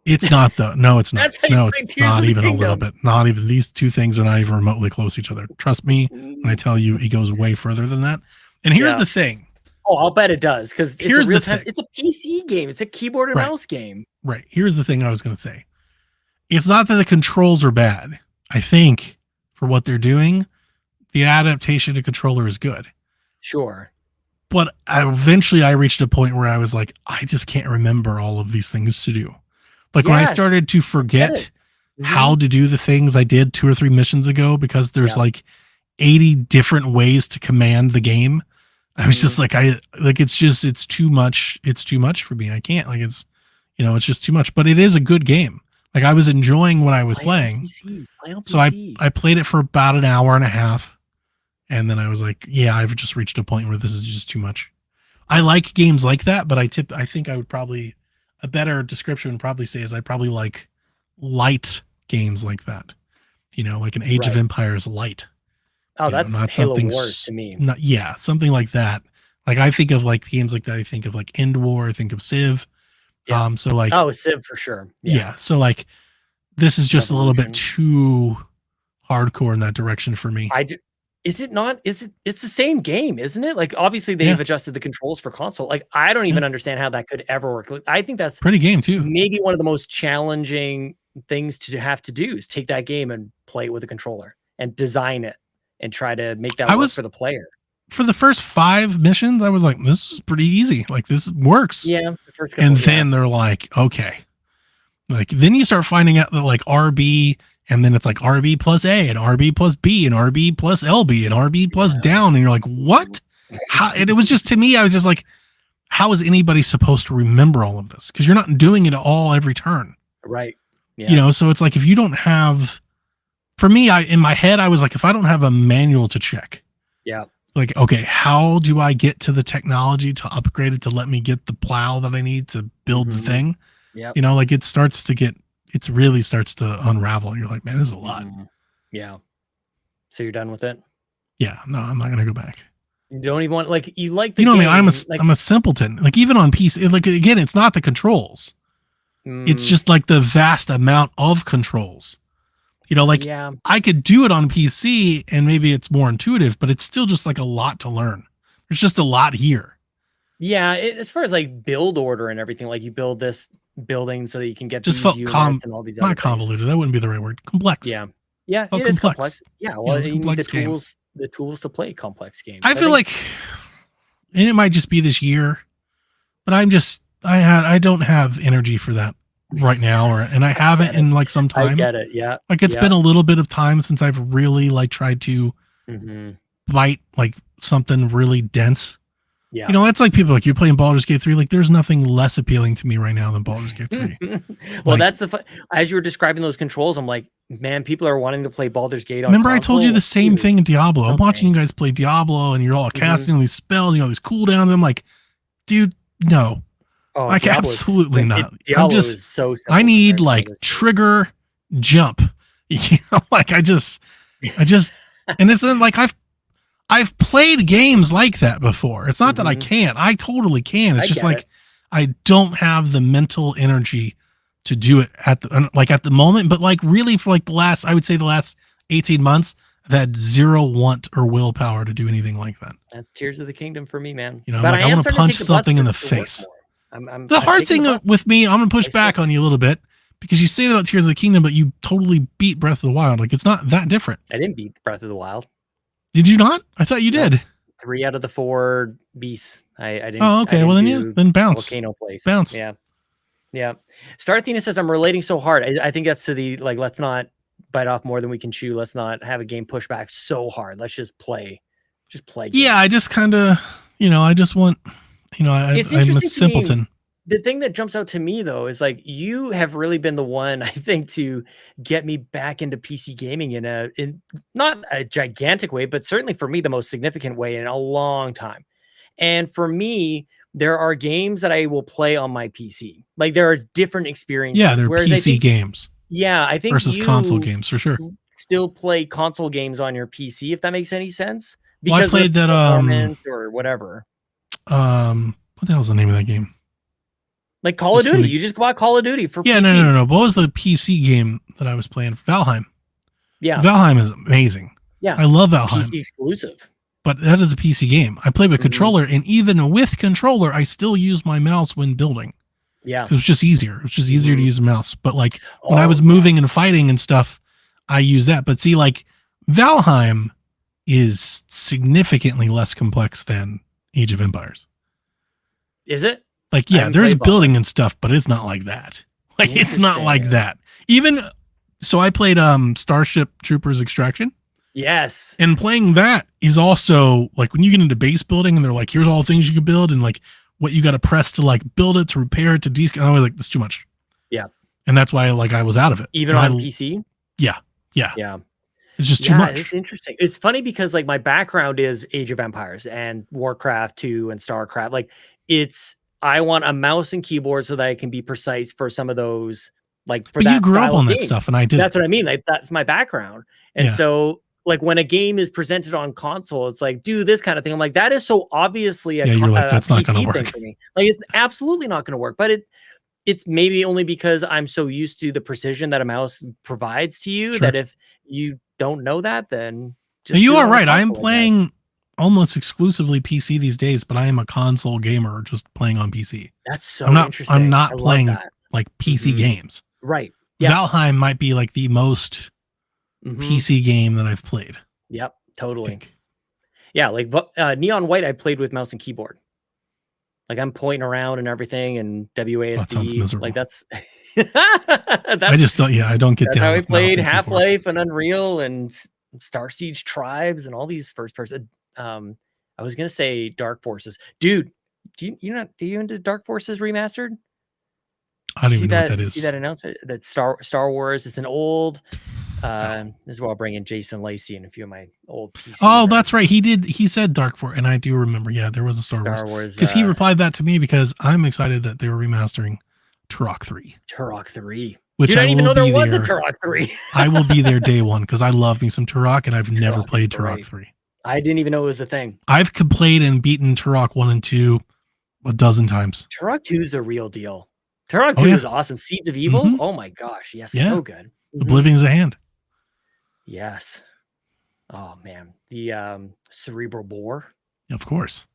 S3: It's not though. No, it's not.
S1: That's how
S3: No,
S1: you
S3: it's
S1: Tears
S3: not
S1: of the
S3: even a little
S1: Kingdom.
S3: bit. Not even. These two things are not even remotely close to each other. Trust me when I tell you it goes way further than that. And here's the thing.
S1: Oh, I'll bet it does because it's
S3: Here's
S1: a real
S3: the
S1: time.
S3: thing.
S1: It's a PC game. It's a keyboard and mouse game.
S3: Right. Here's the thing I was going to say. It's not that the controls are bad. I think for what they're doing, the adaptation to controller is good.
S1: Sure.
S3: But eventually I reached a point where I was like, I just can't remember all of these things to do. Like when I started to forget how to do the things I did 2 or 3 missions ago, because there's like 80 different ways to command the game. I was just like, it's too much. It's too much for me. I can't, like, it's, it's just too much, but it is a good game. Like I was enjoying what I was playing. So I played it for about an hour and a half. And then I was like, yeah, I've just reached a point where this is just too much. I like games like that, but I think I would probably, a better description would probably say is I probably like light games like that. Like an Age of Empires light.
S1: Oh, that's
S3: not
S1: Halo
S3: something
S1: Wars to me.
S3: Something like that. Like I think of like games like that. I think of like End War. I think of Civ.
S1: Yeah.
S3: So like,
S1: Civ for sure.
S3: Yeah. So like, this is just a little bit too hardcore in that direction for me.
S1: Is it not? It's the same game, isn't it? Like obviously they've adjusted the controls for console. Like I don't even understand how that could ever work. Like, I think that's
S3: pretty game too.
S1: Maybe one of the most challenging things to have to do is take that game and play it with a controller and design it and try to make that work for the player. For
S3: the first 5 missions, I was like, this is pretty easy. Like this works.
S1: Yeah.
S3: And then they're like, okay. Like then you start finding out that like RB, and then it's like RB plus A and RB plus B and RB plus LB and RB plus down. And you're like, what? How? And it was just, to me, I was just like, how is anybody supposed to remember all of this? Because you're not doing it all every turn.
S1: Right. Yeah.
S3: So it's like, if you don't have, for me, in my head, I was like, if I don't have a manual to check.
S1: Yeah.
S3: Like, okay, how do I get to the technology to upgrade it to let me get the plow that I need to build the thing?
S1: Yeah.
S3: Like it really starts to unravel. You're like, man, this is a lot.
S1: Yeah. So you're done with it?
S3: Yeah. No, I'm not going to go back.
S1: You don't even want, like, you like the
S3: game.
S1: game,
S3: I'm a simpleton. Like even on PC, like again, it's not the controls. It's just like the vast amount of controls. I could do it on PC and maybe it's more intuitive, but it's still just like a lot to learn. There's just a lot here.
S1: Yeah. As far as like build order and everything, like you build this building so that you can get
S3: just
S1: these
S3: felt
S1: and all these
S3: not convoluted. That wouldn't be the right word. Complex.
S1: Yeah. Yeah. It is complex. Yeah. Well, you need the tools to play complex games.
S3: I feel like, and it might just be this year, but I don't have energy for that right now, and I haven't in like some time.
S1: I get it. Yeah.
S3: Like it's been a little bit of time since I've really like tried to bite like something really dense.
S1: Yeah.
S3: That's like people like you're playing Baldur's Gate 3. Like there's nothing less appealing to me right now than Baldur's Gate 3.
S1: Well, that's as you were describing those controls, I'm like, man, people are wanting to play Baldur's Gate on
S3: Remember
S1: console?
S3: I told you the same thing in Diablo. I'm watching you guys play Diablo and you're all casting all these spells, these cooldowns. I'm like, dude, no.
S1: Oh,
S3: like absolutely not.
S1: Diablo is so simple.
S3: I need like trigger jump. Like I just and it's like I've played games like that before. It's not that I can't. I totally can. It's just like I don't have the mental energy to do it at the moment. But like really for like the last 18 months, I've had zero want or willpower to do anything like that.
S1: That's Tears of the Kingdom for me, man.
S3: But like, I want to punch something in the face. The hard thing with me, I'm going to push back on you a little bit because you say that about Tears of the Kingdom, but you totally beat Breath of the Wild. Like it's not that different.
S1: I didn't beat Breath of the Wild.
S3: Did you not? I thought you did.
S1: 3 out of the 4 beasts. I didn't.
S3: Oh, okay. Well, then bounce.
S1: Volcano Place.
S3: Bounce.
S1: Yeah. Star Athena says I'm relating so hard. I think that's to the like. Let's not bite off more than we can chew. Let's not have a game push back so hard. Let's just play. Just play. Games.
S3: Yeah, I just kind of, I just want, I'm a simpleton.
S1: the thing that jumps out to me though is like you have really been the one I think to get me back into PC gaming in not a gigantic way, but certainly for me the most significant way in a long time. And for me, there are games that I will play on my PC. Like there are different experiences.
S3: Yeah, they're PC games.
S1: Yeah, I think
S3: versus console games for sure.
S1: Still play console games on your PC if that makes any sense.
S3: Because I played that
S1: or whatever.
S3: What the hell's the name of that game?
S1: Like Call of Duty. You just bought Call of Duty for
S3: PC. No. What was the PC game that I was playing? Valheim.
S1: Yeah.
S3: Valheim is amazing.
S1: Yeah.
S3: I love Valheim.
S1: PC exclusive.
S3: But that is a PC game. I played with controller, and even with controller, I still use my mouse when building.
S1: Yeah.
S3: It was just easier. It was just easier to use a mouse. But like when I was moving and fighting and stuff, I use that. But see, like Valheim is significantly less complex than Age of Empires.
S1: Is it?
S3: Like, yeah, there's building and stuff, but it's not like that. Like, it's not like that. Even so, I played Starship Troopers Extraction.
S1: Yes.
S3: And playing that is also like when you get into base building and they're like, here's all the things you can build and like what you got to press to like build it, to repair it, to I was like, that's too much.
S1: Yeah.
S3: And that's why like I was out of it.
S1: Even on PC?
S3: Yeah.
S1: Yeah.
S3: It's just too much.
S1: It's interesting. It's funny because like my background is Age of Empires and Warcraft 2 and StarCraft. Like I want a mouse and keyboard so that I can be precise for some of those. Like for
S3: but
S1: that
S3: you grew up on that
S1: game.
S3: stuff, and I did.
S1: That's what I mean. Like that's my background, and so like when a game is presented on console, it's like do this kind of thing. I'm like that is so obviously
S3: you're like, that's not going to
S1: thing
S3: work
S1: for me. Like it's absolutely not going to work. But it's maybe only because I'm so used to the precision that a mouse provides to you that if you don't know that, then just
S3: you are right. I am playing almost exclusively PC these days, but I am a console gamer just playing on PC.
S1: That's so interesting.
S3: I'm not playing like PC games.
S1: Right.
S3: Yeah. Valheim might be like the most PC game that I've played.
S1: Yep. Totally. Yeah. Like Neon White, I played with mouse and keyboard. Like I'm pointing around and everything and WASD. Like that's
S3: I just don't. Yeah, I don't get down.
S1: How we played Half-Life and Unreal and Star Siege Tribes and all these first person. I was gonna say Dark Forces, dude. Do you into Dark Forces Remastered?
S3: I don't even know what that is.
S1: See that announcement? That Star Wars. It's an old. This is where I'll bring in Jason Lacey and a few of my old PC.
S3: Oh, that's right. He said Dark Forces, and I do remember. Yeah, there was a Star Wars because he replied that to me because I'm excited that they were remastering Turok 3.
S1: Turok 3.
S3: Which
S1: I didn't even know there was a Turok 3.
S3: I will be there day one because I love me some Turok, and I've never played Turok 3.
S1: I didn't even know it was a thing.
S3: I've played and beaten Turok 1 and 2 a dozen times.
S1: Turok 2 is a real deal. Turok 2 is awesome. Seeds of Evil. Oh my gosh. Yes. So good.
S3: Oblivion's a hand.
S1: Yes. Oh man. The Cerebral Bore.
S3: Of course.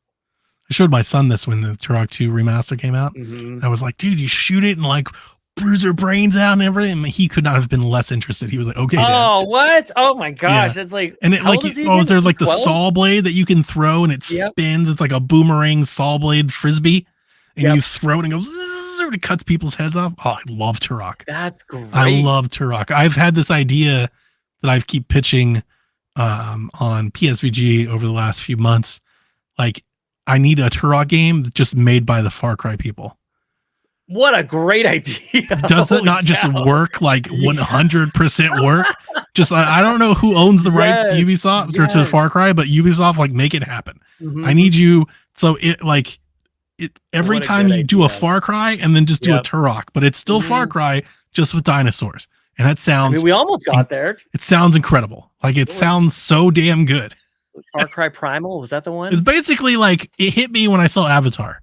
S3: I showed my son this when the Turok 2 remaster came out. I was like, dude, you shoot it and like bruise her brains out and everything. And he could not have been less interested. He was like, okay, Dad.
S1: What? Oh my gosh. That's like,
S3: and it like, there's like the saw blade that you can throw and it spins. It's like a boomerang saw blade frisbee. And you throw it and goes, and it cuts people's heads off. Oh, I love Turok.
S1: That's great.
S3: I love Turok. I've had this idea that I've keep pitching on PSVG over the last few months. Like, I need a Turok game just made by the Far Cry people.
S1: What a great idea.
S3: Does that not just work like 100% work? Just I don't know who owns the rights to Ubisoft or to Far Cry, but Ubisoft, like, make it happen. I need you. So every time you do a Far Cry and then just do a Turok, but it's still Far Cry just with dinosaurs. And that sounds,
S1: we almost got there.
S3: It sounds incredible. Like it sounds so damn good.
S1: Far Cry Primal, was that the one?
S3: It's basically like it hit me when I saw Avatar.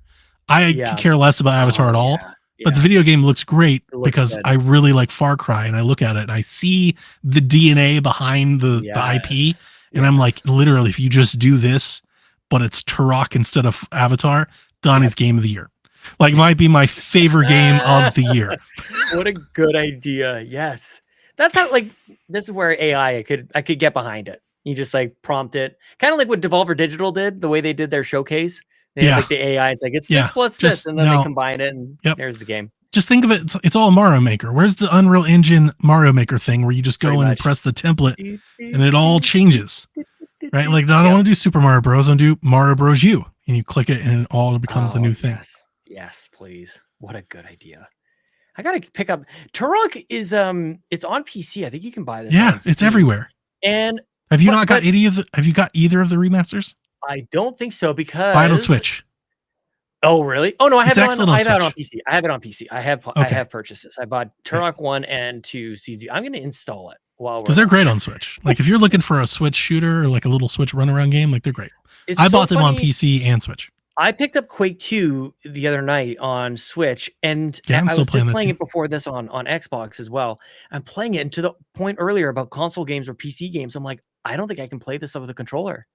S3: I could care less about Avatar at all, but the video game looks great because I really like Far Cry and I look at it and I see the DNA behind the IP. And I'm like, literally, if you just do this, but it's Turok instead of Avatar, Donnie's game of the year. Like might be my favorite game of the year.
S1: What a good idea. Yes. That's how this is where AI I could get behind it. You just like prompt it. Kind of like what Devolver Digital did, the way they did their showcase. They had like the AI, it's like it's this plus this, and then they combine it and there's the game.
S3: Just think of it, it's all Mario Maker. Where's the Unreal Engine Mario Maker thing where you just go in and press the template and it all changes? Right? Like I don't want to do Super Mario Bros. I want to do Mario Bros. U. And you click it and it all becomes the new thing.
S1: Yes, please. What a good idea. I gotta pick up Turok is it's on PC. I think you can buy this.
S3: Yeah, it's everywhere.
S1: And
S3: have you got any of the have you got either of the remasters?
S1: I don't think so because
S3: buy it on Switch.
S1: Oh really? Oh no, I have it on PC. I have it on PC. I have purchased this. I bought Turok 1 and 2 CZ. I'm gonna install it because
S3: they're great on Switch. Like if you're looking for a Switch shooter or like a little Switch runaround game, like they're great. I bought them on PC and Switch.
S1: I picked up Quake 2 the other night on Switch, and
S3: I
S1: was just playing it before this on Xbox as well. I'm playing it, and to the point earlier about console games or PC games, I'm like, I don't think I can play this with a controller.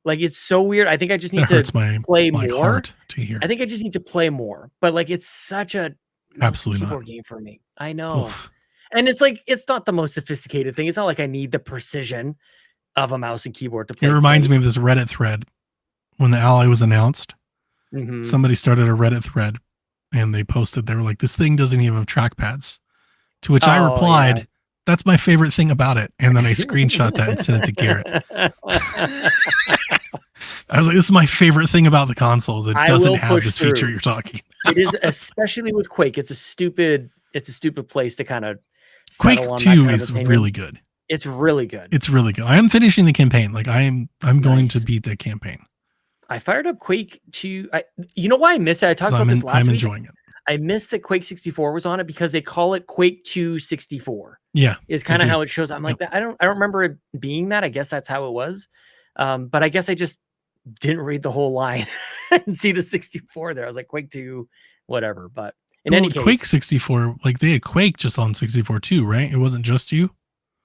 S1: Like, it's so weird. I think I just need to play more.
S3: Heart to hear.
S1: I think I just need to play more. But like, it's such a keyboard game for me. I know. Oof. And it's like, it's not the most sophisticated thing. It's not like I need the precision of a mouse and keyboard to play.
S3: It reminds me of this Reddit thread. When the Ally was announced, somebody started a Reddit thread and they posted, they were like, this thing doesn't even have trackpads. To which I replied, that's my favorite thing about it. And then I screenshot that and sent it to Garrett. I was like, this is my favorite thing about the console is it doesn't have this feature you're talking about.
S1: It is, especially with Quake. It's a stupid place to kind of
S3: Quake 2 is really good.
S1: It's really good.
S3: It's really good. I am finishing the campaign. Like I'm going to beat the campaign.
S1: I fired up Quake 2. You know why I missed it? I talked about this last week.
S3: I'm enjoying it.
S1: I missed that Quake 64 was on it because they call it Quake 2 64.
S3: Yeah.
S1: Is kind of how it shows. I'm like, that. I don't remember it being that. I guess that's how it was. But I guess I just didn't read the whole line and see the 64 there. I was like, Quake 2, whatever. But in any case.
S3: Quake 64, like they had Quake just on 64 too, right? It wasn't just you?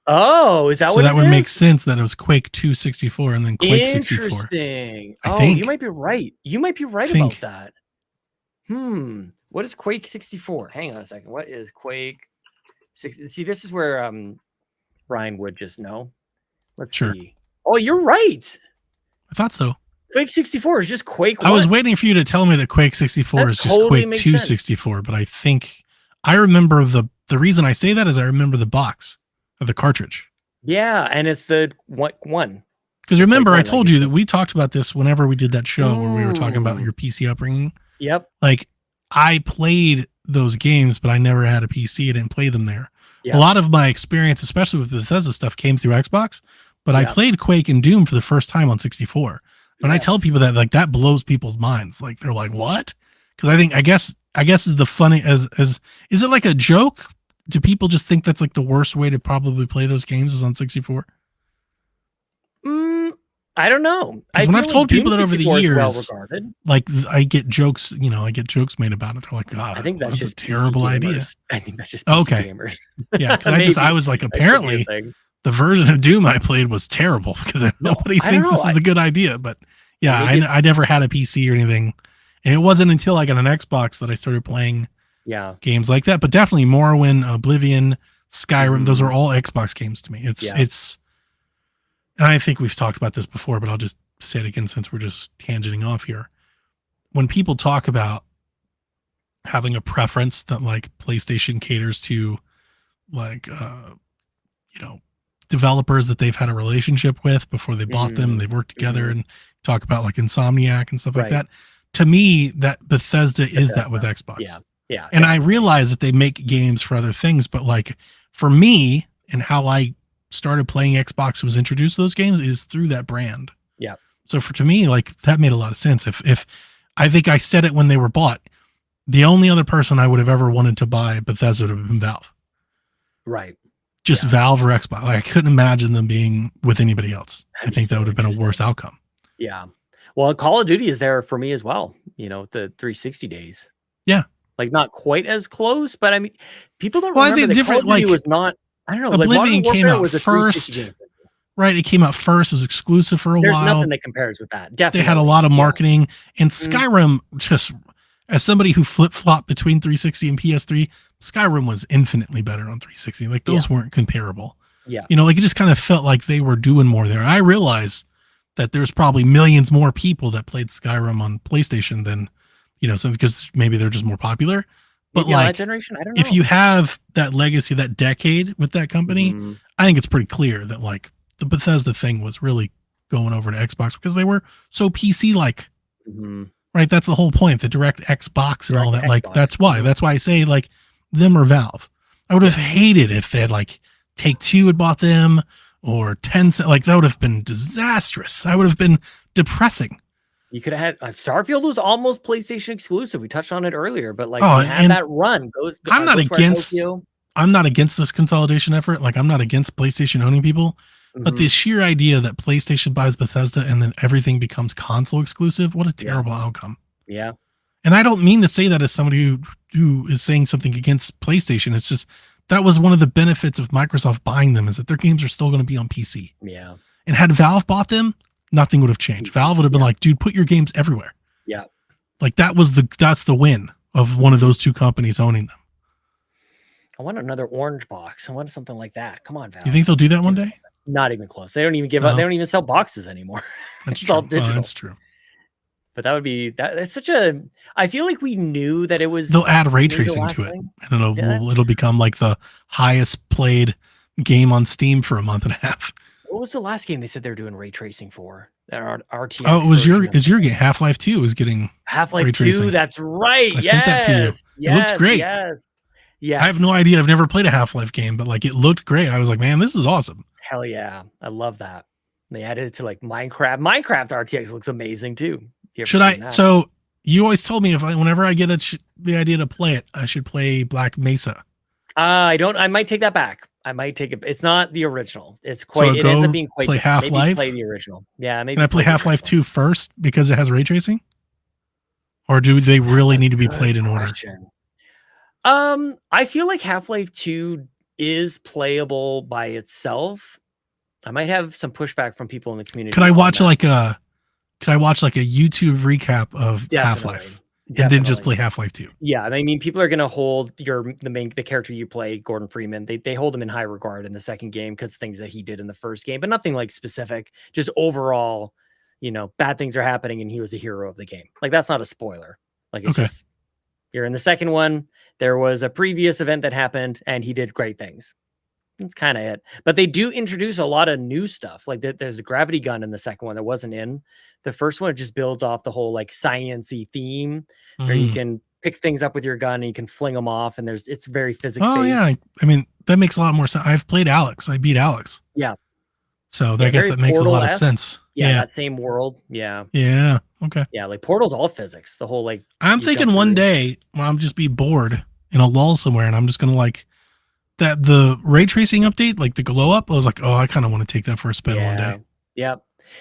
S1: Oh, is that what it is?
S3: So that would make sense that it was Quake 2 64 and then Quake 64.
S1: Interesting. I think. You might be right. You might be right about that. What is Quake 64? Hang on a second. What is Quake 60? See, this is where Ryan would just know. Let's see. Oh, you're right.
S3: I thought so.
S1: Quake 64 is just Quake 1.
S3: I was waiting for you to tell me that Quake 64 is just Quake 2 64, but I think I remember the reason I say that is I remember the box of the cartridge.
S1: Yeah, and it's the one.
S3: Because remember, I told you that we talked about this whenever we did that show where we were talking about your PC upbringing.
S1: Yep.
S3: Like, I played those games, but I never had a PC. I didn't play them there.
S1: Yep.
S3: A lot of my experience, especially with Bethesda stuff, came through Xbox, but I played Quake and Doom for the first time on 64. When I tell people that, like, that blows people's minds. Like, they're like, what? Because I guess is the funny, is it like a joke? Do people just think that's like the worst way to probably play those games is on 64?
S1: I don't know.
S3: When I've told people that over the years, like I get jokes, made about it. They're like, God,
S1: I think that's just
S3: a terrible idea.
S1: I think that's just PC gamers.
S3: Yeah, because I was like, apparently the version of Doom I played was terrible because nobody thinks this is a good idea. But yeah, I never had a PC or anything. And it wasn't until I got an Xbox that I started playing games like that. But definitely Morrowind, Oblivion, Skyrim, those are all Xbox games to me. It's and I think we've talked about this before, but I'll just say it again since we're just tangenting off here. When people talk about having a preference that like PlayStation caters to like developers that they've had a relationship with before they bought them, they've worked together, and talk about like Insomniac and stuff like that. To me, that Bethesda is that with Xbox.
S1: Yeah.
S3: And I realize that they make games for other things, but like for me and how I started playing Xbox and was introduced to those games is through that brand.
S1: Yeah.
S3: So to me, like that made a lot of sense. If I think I said it when they were bought, the only other person I would have ever wanted to buy Bethesda would have been Valve.
S1: Right.
S3: Just Valve or Xbox. Like I couldn't imagine them being with anybody else. I think that would have been a worse outcome.
S1: Yeah. Well, Call of Duty is there for me as well. The 360 days.
S3: Yeah.
S1: Like not quite as close, but I mean, people don't remember that Call of Duty was not. I don't know.
S3: Oblivion
S1: like
S3: came out first. Right. It came out first. It was exclusive for a while.
S1: There's nothing that compares with that. Definitely.
S3: They had a lot of marketing. And Skyrim, just as somebody who flip-flopped between 360 and PS3, Skyrim was infinitely better on 360. Like those weren't comparable.
S1: Yeah.
S3: Like it just kind of felt like they were doing more there. I realize that there's probably millions more people that played Skyrim on PlayStation than, because maybe they're just more popular. But
S1: maybe
S3: like,
S1: that generation, I don't know.
S3: If you have that legacy, that decade with that company, I think it's pretty clear that like the Bethesda thing was really going over to Xbox because they were so PC-like. Right, that's the whole point. The direct Xbox and all that. Like,
S1: Xbox.
S3: that's why. That's why I say, like, them or Valve. I would have hated if they had, like, Take-Two had bought them or Tencent. Like, that would have been disastrous. That would have been depressing.
S1: You could have had Starfield was almost PlayStation exclusive. We touched on it earlier, but like
S3: Oh,
S1: you had
S3: and
S1: that run.
S3: I'm not against this consolidation effort. Like, I'm not against PlayStation owning people, but the sheer idea that PlayStation buys Bethesda and then everything becomes console exclusive, what a terrible outcome.
S1: Yeah.
S3: And I don't mean to say that as somebody who is saying something against PlayStation. It's just that was one of the benefits of Microsoft buying them, is that their games are still going to be on PC.
S1: Yeah.
S3: And had Valve bought them, nothing would have changed. Valve would have been like, dude, put your games everywhere.
S1: Yeah.
S3: Like, that's the win of one of those two companies owning them.
S1: I want another orange box. I want something like that. Come on, Valve.
S3: You think they'll do that one day?
S1: Not even close. They don't even give up. They don't even sell boxes anymore.
S3: That's
S1: It's
S3: true.
S1: all digital.
S3: That's true.
S1: But that would be that's such a. I feel like we knew that it was.
S3: They'll add ray tracing to it, and it'll become like the highest played game on Steam for a month and a half.
S1: What was the last game they said they were doing ray tracing for? That RTX.
S3: Oh, it was your game. Half-Life 2 was getting
S1: Half-Life
S3: ray
S1: 2.
S3: tracing.
S1: That's right.
S3: I sent that to you. It looks great.
S1: Yes.
S3: I have no idea. I've never played a Half-Life game, but like, it looked great. I was like, man, this is awesome.
S1: Hell yeah. I love that. They added it to like Minecraft. Minecraft RTX looks amazing too.
S3: Should I? So you always told me whenever I get the idea to play it, I should play Black Mesa.
S1: I might take that back. I might take it. It's not the original. It's quite. It ends up being quite.
S3: Play Half-Life.
S1: Play the original. Yeah, maybe.
S3: Can I play Half-Life 2 first because it has ray tracing? Or do they really need to be played in order?
S1: I feel like Half-Life 2 is playable by itself. I might have some pushback from people in the community.
S3: Could I watch like a YouTube recap of Half-Life and then just play Half-Life 2?
S1: Yeah, I mean, people are gonna hold the character you play, Gordon Freeman. They hold him in high regard in the second game because things that he did in the first game, but nothing like specific. Just overall, bad things are happening, and he was a hero of the game. Like, that's not a spoiler. Like, it's just you're in the second one. There was a previous event that happened, and he did great things. That's kind of it. But they do introduce a lot of new stuff. Like, there's a gravity gun in the second one that wasn't in the first one. It just builds off the whole like science-y theme where you can pick things up with your gun and you can fling them off. And it's very physics-based.
S3: Oh yeah. I mean, that makes a lot more sense. I've played Alex. I beat Alex.
S1: Yeah.
S3: So I guess that makes a lot of sense.
S1: Yeah, that same world. Yeah.
S3: Yeah. Okay.
S1: Yeah, like Portal's all physics. The whole like.
S3: I'm thinking one day when I'm just be bored in a lull somewhere, and I'm just gonna like the ray tracing update, like the glow up. I was like, oh, I kind of want to take that for a spin one day.
S1: Yeah,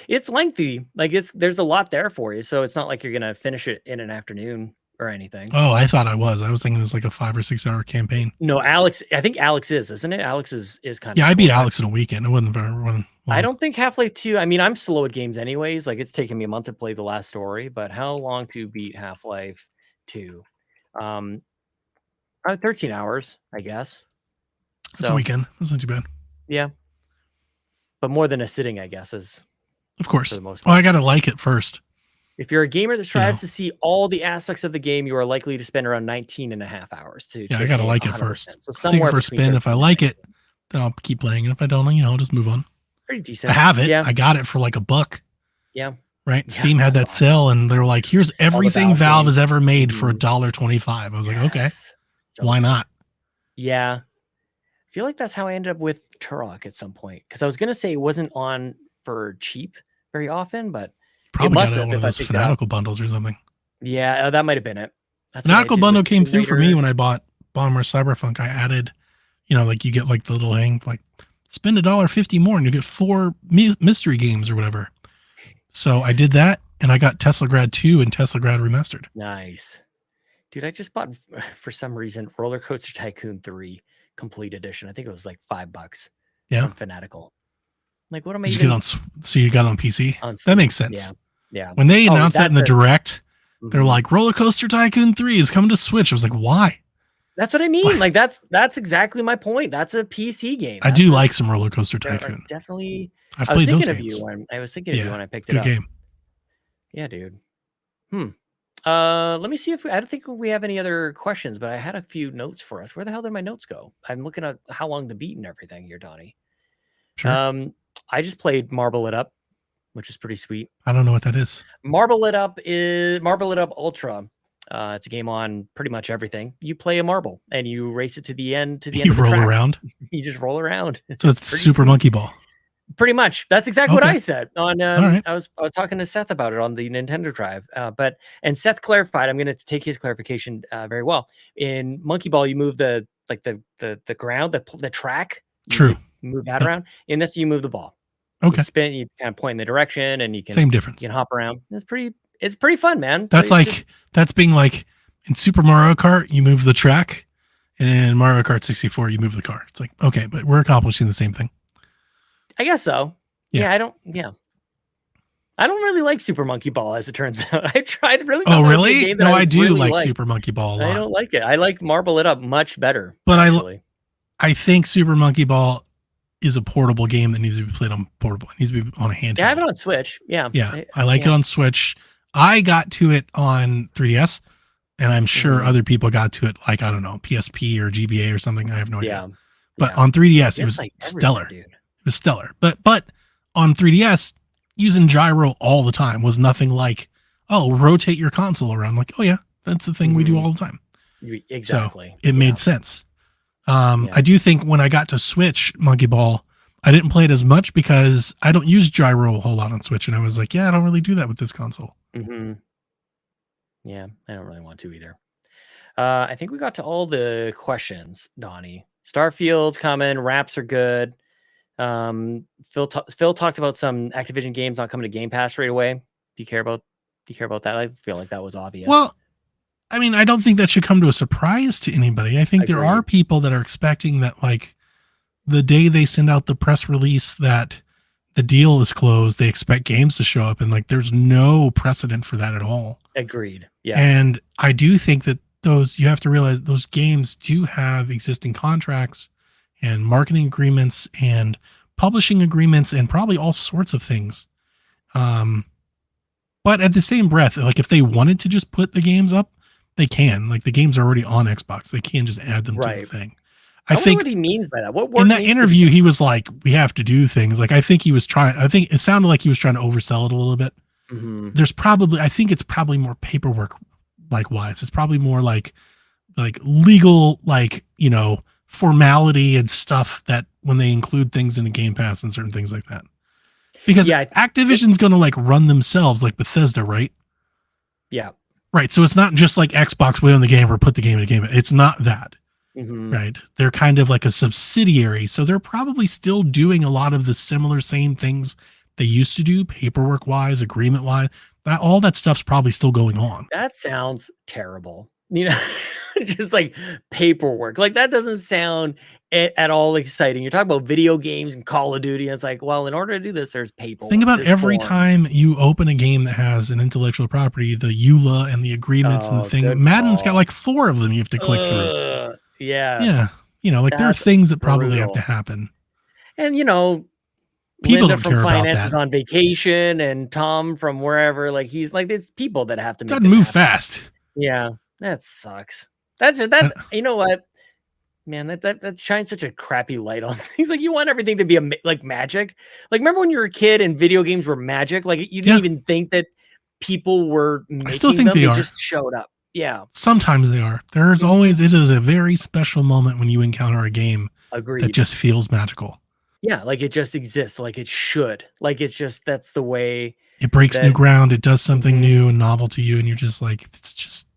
S1: it's lengthy. Like there's a lot there for you, so it's not like you're gonna finish it in an afternoon or anything.
S3: Oh, I thought I was thinking it was like a 5 or 6 hour campaign.
S1: No, Alex. I think Alex isn't it? Alex is kind of.
S3: Yeah, I beat Alex in a weekend. It wasn't very long.
S1: I don't think Half-Life 2. I mean, I'm slow at games anyways. Like, it's taken me a month to play the last story, but how long to beat Half-Life 2? 13 hours, I guess.
S3: It's a weekend. That's not too bad.
S1: Yeah. But more than a sitting, I guess, is.
S3: Of course. For the most part. I got to like it first.
S1: If you're a gamer that strives to see all the aspects of the game, you are likely to spend around 19 and a half hours to.
S3: Yeah, I got to like it first.
S1: So
S3: take it for a spin. If I like it, then I'll keep playing. And if I don't, I'll just move on.
S1: Pretty decent.
S3: I have it. Yeah. I got it for like $1.
S1: Yeah.
S3: Right. Yeah, Steam had that sale, and they were like, "Here's everything Valve has ever made for $1.25." I was like, "Okay, why not?"
S1: Yeah. I feel like that's how I ended up with Turok at some point, because I was gonna say it wasn't on for cheap very often, but
S3: probably got it on one of those Fanatical bundles or something.
S1: Yeah, that might have been it.
S3: Fanatical bundle came through for me when I bought Bomber Cyberpunk. I added, like you get like the little hang, like spend $1.50 more and you get 4 mystery games or whatever. So I did that, and I got Tesla Grad 2 and Tesla Grad Remastered.
S1: Nice. Dude, I just bought, for some reason, Roller Coaster Tycoon 3 Complete Edition. I think it was like $5.
S3: Yeah.
S1: On Fanatical. Like, what am I
S3: Did you get on? So you got it on PC?
S1: On
S3: that makes sense.
S1: Yeah.
S3: When they announced that in the direct, they're like, Roller Coaster Tycoon 3 is coming to Switch. I was like, why?
S1: That's what I mean. Why? Like, that's exactly my point. That's a PC game.
S3: I do like some Roller Coaster Tycoon.
S1: Definitely.
S3: I've played those games.
S1: I was thinking of you when I picked it
S3: good
S1: up.
S3: Game.
S1: Yeah, dude. Let me see if I don't think we have any other questions, but I had a few notes for us. Where the hell did my notes go? I'm looking at how long to beat and everything here, Donnie.
S3: Sure.
S1: I just played Marble It Up. which is pretty sweet.
S3: I don't know what that is.
S1: Marble It Up Ultra. It's a game on pretty much everything. You play a marble and you race it to the end.
S3: You
S1: of the
S3: roll
S1: track.
S3: around.
S1: You just roll around.
S3: So it's Super
S1: sweet.
S3: Monkey Ball.
S1: Pretty much. That's exactly what I said. On
S3: right.
S1: I was talking to Seth about it on the Nintendo Drive. And Seth clarified. I'm going to take his clarification very well. In Monkey Ball, you move the ground, the track.
S3: True.
S1: You move that around. In this, you move the ball.
S3: Okay.
S1: You spin. You kind of point in the direction, and you can
S3: same difference.
S1: You can hop around. It's pretty fun, man.
S3: That's that's being like in Super Mario Kart, you move the track, and in Mario Kart 64, you move the car. It's like, okay, but we're accomplishing the same thing.
S1: I guess so.
S3: Yeah.
S1: I don't really like Super Monkey Ball, as it turns out. I tried really.
S3: Oh, really? No, I do really like Super Monkey Ball a lot.
S1: I don't like it. I like Marble It Up much better.
S3: But I think Super Monkey Ball is a portable game that needs to be played on portable. It needs to be on a handheld.
S1: Yeah, I have it on Switch. Yeah.
S3: Yeah. I like it on Switch. I got to it on 3DS, and I'm sure other people got to it like, I don't know, PSP or GBA or something. I have no idea.
S1: Yeah.
S3: But on 3DS, it was stellar.
S1: Dude.
S3: It was stellar. But on 3DS, using gyro all the time was nothing like, oh, rotate your console around. Like, oh yeah, that's the thing we do all the time.
S1: Exactly.
S3: So it made sense. I do think when I got to Switch Monkey Ball, I didn't play it as much because I don't use gyro a whole lot on Switch. And I was like, yeah, I don't really do that with this console.
S1: Mm-hmm. Yeah, I don't really want to either. I think we got to all the questions, Donnie. Starfield's coming. Wraps are good. Phil talked about some Activision games not coming to Game Pass right away. Do you care about that? I feel like that was obvious.
S3: Well, I mean, I don't think that should come to a surprise to anybody. I think there are people that are expecting that, like, the day they send out the press release that the deal is closed, they expect games to show up, and like, there's no precedent for that at all.
S1: Agreed. Yeah.
S3: And I do think that you have to realize those games do have existing contracts and marketing agreements and publishing agreements and probably all sorts of things. But at the same breath, like, if they wanted to just put the games up, they can. Like, the games are already on Xbox. They can just add them to the thing. I think
S1: what he means by that. What
S3: in that interview, he was like, we have to do things. Like, I think it sounded like he was trying to oversell it a little bit.
S1: Mm-hmm.
S3: I think it's probably more paperwork wise. It's probably more like legal, like, you know, formality and stuff that when they include things in the Game Pass and certain things like that. Because Activision's going to like run themselves like Bethesda, right?
S1: Yeah.
S3: Right. So it's not just like Xbox, we own the game or put the game in the game. It's not that.
S1: Mm-hmm.
S3: Right. They're kind of like a subsidiary. So they're probably still doing a lot of the same things they used to do, paperwork wise, agreement wise. All that stuff's probably still going on.
S1: That sounds terrible. You know, just like paperwork. Like, that doesn't sound at all exciting. You're talking about video games and Call of Duty. And it's like, well, in order to do this, there's paperwork.
S3: Think about every time you open a game that has an intellectual property, the EULA and the agreements and the thing. Madden's got like 4 of them you have to click through. Yeah. Yeah. You know, like, there are things that probably have to happen.
S1: And, you know,
S3: people
S1: Linda
S3: don't care
S1: from
S3: about
S1: finance is
S3: that.
S1: on vacation, and Tom from wherever, like, he's like, there's people that have to make
S3: Doesn't move fast.
S1: Yeah, that sucks. You know what, man, that shines such a crappy light on things. Like, you want everything to be like magic. Like, remember when you were a kid and video games were magic? Like, you didn't even think that people were making
S3: I still think
S1: them.
S3: they are.
S1: Just showed up. Yeah.
S3: Sometimes they are. It is a very special moment when you encounter a game that just feels magical.
S1: Yeah, like, it just exists, like it should. Like, it's just, that's the way.
S3: It breaks new ground. It does something new and novel to you, and you're just like, it's just,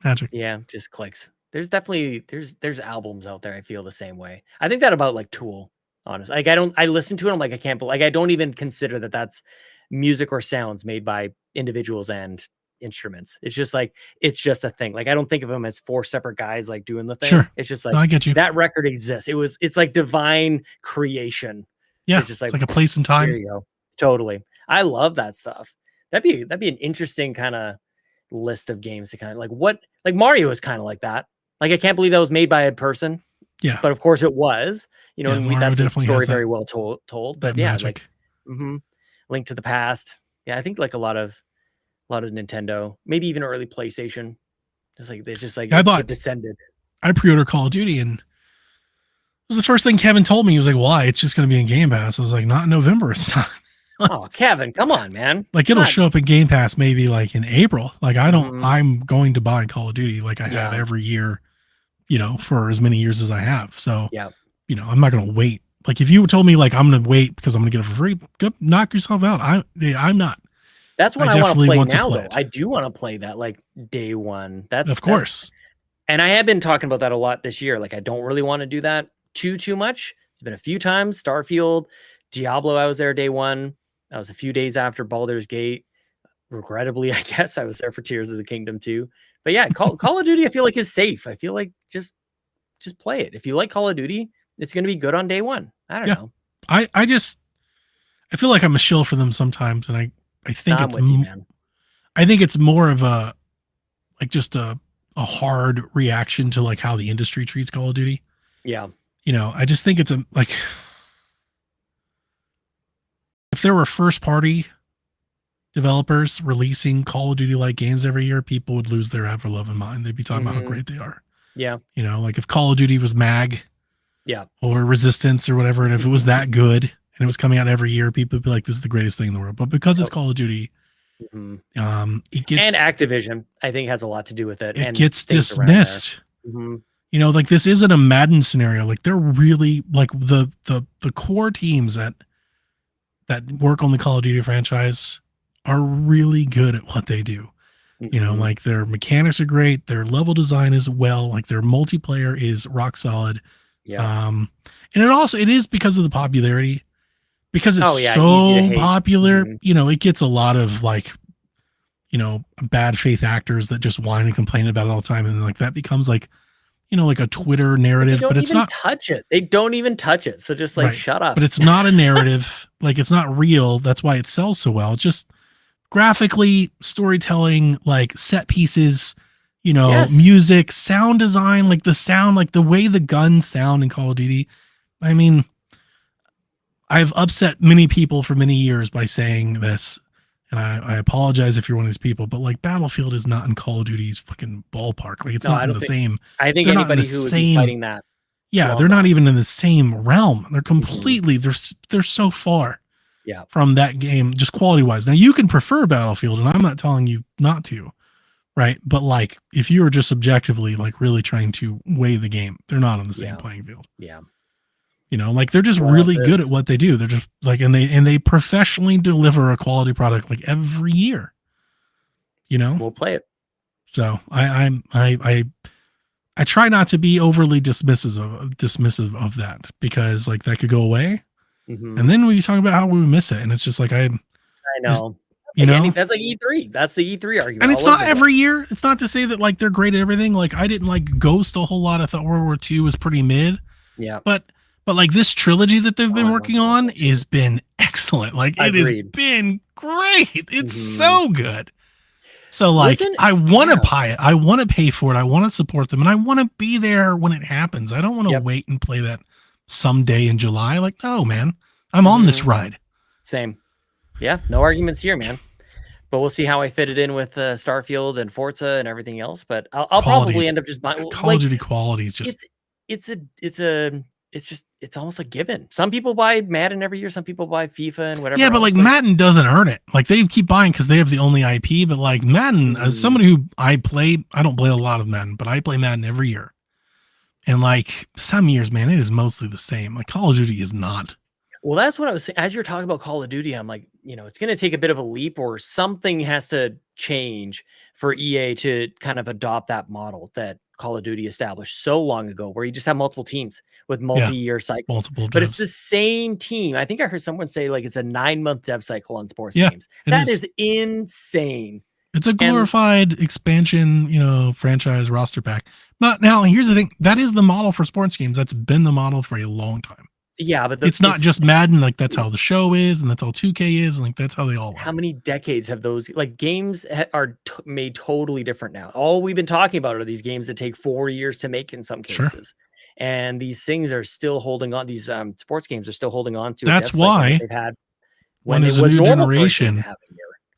S3: magic.
S1: Yeah, just clicks. There's definitely, there's albums out there I feel the same way. I think that about, like, Tool, honestly. Like, I listen to it, I'm like, I can't believe, like, I don't even consider that that's music or sounds made by individuals and instruments. It's just like, it's just a thing. Like, I don't think of them as 4 separate guys like doing the thing.
S3: Sure.
S1: It's just like,
S3: I get you.
S1: That record exists. It's like divine creation.
S3: Yeah.
S1: It's just like
S3: a place and time.
S1: There you go. Totally. I love that stuff. That'd be an interesting kind of list of games to kind of like Mario is kind of like that. Like, I can't believe that was made by a person.
S3: Yeah.
S1: But of course it was, you know, and that's a story very well told. But yeah,
S3: magic.
S1: Like, Link to the Past. Yeah. I think like a lot of Nintendo, maybe even early PlayStation. It descended.
S3: I pre-ordered Call of Duty, and it was the first thing Kevin told me. He was like, why? It's just going to be in Game Pass. I was like, not in November. It's not.
S1: Oh, Kevin, come on, man.
S3: Like it'll show up in Game Pass maybe like in April. Like I'm going to buy Call of Duty like I have every year, for as many years as I have. So, I'm not going to wait. Like if you told me like I'm going to wait because I'm going to get it for free, go knock yourself out. I'm not.
S1: That's what I want to play now, though. I do want to play that like day one. Of course. And I have been talking about that a lot this year. Like I don't really want to do that too much. It's been a few times. Starfield, Diablo, I was there day one. That was a few days after Baldur's Gate. Regrettably, I guess I was there for Tears of the Kingdom too. But yeah, Call of Duty, I feel like is safe. I feel like just play it. If you like Call of Duty, it's going to be good on day one. I don't know.
S3: I feel like I'm a shill for them sometimes, and I think I think it's more of a like just a hard reaction to like how the industry treats Call of Duty.
S1: Yeah.
S3: I just think it's if there were first party developers releasing Call of Duty like games every year, people would lose their ever loving mind. They'd be talking about how great they are.
S1: Yeah.
S3: Like if Call of Duty was MAG or Resistance or whatever, and if it was that good and it was coming out every year, people would be like, this is the greatest thing in the world. But because it's Call of Duty, it gets, and
S1: Activision, I think, has a lot to do with it.
S3: It gets dismissed. Like this isn't a Madden scenario. Like they're really like the core teams that work on the Call of Duty franchise are really good at what they do. Like their mechanics are great. Their level design is like their multiplayer is rock solid. Yeah. And it is because of the popularity, because it's so popular, it gets a lot of like, bad faith actors that just whine and complain about it all the time. And like, that becomes like, like a Twitter narrative, but it's not
S1: touch it. They don't even touch it. So just like, shut up.
S3: But it's not a narrative. Like it's not real. That's why it sells so well. It's just graphically storytelling, like set pieces, music, sound design, like the sound, like the way the guns sound in Call of Duty. I mean, I've upset many people for many years by saying this, and I apologize if you're one of these people, but like Battlefield is not in Call of Duty's fucking ballpark. Like it's not in the same.
S1: I think anybody who would be fighting that.
S3: Yeah, they're not even in the same realm. They're completely, they're so far from that game, just quality wise. Now you can prefer Battlefield, and I'm not telling you not to, right? But like, if you were just subjectively like really trying to weigh the game, they're not on the same playing field.
S1: Yeah.
S3: Like they're just really good at what they do. They're just like, and they professionally deliver a quality product like every year.
S1: We'll play it.
S3: So I try not to be overly dismissive of that, because like that could go away. And then we talk about how we miss it, and it's just like I know.
S1: That's like E3. That's the E3 argument.
S3: And it's not every year. It's not to say that like they're great at everything. Like I didn't like Ghost a whole lot. I thought World War II was pretty mid. Yeah. But like this trilogy that they've been working on has been excellent. Like it has been great. It's so good. So like I want to buy it. I want to pay for it. I want to support them, and I want to be there when it happens. I don't want to wait and play that someday in July. Like, no, man, I'm on this ride.
S1: Same. Yeah, no arguments here, man. But we'll see how I fit it in with Starfield and Forza and everything else. But I'll probably end up just buying.
S3: Call of Duty quality is just.
S1: It's almost a given. Some people buy Madden every year. Some people buy FIFA and whatever.
S3: Yeah, but like Madden doesn't earn it. Like they keep buying because they have the only IP. But like Madden, as someone who I don't play a lot of Madden, but I play Madden every year. And like some years, man, it is mostly the same. Like Call of Duty is not.
S1: Well, that's what I was saying. As you're talking about Call of Duty, I'm like, it's going to take a bit of a leap, or something has to change for EA to kind of adopt that model that Call of Duty established so long ago, where you just have multiple teams with multi-year cycles. But it's the same team. I think I heard someone say like it's a 9-month dev cycle on sports games. That is insane.
S3: It's a glorified expansion, franchise roster pack. But now here's the thing. That is the model for sports games. That's been the model for a long time.
S1: Yeah, but
S3: it's not just Madden. Like that's how the show is, and that's how 2K is, and like that's how they all are.
S1: How many decades have those like games are made totally different now? All we've been talking about are these games that take 4 years to make in some cases, and these things are still holding on. These sports games are still holding on to.
S3: That's why
S1: they've had
S3: when there's a new generation.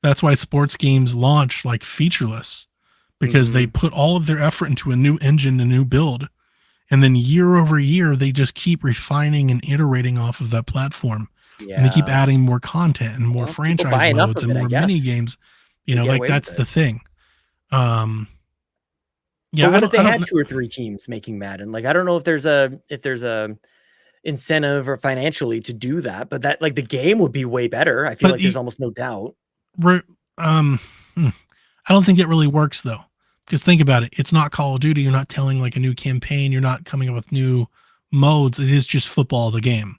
S3: That's why sports games launch like featureless, because they put all of their effort into a new engine, a new build. And then year over year, they just keep refining and iterating off of that platform. and they keep
S1: Yeah.
S3: adding more content and more
S1: Well, people
S3: franchise
S1: buy enough
S3: modes
S1: of
S3: and
S1: it, I
S3: more mini
S1: guess.
S3: games. You
S1: They
S3: know,
S1: get
S3: like
S1: away
S3: that's
S1: with
S3: the
S1: it.
S3: thing. Yeah,
S1: But what if they
S3: I
S1: had
S3: don't
S1: 2 or 3 teams making Madden? Like, I don't know if there's a incentive or financially to do that, but that like the game would be way better. I feel
S3: but
S1: like there's almost no doubt.
S3: um, I don't think it really works though. Because think about it, it's not Call of Duty. You're not telling like a new campaign. You're not coming up with new modes. It is just football, the game,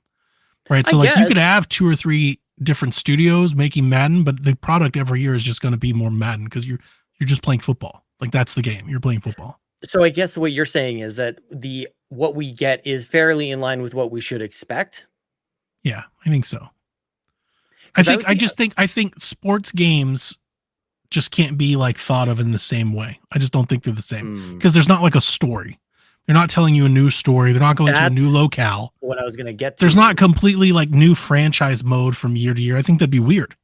S3: right?
S1: I
S3: So like you
S1: guess.
S3: could have 2 or 3 different studios making Madden, but the product every year is just going to be more Madden because you're just playing football. Like that's the game. You're playing football.
S1: So I guess what you're saying is that what we get is fairly in line with what we should expect.
S3: Yeah, I think so.
S1: 'Cause I was thinking-
S3: I think sports games just can't be like thought of in the same way. I just don't think they're the same because there's not like a story. They're not telling you a new story. They're not going to a new
S1: That's
S3: locale.
S1: what I was gonna get to.
S3: There's not completely like new franchise mode from year to year. I think that'd be weird.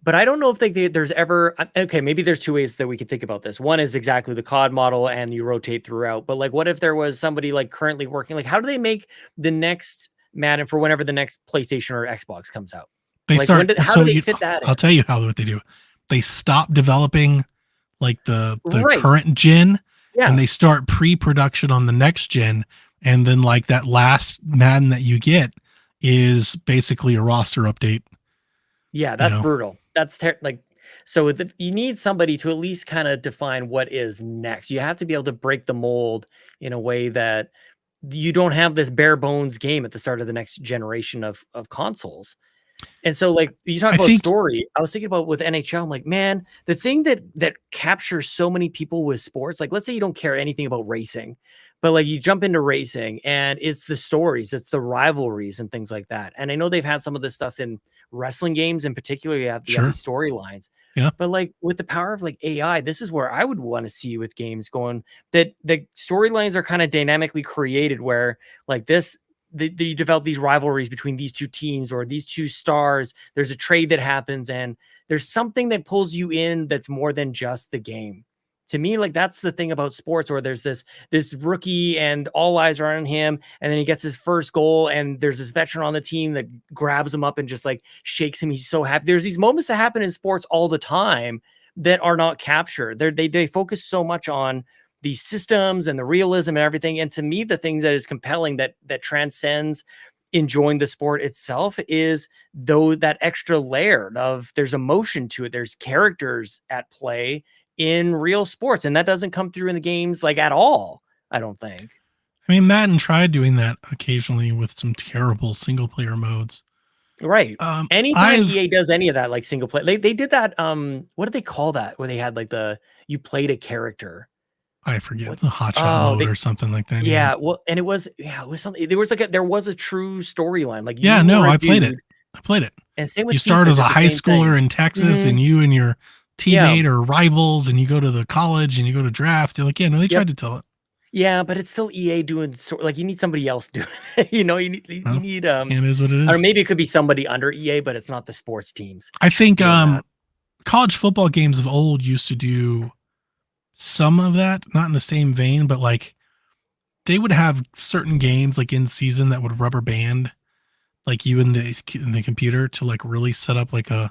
S1: But I don't know if there's ever okay, maybe there's 2 ways that we could think about this. One is exactly the COD model and you rotate throughout. But like what if there was somebody like currently working, like how do they make the next Madden for whenever the next PlayStation or Xbox comes out?
S3: They
S1: Like,
S3: start.
S1: how
S3: So
S1: do they fit that in?
S3: I'll tell you what they do. They stop developing like the
S1: Right.
S3: current gen,
S1: Yeah.
S3: and they start pre-production on the next gen, and then like that last Madden that you get is basically a roster update.
S1: Yeah, that's
S3: know?
S1: brutal. That's like so you need somebody to at least kind of define what is next. You have to be able to break the mold in a way that you don't have this bare bones game at the start of the next generation of consoles. And so like you talk about story, I was thinking about with NHL, I'm like, man, the thing that captures so many people with sports, like let's say you don't care anything about racing, but like you jump into racing and it's the stories, it's the rivalries and things like that. And I know they've had some of this stuff in wrestling games in particular, you have these storylines.
S3: Yeah.
S1: But like with the power of like AI, this is where I would want to see with games going that the storylines are kind of dynamically created where like this you develop these rivalries between these 2 teams or these 2 stars. There's a trade that happens and there's something that pulls you in that's more than just the game. To me, like that's the thing about sports, or there's this rookie and all eyes are on him, and then he gets his first goal, and there's this veteran on the team that grabs him up and just like shakes him. He's so happy. There's these moments that happen in sports all the time that are not captured. They focus so much on the systems and the realism and everything. And to me, the things that is compelling that transcends enjoying the sport itself is though that extra layer of there's emotion to it. There's characters at play in real sports. And that doesn't come through in the games like at all, I don't think.
S3: I mean, Madden tried doing that occasionally with some terrible single player modes.
S1: Right. Anytime EA does any of that, like single play, they did that. What do they call that? Where they had like you played a character.
S3: I forget the hotshot mode or something like that.
S1: Yeah. Well, and it was something. There was a true storyline. Like
S3: I played it.
S1: And same with
S3: you start as a high schooler in Texas, and you and your teammate or rivals, and you go to the college and you go to draft. You're like, they tried to tell it.
S1: Yeah, but it's still EA doing like you need somebody else doing it. You need
S3: it is what it is.
S1: Or maybe it could be somebody under EA, but it's not the sports teams.
S3: I think college football games of old used to do some of that, not in the same vein, but like they would have certain games like in season that would rubber band like you in the computer to like really set up like a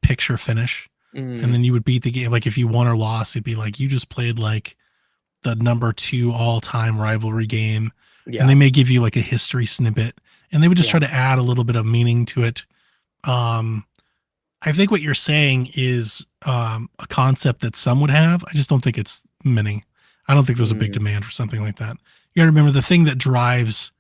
S3: picture finish. And then you would beat the game. Like if you won or lost, it'd be like you just played like the number 2 all-time rivalry game. Yeah. And they may give you like a history snippet, and they would just try to add a little bit of meaning to it. I think what you're saying is a concept that some would have. I just don't think it's many. I don't think there's a big demand for something like that. You got to remember the thing that drives.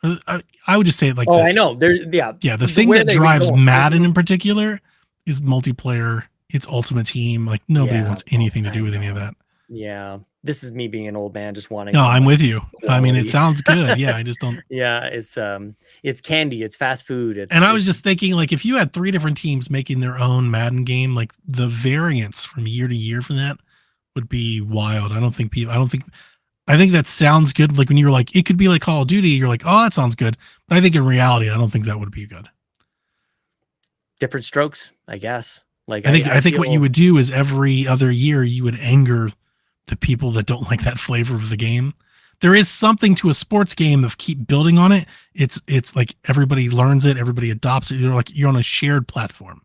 S3: I would just say it like this.
S1: I know.
S3: The thing that drives Madden in particular is multiplayer. It's Ultimate Team. Like nobody wants anything to do with any of that.
S1: Yeah. This is me being an old man just wanting.
S3: No, I'm with you. I mean, it sounds good. Yeah, I just don't.
S1: Yeah, it's candy. It's fast food.
S3: And I was just thinking, like, if you had 3 different teams making their own Madden game, like the variance from year to year from that would be wild. I think that sounds good. Like when you're like, it could be like Call of Duty. You're like, oh, that sounds good. But I think in reality, I don't think that would be good.
S1: Different strokes, I guess. Like
S3: I think what you would do is every other year you would anger the people that don't like that flavor of the game. there is something to a sports game of keep building on it. It's like everybody learns it, everybody adopts it. You're on a shared platform,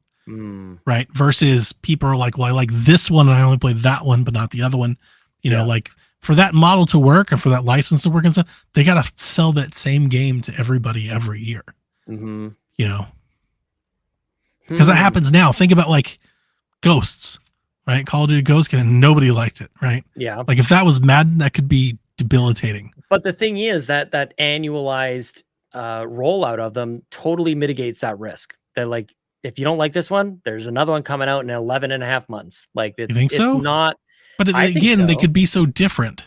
S3: right? Versus people are like, well, I like this one and I only play that one, but not the other one. You know, like for that model to work and for that license to work and stuff, they got to sell that same game to everybody every year. You know, because that happens now. Think about like Ghosts, right? Call of Duty Ghosts, and nobody liked it, right?
S1: Yeah.
S3: Like if that was Madden, that could be debilitating.
S1: But the thing is that annualized rollout of them totally mitigates that risk. That like, if you don't like this one, there's another one coming out in 11 and a half months. Like it's,
S3: you think so?
S1: It's not.
S3: But again, they could be so different.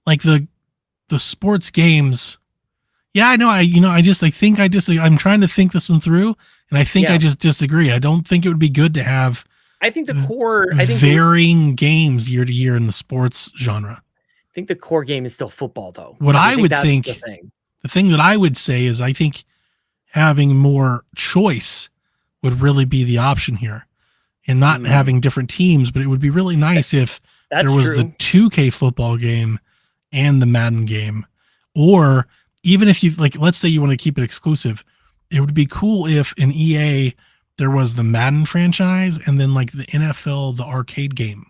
S3: Like the sports games. Yeah, I know. I think I disagree. I'm trying to think this one through, and I think I just disagree. I don't think it would be good to have.
S1: I think the core,
S3: varying games year to year in the sports genre.
S1: I think the core game is still football, though.
S3: What I would think, the thing that I would say is, I think having more choice would really be the option here, and not having different teams. But it would be really nice if there was the 2K football game and the Madden game, or even if you like, let's say you want to keep it exclusive, it would be cool if in EA there was the Madden franchise and then like the NFL, the arcade game.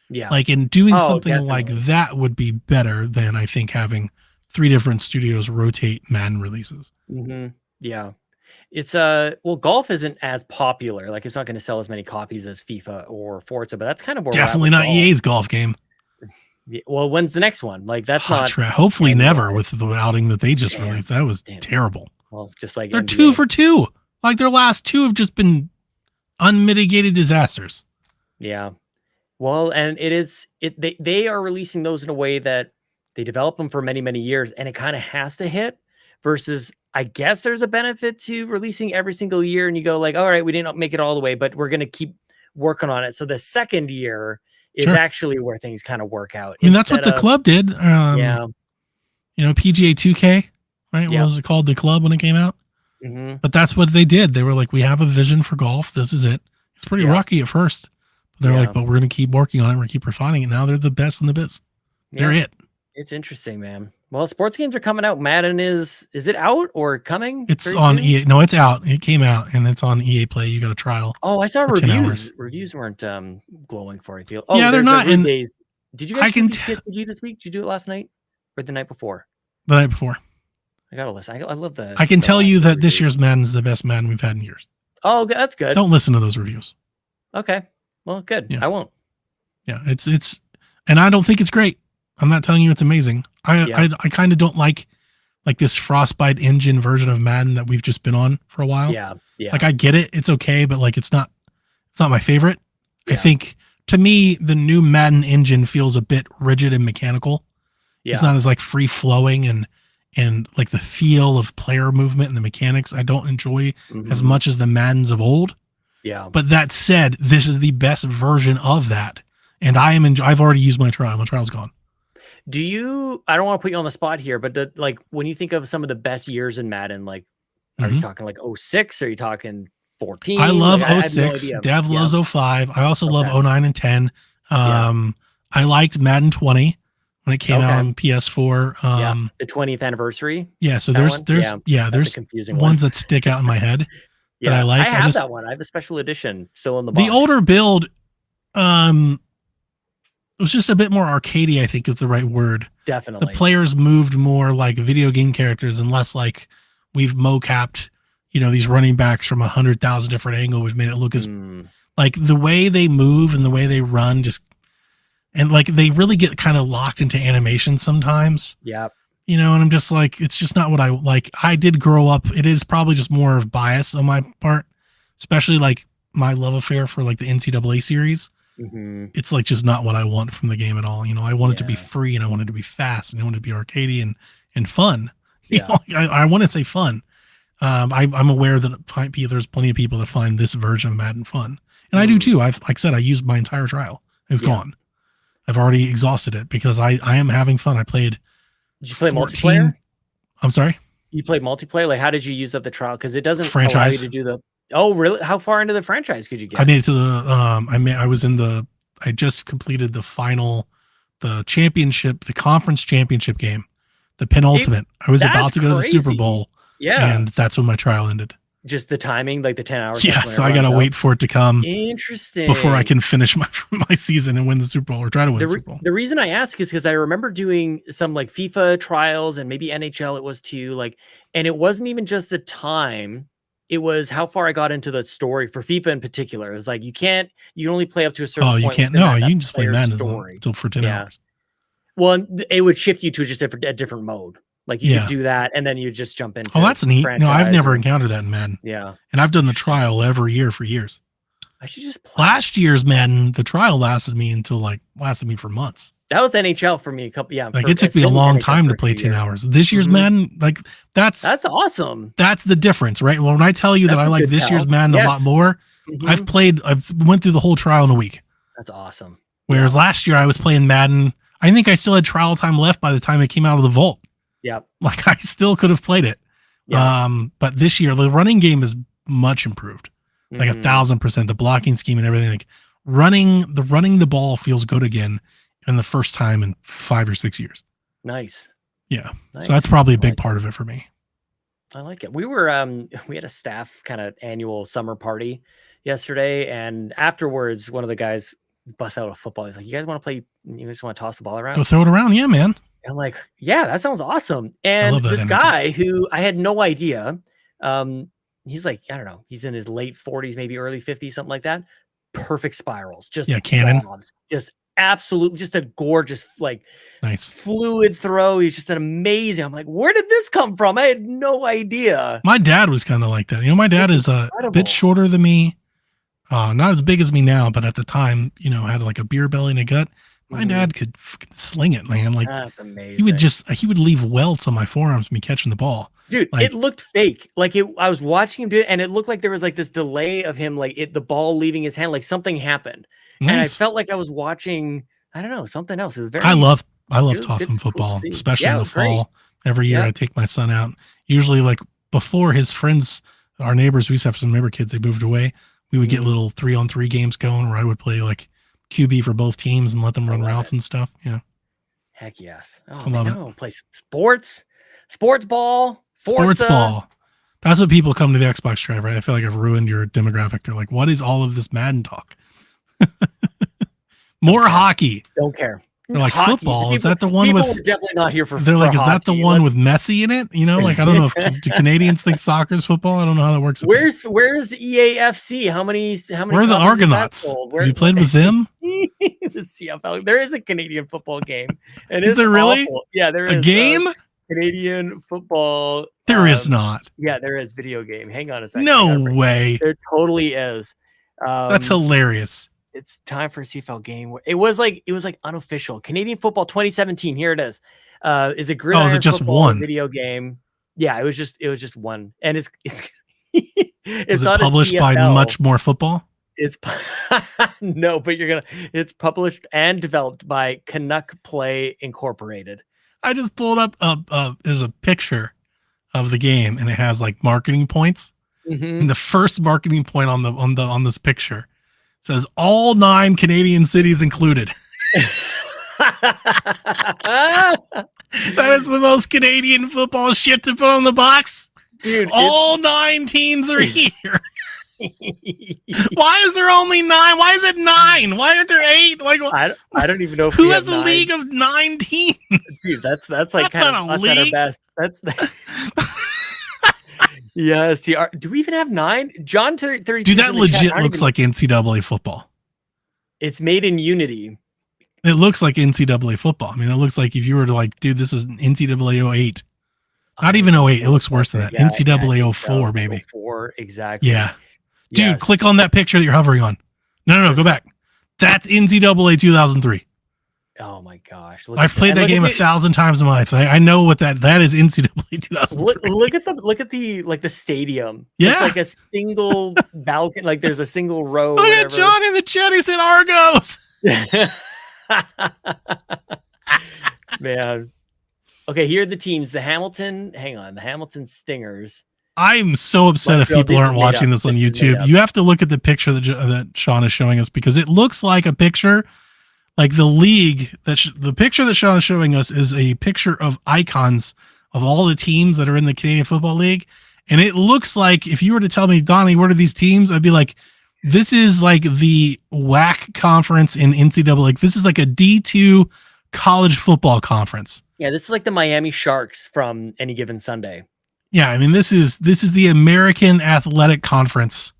S3: Yeah. Like in doing something like that would be better than I think having 3 different studios rotate Madden releases.
S1: Yeah. It's well, golf isn't as popular. Like it's not going to sell as many copies as FIFA or Forza, but that's kind of where
S3: definitely not golf. EA's golf game.
S1: Yeah, well, when's the next one? Like that's not
S3: hopefully never with the outing that they just released. That was terrible.
S1: Well, just like
S3: they're NBA. 2 for 2. Like their last 2 have just been unmitigated disasters.
S1: Yeah. Well, and they are releasing those in a way that they develop them for many, many years, and it kind of has to hit, versus I guess there's a benefit to releasing every single year, and you go like, all right, we didn't make it all the way, but we're going to keep working on it. So the second year is actually where things kind of work out.
S3: I mean, that's what the club did. You know, PGA 2K, right? What was it called? The club when it came out? But that's what they did. They were like, we have a vision for golf. This is it. It's pretty rocky at first. But they're like, but we're going to keep working on it. We're going to keep refining it. Now they're the best in the biz. They're it.
S1: It's interesting, man. Well, sports games are coming out. Madden is it out or coming?
S3: It's on soon? EA. No, it's out. It came out and it's on EA Play. You got a trial.
S1: Oh, I saw reviews. Reviews weren't glowing for it. Oh,
S3: yeah, they're not.
S1: In days. Did you guys do PSVG this week? Did you do it last night or the night before?
S3: The night before.
S1: I gotta listen. I love the.
S3: I can tell you that this year's Madden is the best Madden we've had in years.
S1: Oh, that's good.
S3: Don't listen to those reviews.
S1: Okay. Well, good. Yeah. I won't.
S3: Yeah, it's, and I don't think it's great. I'm not telling you it's amazing. I kind of don't like this Frostbite engine version of Madden that we've just been on for a while.
S1: Yeah.
S3: Like I get it, it's okay, but like it's not my favorite. I think to me the new Madden engine feels a bit rigid and mechanical. It's not as like free flowing and like the feel of player movement and the mechanics I don't enjoy as much as the Maddens of old.
S1: Yeah.
S3: But that said, this is the best version of that. And I've already used my trial. My trial's gone.
S1: I don't want to put you on the spot here, but like when you think of some of the best years in Madden, like are you talking like 06? Are you talking 14?
S3: I love 06. Dev loves 05. I also love 09 and 10. I liked Madden 20 when it came out on PS4.
S1: The 20th anniversary.
S3: Yeah, so there's confusing ones that stick out in my head that I like.
S1: I have that one. I have the special edition still in the box.
S3: The older build, it was just a bit more arcadey, I think is the right word.
S1: Definitely.
S3: The players moved more like video game characters and less like we've mocapped, these running backs from 100,000 different angles. We've made it look as like the way they move and the way they run and like they really get kind of locked into animation sometimes.
S1: Yeah.
S3: And I'm just like, it's just not what I like. I did grow up. It is probably just more of bias on my part, especially like my love affair for like the NCAA series. It's like just not what I want from the game at all. I want it to be free and I want it to be fast and I want it to be arcadey and fun. I want to say fun. I'm aware that there's plenty of people that find this version of Madden fun, and I do too. Like I said, I used my entire trial. It's gone. I've already exhausted it because I am having fun. I played.
S1: Did you play multiplayer?
S3: I'm sorry.
S1: You played multiplayer. Like, how did you use up the trial? Because it doesn't
S3: allow
S1: you to do the. Oh, really? How far into the franchise could you get?
S3: I made it to the. I just completed the championship, the conference championship game. the penultimate. I was
S1: that's
S3: about to go to the Super
S1: crazy.
S3: Bowl.
S1: Yeah.
S3: And that's when my trial ended.
S1: Just the timing, like the 10 hours.
S3: Yeah, so I got to wait for it to come.
S1: Interesting.
S3: Before I can finish my season and win the Super Bowl or try to win the Super Bowl.
S1: The reason I ask is because I remember doing some like FIFA trials and maybe NHL it was too, like, and it wasn't even just the time, it was how far I got into the story for FIFA in particular. It was like, you can only play up to a certain point.
S3: Oh, you can't. No, you can just play Madden until for 10 hours.
S1: Well, it would shift you to just a different mode. Like you could do that, and then you just jump into.
S3: Oh, that's neat. No, I've never encountered that in Madden.
S1: Yeah,
S3: and I've done the trial every year for years.
S1: I should just play.
S3: Last year's Madden, the trial lasted me for months.
S1: That was NHL for me.
S3: It took me a long time to play 10 hours. This year's Madden, that's awesome. That's the difference, right? Well, when I tell you that I like this year's Madden a lot more, I've went through the whole trial in a week.
S1: That's awesome.
S3: Whereas last year I was playing Madden. I think I still had trial time left by the time it came out of the vault.
S1: Yeah.
S3: Like I still could have played it. Yeah. But this year the running game is much improved. Like 1,000%. The blocking scheme and everything. Like running the ball feels good again in the first time in 5 or 6 years.
S1: Nice.
S3: Yeah. Nice. So that's probably a big part of it for me.
S1: I like it. We had a staff kind of annual summer party yesterday, and afterwards one of the guys busts out a football. He's like, "You guys want to play? You just want to toss the ball around?
S3: Go throw it around, yeah, man."
S1: I'm like, "Yeah, that sounds awesome." And this guy who I had no idea, he's like, I don't know, he's in his late 40s, maybe early 50s, something like that. Perfect spirals, just
S3: cannon,
S1: just absolutely, just a gorgeous, like,
S3: nice
S1: fluid throw. He's just an amazing. I'm like, where did this come from? I had no idea.
S3: My dad was kind of like that. My dad is a bit shorter than me. Not as big as me now, but at the time, had like a beer belly and a gut. My dad could sling it, man. Like, that's amazing. He would leave welts on my forearms me catching the ball.
S1: Dude, it looked fake. Like I was watching him do it, and it looked like there was like this delay of him, like the ball leaving his hand, like something happened. Nice. And I felt like I was watching, I don't know, something else. It was very. I love tossing football, especially in the fall. Great. Every year I take my son out. Usually, like before his friends, our neighbors, we used to have some neighbor kids. They moved away. We would get little 3-on-3 games going where I would play like QB for both teams and let them run routes and stuff. Yeah. Heck yes.
S3: I love it.
S1: Play sports ball.
S3: Sports ball. That's what people come to the Xbox Drive, right? I feel like I've ruined your demographic. They're like, what is all of this Madden talk? More hockey.
S1: Don't care.
S3: They're like, hockey. Football. Is that the one with?
S1: People are definitely not here for.
S3: They're like, is that the one with Messi in it? Like, I don't know if do Canadians think soccer's football. I don't know how that works.
S1: Where's EAFC? How many?
S3: Where are the Argonauts? Have you played with them?
S1: The CFL. There is a Canadian football game. And
S3: is there really?
S1: Awful. Yeah, there is
S3: a game.
S1: Canadian football.
S3: There is not.
S1: Yeah, there is video game. Hang on a second.
S3: No way.
S1: There totally is.
S3: That's hilarious.
S1: It's time for a CFL game. It was like unofficial Canadian football 2017. Here it is. Is it gridiron?
S3: Is it just one
S1: video game? Yeah, it was just one, and it's
S3: it's not published by Much More Football.
S1: It's no, but it's published and developed by Canuck Play Incorporated.
S3: I just pulled up there's a picture of the game, and it has like marketing points. And the first marketing point on this picture says all 9 Canadian cities included. That is the most Canadian football shit to put on the box.
S1: Dude,
S3: all 9 teams are here. Why is there only 9? Why is it 9? Why aren't there 8? Like,
S1: I don't even know if
S3: who has a league of 9 teams.
S1: Dude, that's like kind of us at our best. That's yes. Do we even have 9? John 32.
S3: Dude, that legit looks like NCAA football.
S1: It's made in Unity.
S3: It looks like NCAA football. I mean, it looks like if you were to like, dude, this is NCAA 08. Not even 08. It looks worse than that. NCAA 04, maybe.
S1: 04, exactly.
S3: Yeah. Dude, click on that picture that you're hovering on. No, go back. That's NCAA 2003.
S1: Oh my gosh!
S3: I've played that game 1,000 times in my life. I know what that is. NCAA 2003.
S1: Look at the stadium.
S3: Yeah,
S1: it's like a single balcony. Like there's a single row.
S3: Look at John in the chat. He said Argos.
S1: Man. Okay, here are the teams. The Hamilton Stingers.
S3: I'm so upset if people aren't watching this on YouTube. You have to look at the picture that Sean is showing us because it looks like a picture Like the league the picture that Sean is showing us is a picture of icons of all the teams that are in the Canadian Football League. And it looks like if you were to tell me, Donnie, what are these teams? I'd be like, this is like the WAC conference in NCAA. Like this is like a D2 college football conference.
S1: Yeah, this is like the Miami Sharks from Any Given Sunday.
S3: Yeah, I mean this is the American Athletic Conference.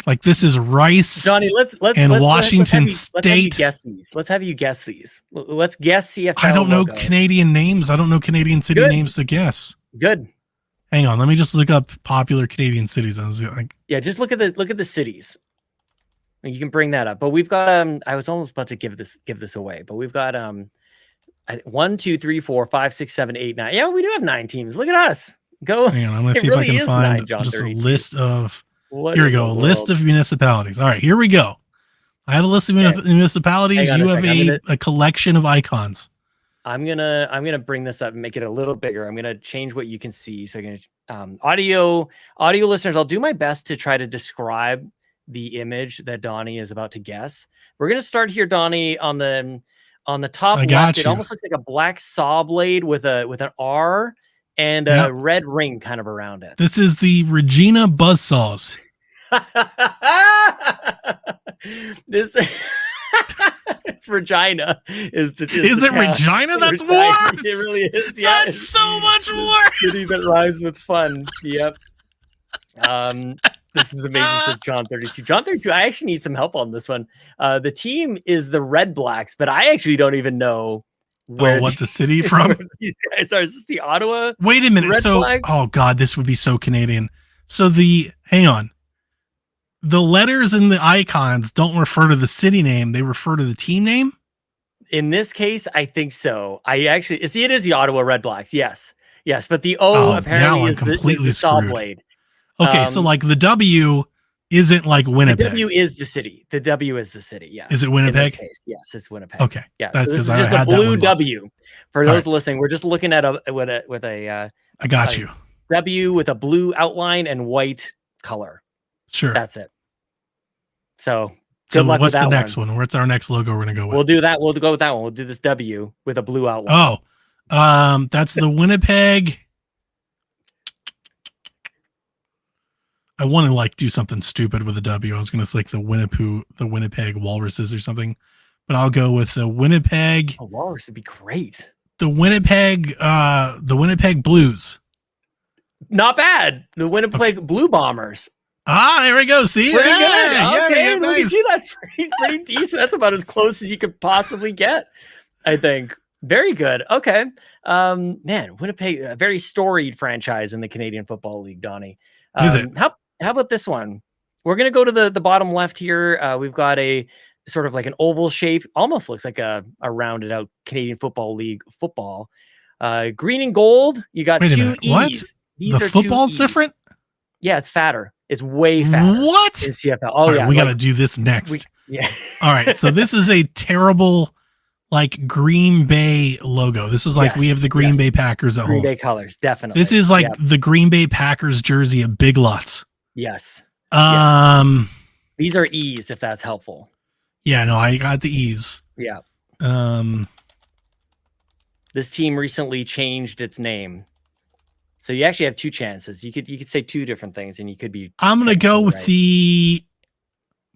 S3: Like this is Rice,
S1: Donnie. Let's
S3: Washington
S1: Let's have you
S3: State.
S1: guess these. Let's have you guess these. Let's guess CFL.
S3: I don't know
S1: logo.
S3: Canadian names. I don't know Canadian city names to guess.
S1: Good.
S3: Hang on, let me just look up popular Canadian cities. I was like,
S1: yeah, just look at the cities. You can bring that up. But we've got I was almost about to give this away, but we've got 1, 2, 3, 4, 5, 6, 7, 8, 9. Yeah, we do have 9 teams. Look at us. Go.
S3: Hang on, I'm gonna see
S1: really
S3: if I can find
S1: 9,
S3: just
S1: 32.
S3: a list of.
S1: What
S3: Here we go. A list of municipalities. All right, here we go. I have a list of municipalities. You have a collection of icons.
S1: I'm gonna bring this up and make it a little bigger. I'm gonna change what you can see. So I'm gonna audio listeners, I'll do my best to try to describe the image that Donnie is about to guess. We're gonna start here, Donnie, on the top left. It almost looks like a black saw blade with an R and a red ring kind of around it.
S3: This is the Regina Buzzsaws.
S1: This it's Regina. Is it
S3: Regina? That's worse.
S1: It really is. Yeah,
S3: that's so much worse.
S1: City that rhymes with fun. Yep. This is amazing, says John 32. John 32, I actually need some help on this one. The team is the Red Blacks, but I actually don't even know
S3: what the city from
S1: these guys are. Is this the Ottawa?
S3: Wait a minute.
S1: Red
S3: So
S1: Blacks?
S3: Oh god, this would be so Canadian. So hang on. The letters in the icons don't refer to the city name, they refer to the team name?
S1: In this case, I think so. It is the Ottawa Red Blacks. Yes. Yes, but the O apparently is the saw blade.
S3: Okay, so like the W isn't like Winnipeg.
S1: The W is the city. The W is the city. Yes.
S3: Is it Winnipeg?
S1: Yes, it's Winnipeg.
S3: Okay.
S1: Yeah.
S3: That's
S1: so this is
S3: I
S1: just a
S3: had that
S1: blue
S3: one
S1: W. For those listening, we're just looking at a
S3: I got you.
S1: W with a blue outline and white color.
S3: Sure.
S1: That's it. So good luck with that.
S3: What's the next one? What's our next logo we're gonna go with?
S1: We'll do that. We'll go with that one. We'll do this W with a blue outline.
S3: Oh, that's the Winnipeg. I want to like do something stupid with a W. I was gonna say like the Winnipeg Walruses or something, but I'll go with the Winnipeg.
S1: Oh, Walrus would be great.
S3: The Winnipeg Blues.
S1: Not bad. The Winnipeg Blue Bombers.
S3: Ah, there we go. See,
S1: pretty good. Okay,
S3: nice.
S1: See, that's pretty decent. That's about as close as you could possibly get, I think. Very good. Okay, man, Winnipeg, a very storied franchise in the Canadian Football League. Donnie,
S3: is it?
S1: How about this one? We're gonna go to the bottom left here. We've got a sort of like an oval shape, almost looks like a rounded out Canadian Football League football. Green and gold. You got two E's.
S3: What?
S1: These
S3: the football's different?
S1: Yeah, it's fatter. It's way fatter.
S3: What?
S1: In CFL. Oh, yeah.
S3: We got to do this next.
S1: Yeah.
S3: All right. So this is a terrible, like, Green Bay logo. This is like we have the Green Bay Packers at home.
S1: Green Bay colors, definitely.
S3: This is like the Green Bay Packers jersey at Big Lots.
S1: Yes.
S3: These
S1: are E's, if that's helpful.
S3: Yeah, no, I got the E's.
S1: Yeah. This team recently changed its name. So you actually have two chances. You could say two different things, and you could be.
S3: I'm gonna go with the.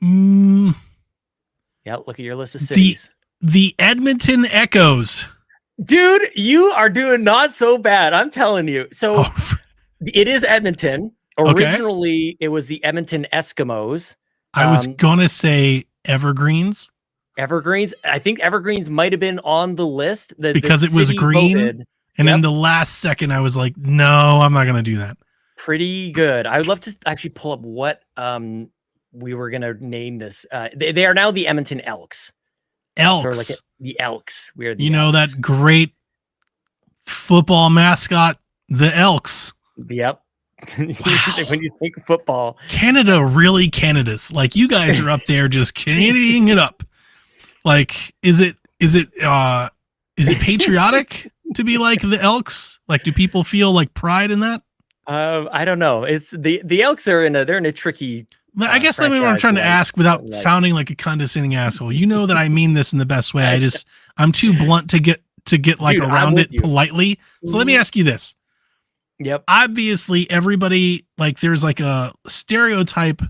S1: Yeah, look at your list of cities.
S3: The Edmonton Echoes.
S1: Dude, you are doing not so bad. I'm telling you. So it is Edmonton. Originally, it was the Edmonton Eskimos.
S3: I was gonna say Evergreens.
S1: Evergreens. I think Evergreens might have been on the list
S3: because it was green. And in the last second, I was like, no, I'm not going to do that.
S1: Pretty good. I would love to actually pull up what we were going to name this. They are now the Edmonton Elks.
S3: Elks.
S1: Like the Elks. We're the
S3: Elks. That great football mascot, the Elks.
S1: Yep.
S3: Wow.
S1: When you think football.
S3: Canada really Canada's. Like, you guys are up there just Canadianing it up. Like, is it patriotic to be like the Elks? Like, do people feel like pride in that?
S1: I don't know. It's the Elks are they're in a tricky
S3: I guess let me what I'm trying to ask without sounding like a condescending asshole. You know that I mean this in the best way. I'm too blunt to get like around it politely. So let me ask you this.
S1: Yep.
S3: Obviously, everybody like there's like a stereotype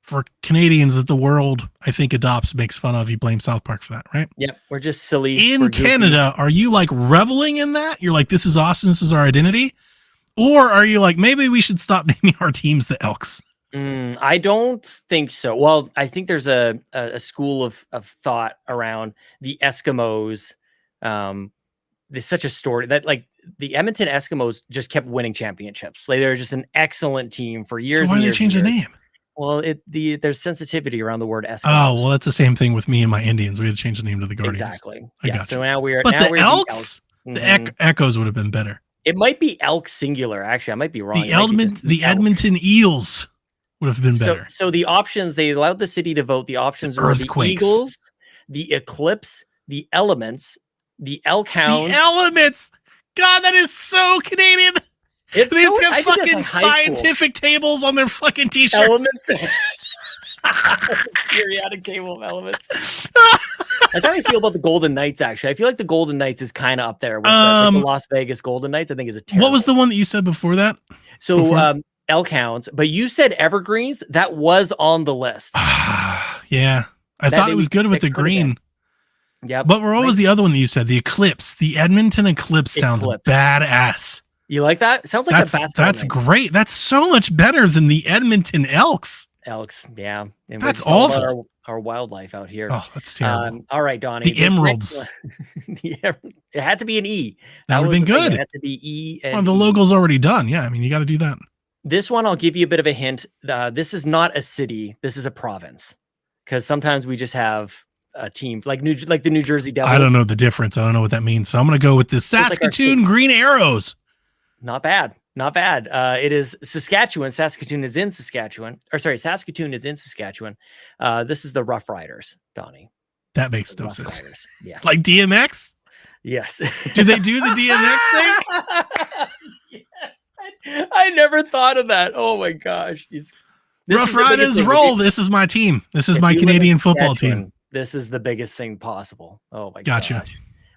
S3: for Canadians that the world I think adopts, makes fun of. You blame South Park for that, right?
S1: Yep. We're just silly.
S3: In Canada, are you like reveling in that? You're like, this is awesome. This is our identity. Or are you like, maybe we should stop naming our teams the Elks?
S1: I don't think so. Well, I think there's a school of thought around the Eskimos. There's such a story that like the Edmonton Eskimos just kept winning championships. Like they're just an excellent team for years.
S3: So why
S1: did
S3: they change the name?
S1: Well, there's sensitivity around the word Eskimos.
S3: Oh, well, that's the same thing with me and my Indians. We had to change the name to the Guardians.
S1: Exactly.
S3: I
S1: yeah.
S3: got
S1: So
S3: you.
S1: now we're
S3: but the Elks, the Echoes would have been better.
S1: It might be elk singular. Actually, I might be wrong.
S3: The Edmonton Eels would have been better.
S1: So the options, they allowed the city to vote. The options were the Eagles, the Eclipse, the Elements, the Elk Hounds.
S3: The Elements! God, that is so Canadian. They've got fucking scientific tables on their fucking t-shirts.
S1: Elements. Periodic table of elements. That's how I feel about the Golden Knights, actually. I feel like the Golden Knights is kind of up there with the Las Vegas Golden Knights. I think is a terrible.
S3: What was the one that you said before that?
S1: So Elk Hounds, but you said Evergreens. That was on the list.
S3: Yeah. I thought it was good with the green.
S1: Yeah.
S3: But what was the other one that you said? The Eclipse. The Edmonton Eclipse sounds badass.
S1: You like that? It sounds like a basketball
S3: That's great. That's so much better than the Edmonton Elks.
S1: Yeah. And
S3: that's awful.
S1: Our wildlife out here.
S3: Oh, that's terrible.
S1: All right, Donnie.
S3: The Emeralds.
S1: It had to be an E.
S3: That would have been good.
S1: It had to be E.
S3: Well, the logo's already done. Yeah, I mean, you got to do that.
S1: This one, I'll give you a bit of a hint. This is not a city. This is a province. Because sometimes we just have a team like the New Jersey Devils.
S3: I don't know the difference. I don't know what that means. So I'm going to go with the Saskatoon Green Arrows.
S1: Not bad. It is Saskatchewan. Saskatoon is in Saskatchewan. Saskatoon is in Saskatchewan. This is the Rough Riders, Donnie.
S3: That makes no sense.
S1: Riders. Yeah.
S3: Like DMX?
S1: Yes.
S3: Do they do the DMX thing?
S1: Yes. I never thought of that. Oh my gosh.
S3: Rough Riders roll. This is my team. This is my Canadian football team.
S1: This is the biggest thing possible. Oh my
S3: gosh. Gotcha.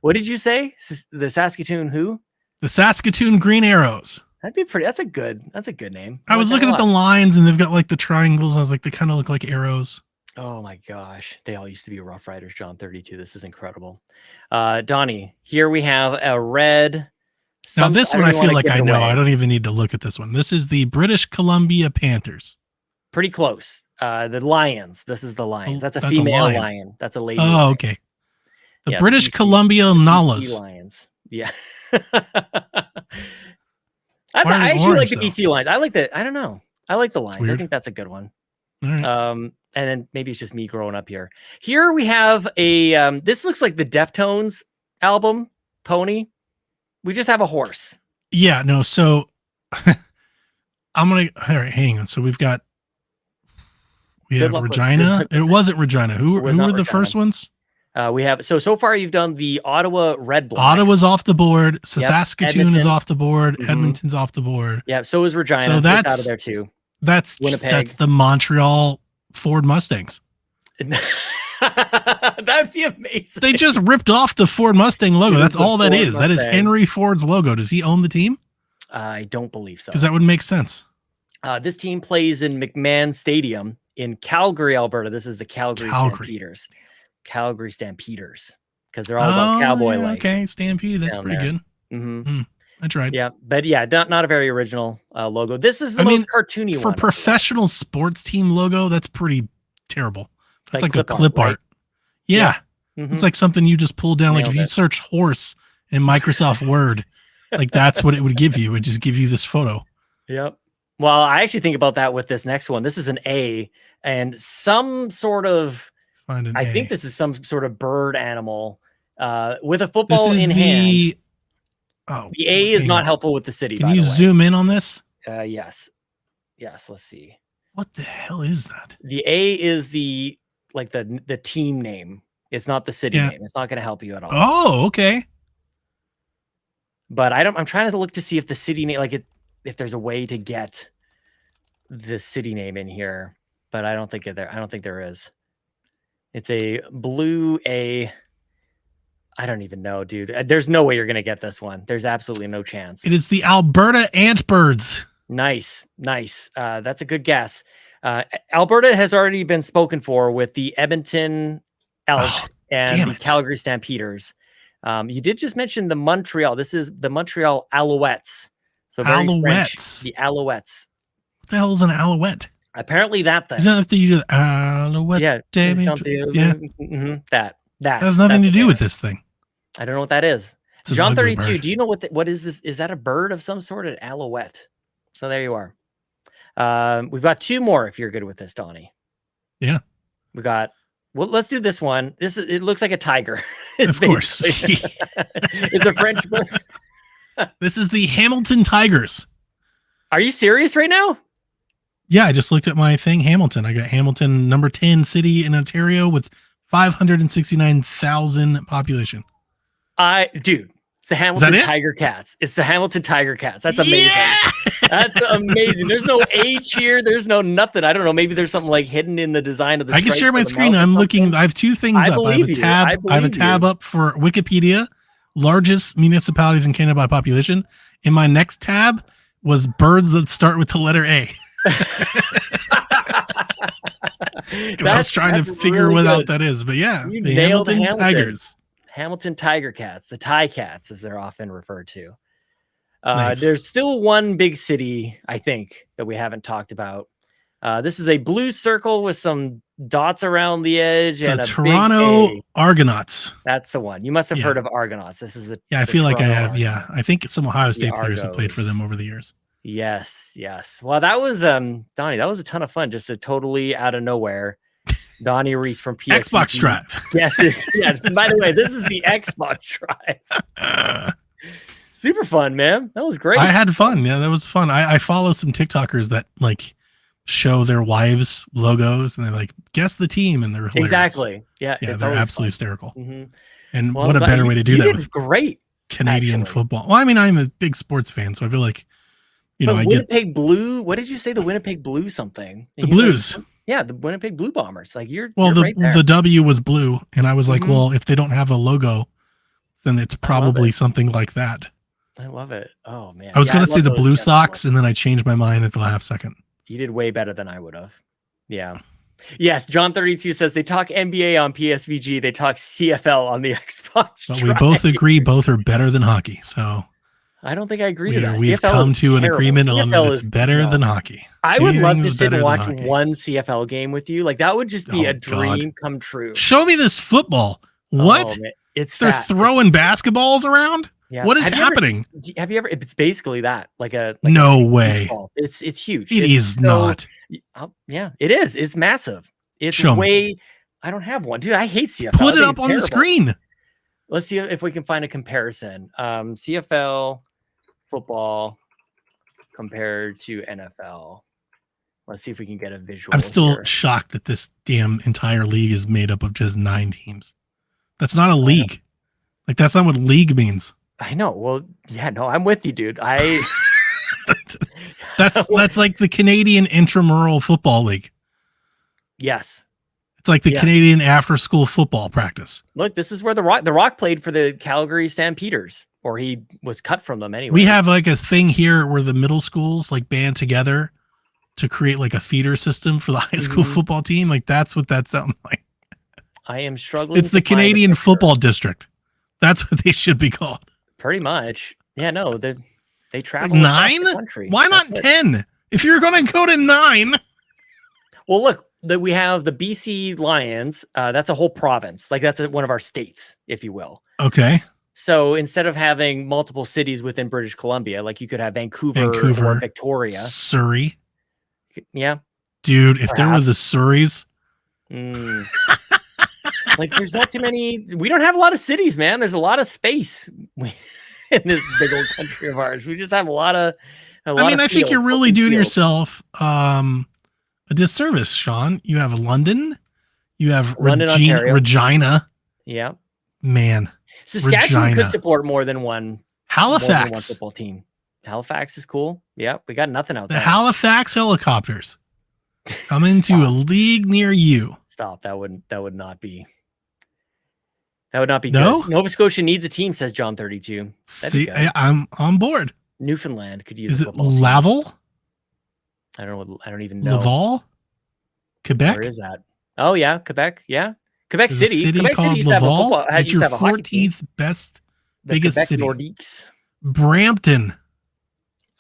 S1: What did you say? The Saskatoon who?
S3: The Saskatoon Green Arrows.
S1: That'd be pretty. That's a good name.
S3: I was looking at the lines and they've got like the triangles. I was like, they kind of look like arrows.
S1: Oh my gosh. They all used to be Rough Riders, John 32. This is incredible. Donnie, here we have a red.
S3: Now this one I feel like I know. I don't even need to look at this one. This is the British Columbia Panthers.
S1: Pretty close. The Lions. This is the Lions. That's a female lion. That's a lady.
S3: Oh, okay. The British Columbia Nollas.
S1: Lions. Yeah. I actually like the BC Lions. I like the. I don't know. I like the Lions. I think that's a good one.
S3: All right.
S1: And then maybe it's just me growing up here. Here we have a. This looks like the Deftones album. Pony. We just have a horse.
S3: Yeah. No. So I'm gonna. All right. Hang on. So we have Regina. It wasn't Regina. Who were the first ones?
S1: We have so far you've done the Ottawa Red Blacks.
S3: Ottawa's off the board. Saskatoon is off the board. Edmonton's off the board.
S1: Yeah, so is Regina.
S3: So that's
S1: out of there too.
S3: That's Winnipeg. That's the Montreal Ford Mustangs.
S1: That'd be amazing.
S3: They just ripped off the Ford Mustang logo. That's all that is. That is Henry Ford's logo. Does he own the team?
S1: I don't believe so.
S3: Because that would make sense.
S1: This team plays in McMahon Stadium in Calgary, Alberta. This is the Calgary Stampeders. Calgary Stampeders, because they're all about cowboy life.
S3: Okay, Stampede. That's pretty good.
S1: Mm-hmm.
S3: That's right.
S1: Yeah, but yeah, not a very original logo. This is the most cartoony
S3: one. For professional sports team logo, that's pretty terrible. That's like a clip art. Right? Yeah. Mm-hmm. It's like something you just pull down. Like if you search horse in Microsoft Word, like that's what it would give you. It would just give you this photo.
S1: Yep. Well, I actually think about that with this next one. This is an A and some sort of. I think this is some sort of bird animal with a football in hand. The A is not helpful with the city.
S3: Can you zoom in on this?
S1: Yes. Let's see.
S3: What the hell is that?
S1: The A is the team name. It's not the city name. It's not going to help you at all.
S3: Oh, okay.
S1: But I'm trying to look to see if the city name, if there's a way to get the city name in here. but I don't think there. I don't think there is. It's a blue A. I don't even know, dude. There's no way you're gonna get this one. There's absolutely no chance.
S3: It is the Alberta Antbirds.
S1: Nice. That's a good guess. Alberta has already been spoken for with the Edmonton Elk and the Calgary Stampeders. You did just mention the Montreal. This is the Montreal Alouettes. So very French. The Alouettes.
S3: What the hell is an Alouette?
S1: Apparently that thing.
S3: Is that after you do the Alouette?
S1: Yeah. That
S3: has nothing to do with this thing.
S1: I don't know what that is. John 32. Do you know what is this? Is that a bird of some sort? An alouette. So there you are. We've got 2 more if you're good with this, Donnie.
S3: Yeah.
S1: We got. Well, let's do this one. It looks like a tiger.
S3: Of course.
S1: It's a French bird.
S3: This is the Hamilton Tigers.
S1: Are you serious right now?
S3: Yeah, I just looked at my thing. Hamilton. I got Hamilton, number 10 city in Ontario with 569,000 population.
S1: Dude, it's the Hamilton Tiger Cats. It's the Hamilton Tiger Cats. That's amazing. Yeah! That's amazing. There's no H here. There's no nothing. I don't know. Maybe there's something like hidden in the design of the.
S3: I can share my screen. I'm looking. I have 2 things up. I have a tab up for Wikipedia, largest municipalities in Canada by population. In my next tab was birds that start with the letter A. I was trying to figure what out that is, but yeah, the Hamilton Tigers.
S1: Hamilton Tiger Cats, the Tie Cats, as they're often referred to.
S3: Nice.
S1: There's still one big city, I think, that we haven't talked about. This is a blue circle with some dots around the edge.
S3: The
S1: and a
S3: Toronto
S1: big
S3: Argonauts.
S1: That's the one. You must have heard of Argonauts. This is the
S3: I feel like I have.
S1: Argonauts.
S3: Yeah, I think some Ohio State players have played for them over the years.
S1: Yes. Well, that was Donnie. That was a ton of fun. Just a totally out of nowhere. Donnie Reece from PSVG.
S3: Xbox Drive.
S1: Yes. By the way, this is the Xbox Drive. Super fun, man. That was great.
S3: I had fun. Yeah, that was fun. I follow some TikTokers that like show their wives logos and they're like, guess the team, and they're hilarious.
S1: Exactly. Yeah,
S3: they're absolutely hysterical.
S1: Mm-hmm.
S3: And what a better way to do that with
S1: great
S3: Canadian football. Well, I mean, I'm a big sports fan, so I feel like I
S1: Winnipeg Blue. What did you say? The Winnipeg Blue something.
S3: The Blues.
S1: Yeah, the Winnipeg Blue Bombers. Like you're
S3: right
S1: there.
S3: The W was blue, and I was like, well, if they don't have a logo, then it's probably something like that.
S1: I love it. Oh man,
S3: I was going to say the Blue Sox, and then I changed my mind at the last second.
S1: You did way better than I would have. Yeah. Yes, John 32 says they talk NBA on PSVG, they talk CFL on the Xbox.
S3: But we both agree both are better than hockey. So
S1: I don't think I agree to that.
S3: We've come to an agreement on that it's better than hockey.
S1: I would love to sit and watch one CFL game with you. Like that would just be a dream come true.
S3: Show me this football. What? They're throwing basketballs around? Yeah. What is happening?
S1: Have you ever? It's basically that.
S3: No way.
S1: It's huge.
S3: It is not.
S1: Yeah, it is. It's massive. It's way. I don't have one, dude. I hate CFL.
S3: Put it up on the screen.
S1: Let's see if we can find a comparison. CFL football compared to NFL. Let's see if we can get a visual.
S3: I'm still shocked that this damn entire league is made up of just 9 teams. That's not a league. Like that's not what league means.
S1: I know. Well, yeah, no, I'm with you, dude.
S3: That's like the Canadian intramural football league.
S1: Yes.
S3: It's like the Canadian after school football practice.
S1: Look, this is where the Rock played for the Calgary Stampeders, or he was cut from them anyway.
S3: We have like a thing here where the middle schools like band together to create like a feeder system for the high school football team. Like that's what that sounds like.
S1: I am struggling.
S3: It's the Canadian Football District. That's what they should be called.
S1: Pretty much. Yeah, no, they travel
S3: 9?
S1: The country.
S3: Why not 10? If you're going to go to 9.
S1: Well, look, we have the BC Lions. That's a whole province. Like that's one of our states, if you will.
S3: Okay.
S1: So instead of having multiple cities within British Columbia, like you could have Vancouver or Victoria.
S3: Surrey.
S1: Yeah.
S3: Dude, if there were the Surreys.
S1: Like there's not too many. We don't have a lot of cities, man. There's a lot of space in this big old country of ours. We just have a lot of.
S3: I think you're really doing yourself a disservice, Sean. You have London. You have
S1: Ontario.
S3: Regina.
S1: Yeah.
S3: Man.
S1: Saskatchewan could support more than one.
S3: Halifax.
S1: More than one football team. Halifax is cool. Yeah, we got nothing out there.
S3: The Halifax helicopters. Coming to a league near you.
S1: Stop. That would not be. That would not be
S3: No?
S1: good. Nova Scotia needs a team, says John 32.
S3: See, I'm on board.
S1: Newfoundland could use.
S3: Is
S1: a
S3: it
S1: football team.
S3: Laval?
S1: I don't know. I don't even know.
S3: Laval? Quebec?
S1: Where is that? Oh yeah, Quebec. Yeah, Quebec
S3: There's
S1: City.
S3: a city
S1: Quebec
S3: called
S1: City used to have a
S3: Laval.
S1: football.
S3: It's
S1: Used
S3: your
S1: to have a hockey team.
S3: 14th best,
S1: The
S3: biggest
S1: Quebec
S3: city.
S1: Nordiques.
S3: Brampton.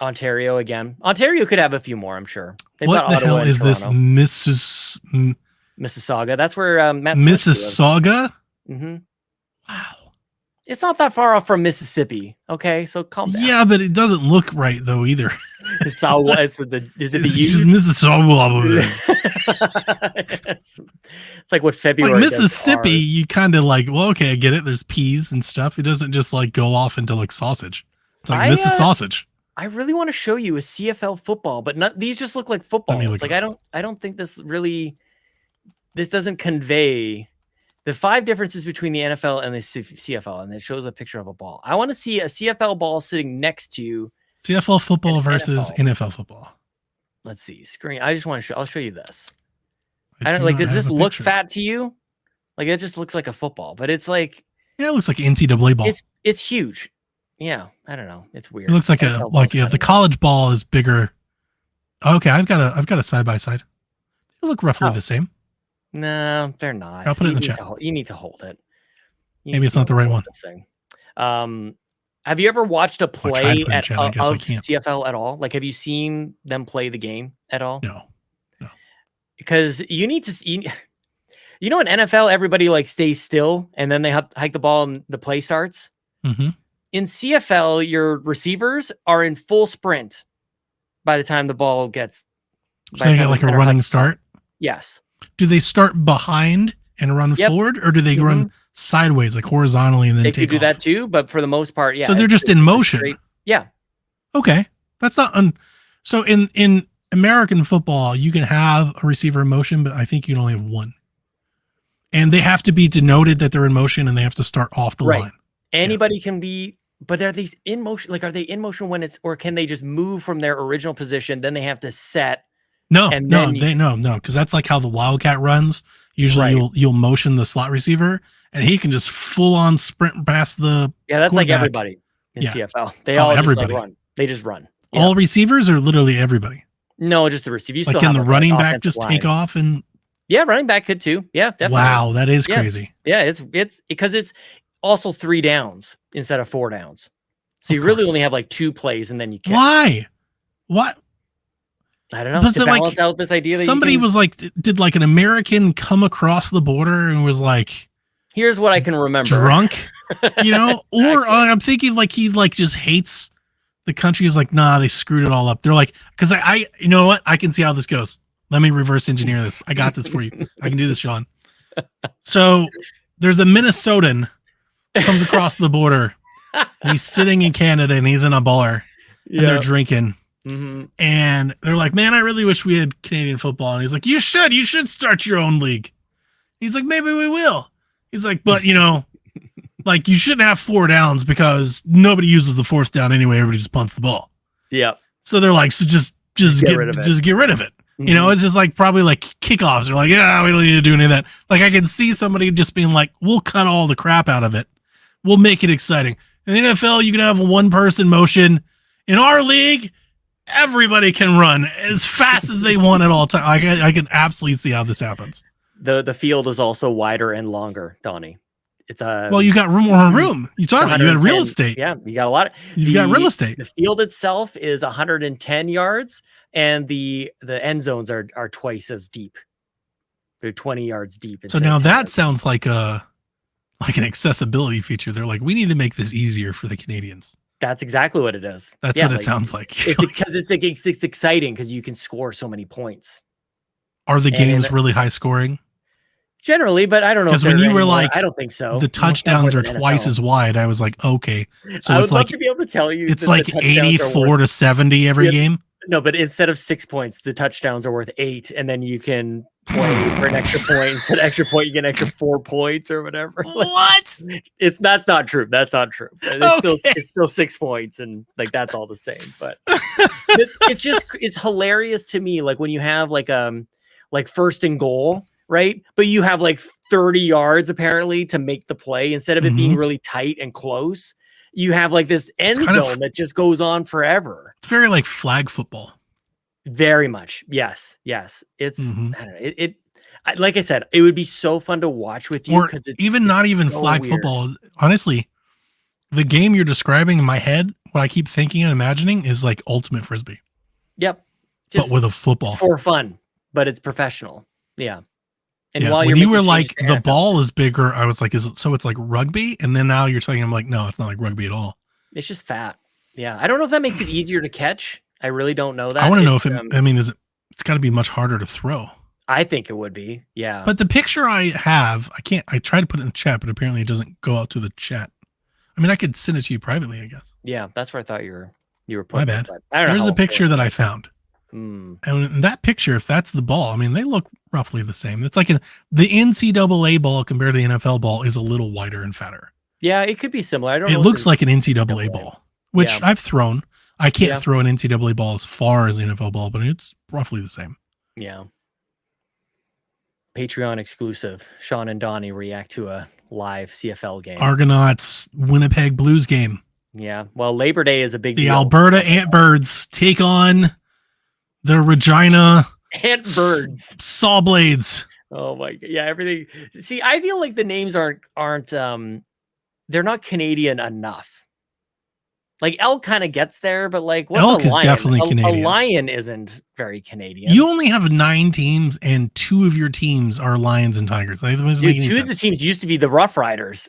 S1: Ontario again. Ontario could have a few more, I'm sure. They've
S3: What
S1: got
S3: the
S1: Ottawa
S3: hell
S1: and
S3: is this?
S1: Toronto. Mississauga. That's where Matt
S3: Mississauga?
S1: Mm-hmm.
S3: Wow.
S1: It's not that far off from Mississippi. Okay, so calm down.
S3: Yeah, but it doesn't look right though either.
S1: Is it the
S3: It's
S1: U?
S3: just Mississauga.
S1: It's like what February.
S3: Like
S1: does
S3: Mississippi,
S1: to ours.
S3: you kind of like, well, okay, I get it. There's peas and stuff. It doesn't just like go off into like sausage. It's like Mrs. Sausage.
S1: I really want to show you a CFL football, but not these just look like footballs. Like I don't think this doesn't convey the 5 differences between the NFL and the CFL, and it shows a picture of a ball. I want to see a CFL ball sitting next to
S3: CFL football versus NFL football.
S1: Let's see. Screen. I just want to show. I'll show you this.
S3: I
S1: I don't like.
S3: do not
S1: Does this
S3: have a
S1: look
S3: picture.
S1: fat to you? Like it just looks like a football, but it's like
S3: Yeah, it looks like NCAA ball.
S1: it's huge. Yeah, I don't know. It's weird.
S3: It looks like the college ball is bigger. Okay, I've got a side by side. They look roughly the same.
S1: No, they're not.
S3: I'll put it in the chat.
S1: You need to hold it.
S3: Maybe it's not the right one.
S1: This thing. Have you ever watched a play of
S3: I can't.
S1: CFL at all? Like, have you seen them play the game at all?
S3: No.
S1: Because you need to see. You know, in NFL, everybody like stays still and then they hike the ball and the play starts.
S3: Mm-hmm.
S1: In CFL, your receivers are in full sprint by the time the ball gets.
S3: So they get like a running start.
S1: Yes.
S3: Do they start behind and run forward, or do they run sideways, like horizontally, and then
S1: they
S3: take
S1: could do
S3: off?
S1: that too? But for the most part, yeah.
S3: So they're just in motion.
S1: Yeah.
S3: Okay, that's not. So in American football, you can have a receiver in motion, but I think you can only have one, and they have to be denoted that they're in motion, and they have to start off the line.
S1: Anybody can be, but are these in motion? Like, are they in motion when it's, or can they just move from their original position? Then they have to set.
S3: No, because that's like how the Wildcat runs. Usually, you'll motion the slot receiver, and he can just full on sprint past the.
S1: Yeah, that's like everybody in CFL. They all just like run. They just run. Yeah.
S3: All receivers, or literally everybody.
S1: No, just the receiver. You
S3: like,
S1: still
S3: can
S1: have
S3: the running back just take off and?
S1: Yeah, running back could too. Yeah, definitely.
S3: Wow, that is crazy.
S1: Yeah, it's because it's also 3 downs instead of 4 downs. So you really only have like 2 plays, and then you kick.
S3: Why? What?
S1: I don't know. To balance out this idea that
S3: somebody was like, did like an American come across the border and was like,
S1: here's what I can remember.
S3: Drunk, you know? Exactly. Or I'm thinking like he like just hates the country. Is like, nah, they screwed it all up. They're like, because I you know what? I can see how this goes. Let me reverse engineer this. I got this for you. I can do this, Sean. So there's a Minnesotan comes across the border. He's sitting in Canada and he's in a bar and they're drinking.
S1: Mm-hmm.
S3: And they're like, man, I really wish we had Canadian football. And he's like, you should start your own league. He's like, maybe we will. He's like, but you know, like you shouldn't have 4 downs because nobody uses the 4th down anyway. Everybody just punts the ball.
S1: Yeah.
S3: So they're like, so just get rid of it. Mm-hmm. You know, it's just like probably like kickoffs. They're like, yeah, we don't need to do any of that. Like I can see somebody just being like, we'll cut all the crap out of it. We'll make it exciting. In the NFL, you can have a 1-person motion. In our league, everybody can run as fast as they want at all times. I can absolutely see how this happens.
S1: The field is also wider and longer, Donnie. It's
S3: well, you got more room. You got real estate.
S1: Yeah, you got a lot.
S3: You've got real estate.
S1: The field itself is 110 yards, and the end zones are twice as deep. They're 20 yards deep.
S3: So now that sounds like an accessibility feature. They're like, we need to make this easier for the Canadians.
S1: That's exactly what it is.
S3: That's what it sounds like.
S1: It's because it's exciting because you can score so many points.
S3: Are the games really high scoring?
S1: Generally, but I don't know.
S3: Because when you were like,
S1: I don't think so.
S3: The touchdowns are twice as wide. I was like, okay. So
S1: I
S3: it's
S1: would love
S3: like
S1: to be able to tell you.
S3: It's like 84 to 70 every game.
S1: No, but instead of 6 points, the touchdowns are worth 8, and then you can play for an extra point. Instead of extra point, you get an extra 4 points or whatever.
S3: What?
S1: That's not true. That's not true. It's still 6 points, and like that's all the same. But it's hilarious to me. Like when you have like like first and goal, right? But you have like 30 yards apparently to make the play instead of it being really tight and close. You have like this end zone that just goes on forever.
S3: It's very like flag football.
S1: Very much. Yes. It's, I don't know, like I said, it would be so fun to watch with you because it's
S3: even not even
S1: so
S3: flag
S1: weird.
S3: football. Honestly, the game you're describing in my head, what I keep thinking and imagining is like ultimate frisbee.
S1: Yep.
S3: But with a football.
S1: For fun, but it's professional. Yeah. And
S3: while when you were like the NFL, ball is bigger, I was like, so it's like rugby? And then now you're telling I'm like, no, it's not like rugby at all.
S1: It's just fat. Yeah. I don't know if that makes it easier to catch. I really don't know that.
S3: I want to know if it's got to be much harder to throw.
S1: I think it would be. Yeah.
S3: But the picture I have, I tried to put it in the chat, but apparently it doesn't go out to the chat. I mean, I could send it to you privately, I guess.
S1: Yeah. That's where I thought you were putting.
S3: My bad. There's a picture that I found. And in that picture, if that's the ball, I mean, they look roughly the same. It's like the NCAA ball compared to the NFL ball is a little wider and fatter.
S1: Yeah, it could be similar. I don't know.
S3: It looks like an NCAA ball, which I've thrown. I can't throw an NCAA ball as far as the NFL ball, but it's roughly the same.
S1: Yeah. Patreon exclusive. Sean and Donnie react to a live CFL game.
S3: Argonauts Winnipeg Blues game.
S1: Yeah. Well, Labor Day is a big deal.
S3: The Alberta Antbirds take on the Regina
S1: Antbirds
S3: Saw Blades.
S1: Oh my god. Yeah, everything. See, I feel like the names aren't they're not Canadian enough. Like elk kind of gets there, but like what's
S3: elk
S1: a lion?
S3: Is definitely Canadian.
S1: A lion isn't very Canadian.
S3: You only have 9 teams, and 2 of your teams are lions and tigers. Dude,
S1: 2 of the teams used to be the Rough Riders.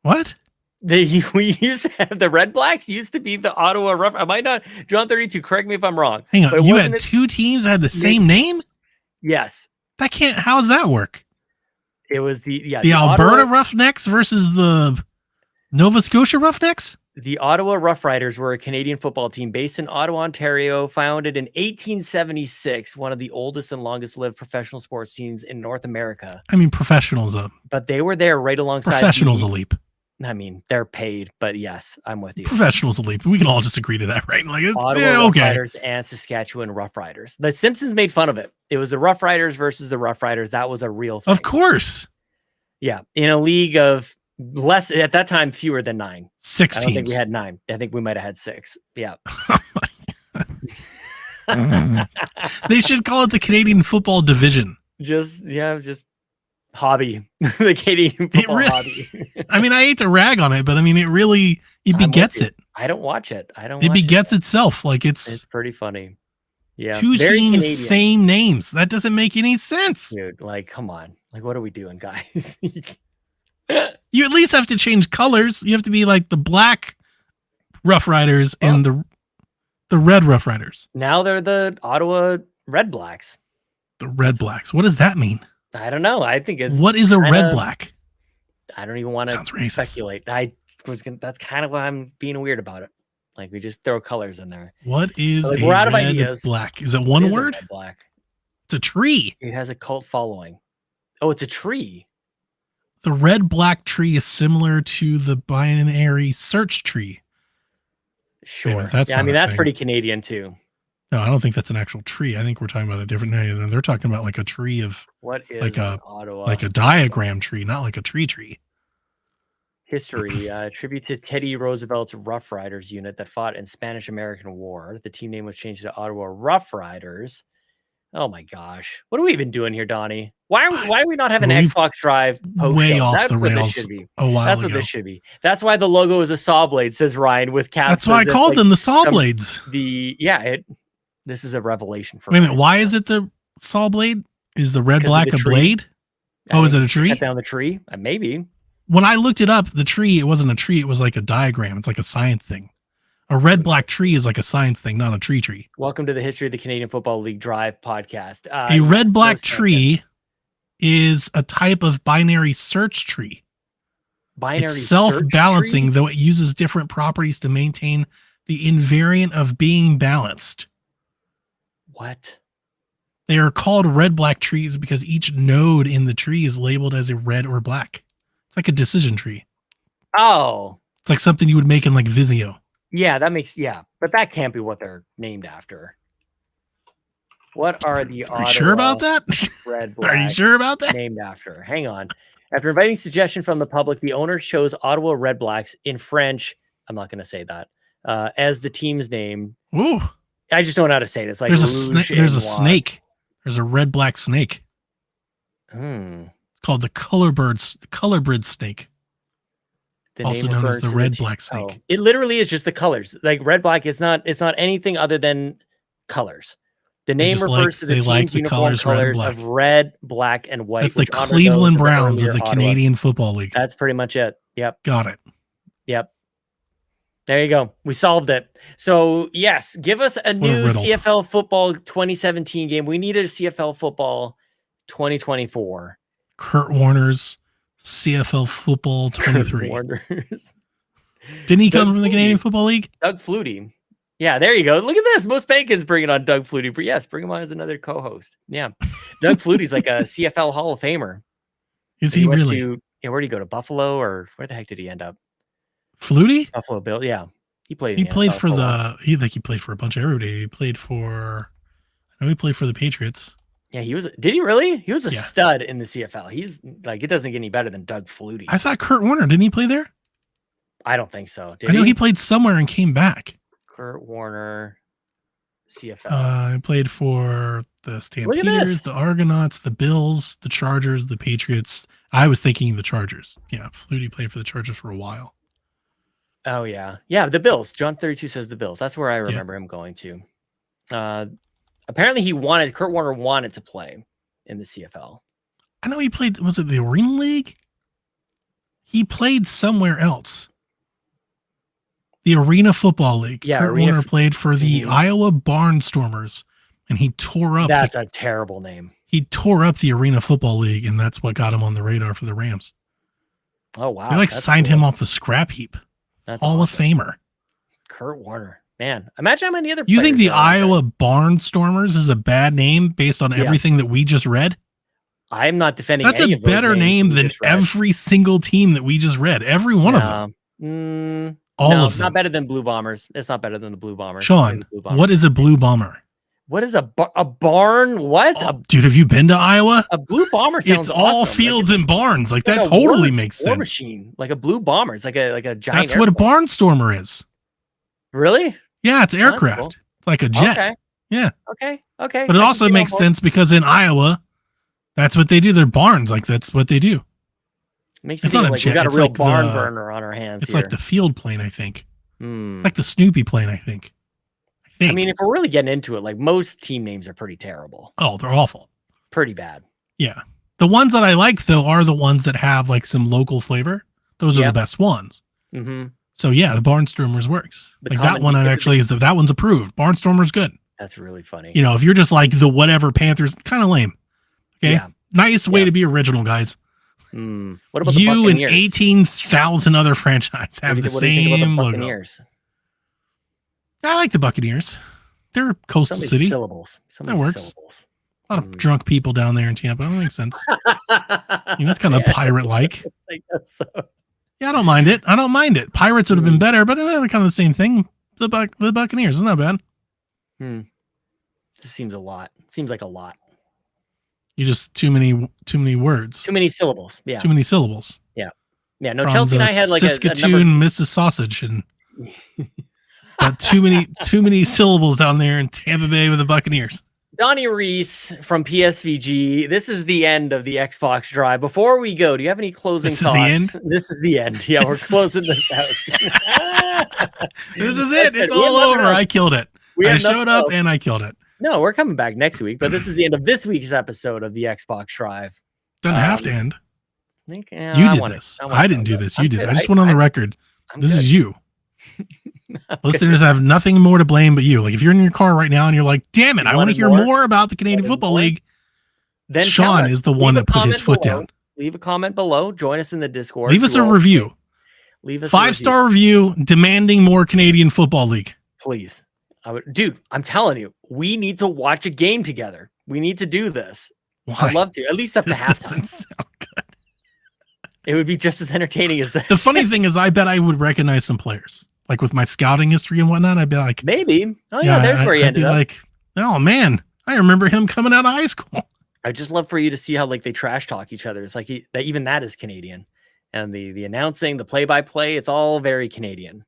S3: What?
S1: We used to have the Red Blacks used to be the Ottawa Rough. I might not. John 32. Correct me if I'm wrong.
S3: Hang on. You had 2 teams that had the same name?
S1: Yes.
S3: That can't. How does that work?
S1: It was the
S3: Alberta Roughnecks versus the Nova Scotia Roughnecks.
S1: The Ottawa Rough Riders were a Canadian football team based in Ottawa, Ontario, founded in 1876, one of the oldest and longest lived professional sports teams in North America.
S3: I mean, professionals up.
S1: But they were there right alongside.
S3: Professionals a leap.
S1: I mean, they're paid, but yes, I'm with you.
S3: Professionals a leap. We can all just agree to that, right? Like,
S1: Ottawa Rough Riders and Saskatchewan Rough Riders. The Simpsons made fun of it. It was the Rough Riders versus the Rough Riders. That was a real thing.
S3: Of course.
S1: Yeah. In a league of less, at that time, fewer than 9.
S3: 6
S1: I don't
S3: teams.
S1: think we had 9. I think we might have had 6. Yeah.
S3: They should call it the Canadian Football Division.
S1: Just hobby. The Canadian football hobby.
S3: I mean, I hate to rag on it, but I mean, it begets it.
S1: I don't watch it.
S3: It begets itself. Like it's
S1: pretty funny. Yeah.
S3: 2 teams, Canadian. Same names. That doesn't make any sense.
S1: Dude, like, come on. Like, what are we doing, guys?
S3: You at least have to change colors. You have to be like the black Rough Riders and the red Rough Riders.
S1: Now they're the Ottawa Red Blacks.
S3: The Red Blacks. What does that mean?
S1: I don't know. I think it's
S3: what is a red black?
S1: I don't even want to speculate. That's kind of why I'm being weird about it. Like we just throw colors in there.
S3: What is
S1: we're out of ideas.
S3: Black? Is it one word?
S1: Red black.
S3: It's a tree.
S1: It has a cult following. Oh, it's a tree.
S3: The red black tree is similar to the binary search tree.
S1: Sure. I mean that's pretty Canadian too.
S3: No, I don't think that's an actual tree. I think we're talking about a different name. They're talking about like a tree of
S1: what is
S3: like
S1: Ottawa?
S3: Like a diagram tree, not like a tree.
S1: History, tribute to Teddy Roosevelt's Rough Riders unit that fought in Spanish-American War. The team name was changed to Ottawa Rough Riders. Oh my gosh. What are we even doing here, Donnie? Why are we not having an Xbox Drive post
S3: way off
S1: That's
S3: the
S1: what
S3: rails
S1: this should be.
S3: a while
S1: That's
S3: ago.
S1: what this should be. That's why the logo is a saw blade, says Ryan with caps.
S3: That's why I called them the saw blades.
S1: This is a revelation for
S3: me. Wait a minute, why is it the saw blade? Is the red black a blade? Oh, is it a tree?
S1: Cut down the tree? Maybe.
S3: When I looked it up, the tree, it wasn't a tree, it was like a diagram. It's like a science thing. A red black tree is like a science thing, not a tree.
S1: Welcome to the History of the Canadian Football League Drive podcast.
S3: A red black tree is a type of binary search tree. It's self-balancing, though it uses different properties to maintain the invariant of being balanced.
S1: What?
S3: They are called red black trees because each node in the tree is labeled as a red or black. It's like a decision tree.
S1: Oh.
S3: It's like something you would make in like Visio.
S1: Yeah, but that can't be what they're named after. What are the
S3: Are you sure about that?
S1: Red Black
S3: Are you sure about that?
S1: named after? Hang on. After inviting suggestion from the public, the owner chose Ottawa Red Blacks in French. I'm not going to say that as the team's name.
S3: Ooh.
S1: I just don't know how to say this. Like
S3: there's a snake. There's a snake. There's a red black snake. It's called the colorbrid snake. Also known as the red black snake.
S1: Oh, it literally is just the colors. Like red black. It's not anything other than colors. The name refers to the team's uniform colors of red, black, and white.
S3: That's the Cleveland Browns of the Canadian Football League.
S1: That's pretty much it. Yep.
S3: Got it.
S1: Yep. There you go. We solved it. So, yes, give us a new CFL Football 2017 game. We need a CFL Football 2024.
S3: Kurt Warner's CFL Football 23.
S1: Warner's.
S3: Didn't he come from the Canadian Football League?
S1: Doug Flutie. Yeah, there you go. Look at this. Most Bacon's bringing on Doug Flutie. But yes, bring him on as another co-host. Yeah. Doug Flutie's like a CFL Hall of Famer.
S3: Is he really?
S1: Where did he go? To Buffalo, or where the heck did he end up?
S3: Flutie?
S1: Buffalo Bill. Yeah. He played
S3: for he played for a bunch of everybody. He played for the Patriots.
S1: Yeah, did he really? He was a stud in the CFL. He's like, it doesn't get any better than Doug Flutie.
S3: I thought Kurt Warner, didn't he play there?
S1: I don't think so.
S3: I know he played somewhere and came back.
S1: Kurt Warner, CFL.
S3: He played for the Stampeders, the Argonauts, the Bills, the Chargers, the Patriots. I was thinking the Chargers. Yeah, Flutie played for the Chargers for a while.
S1: Oh, yeah. Yeah, the Bills. John 32 says the Bills. That's where I remember him going to. Apparently, Kurt Warner wanted to play in the CFL.
S3: I know he played, was it the Arena League? He played somewhere else. The Arena Football League.
S1: Yeah,
S3: Kurt Warner played for the Iowa Barnstormers, and he tore up.
S1: That's a terrible name.
S3: He tore up the Arena Football League, and that's what got him on the radar for the Rams.
S1: Oh, wow.
S3: They signed him off the scrap heap.
S1: That's
S3: Hall of Famer.
S1: Kurt Warner. Man, imagine how many other
S3: You think the Iowa Barnstormers is a bad name based on everything that we just read?
S1: I'm not defending.
S3: That's a better name than every single team that we just read. Every one of them. All of them.
S1: Not better than Blue Bombers. It's not better than the Blue Bombers.
S3: Sean, what is a Blue Bomber?
S1: What is a barn? What?
S3: Oh, dude, have you been to Iowa?
S1: A Blue Bomber sounds
S3: It's all
S1: awesome.
S3: fields and barns. Like that totally makes sense.
S1: War machine, like a Blue Bomber. It's like a giant.
S3: That's what a barnstormer is.
S1: Really?
S3: Yeah, it's aircraft. Cool. It's like a jet.
S1: Okay.
S3: Yeah.
S1: Okay.
S3: But it also makes sense because in Iowa, that's what they do. They're barns. Like that's what they do.
S1: Makes me feel like we got a real barn burner on our hands.
S3: It's like the field plane, I think. Like the Snoopy plane, I think.
S1: I mean, if we're really getting into it, like most team names are pretty terrible.
S3: Oh, they're awful.
S1: Pretty bad.
S3: Yeah. The ones that I like, though, are the ones that have like some local flavor. Those are the best ones. Mm-hmm. So, yeah, the Barnstormers works. Like that one that one's approved. Barnstormer's good.
S1: That's really funny.
S3: You know, if you're just like the whatever Panthers, kind of lame. Okay. Yeah. Nice way to be original, guys.
S1: What about
S3: you and 18,000 other franchises have the same logo. I like the Buccaneers. They're coastal city.
S1: Syllables.
S3: That works. Syllables. A lot of drunk people down there in Tampa. That makes sense. That's kind of pirate-like.
S1: I guess so.
S3: Yeah, I don't mind it. Pirates would have been better, but they're kind of the same thing. The Buccaneers, isn't that bad?
S1: This seems a lot. Seems like a lot.
S3: You just too many words.
S1: Too many syllables. Yeah.
S3: Too many syllables.
S1: Yeah. Yeah. No, Chelsea and I had like
S3: Saskatoon, Mrs. Sausage, and got too many syllables down there in Tampa Bay with the Buccaneers.
S1: Donnie Reece from PSVG. This is the end of the Xbox Drive. Before we go, do you have any closing thoughts? This is the end. Yeah, we're closing this out.
S3: This is it. It's all over. I killed it. I showed up and I killed it.
S1: No, we're coming back next week, but this is the end of this week's episode of the Xbox Drive.
S3: Doesn't have to end. You did this. I didn't do this. You did. I just went on the record. This is you. Listeners have nothing more to blame but you. Like if you're in your car right now and you're like, damn it, I want to hear more about the Canadian Football League. Then Sean is the one that put his foot down.
S1: Leave a comment below. Join us in the Discord.
S3: Leave us a review. Leave us 5-star review demanding more Canadian Football League.
S1: Please. Dude, I'm telling you, we need to watch a game together. We need to do this. Why? I'd love to. At least up to halftime. Doesn't sound good. It would be just as entertaining as that.
S3: The funny thing is, I bet I would recognize some players. Like with my scouting history and whatnot, I'd be like,
S1: maybe. Oh yeah, there's where he ended up.
S3: Like, oh man, I remember him coming out of high school.
S1: I just love for you to see how like they trash talk each other. It's like that even that is Canadian, and the announcing, the play-by-play, it's all very Canadian.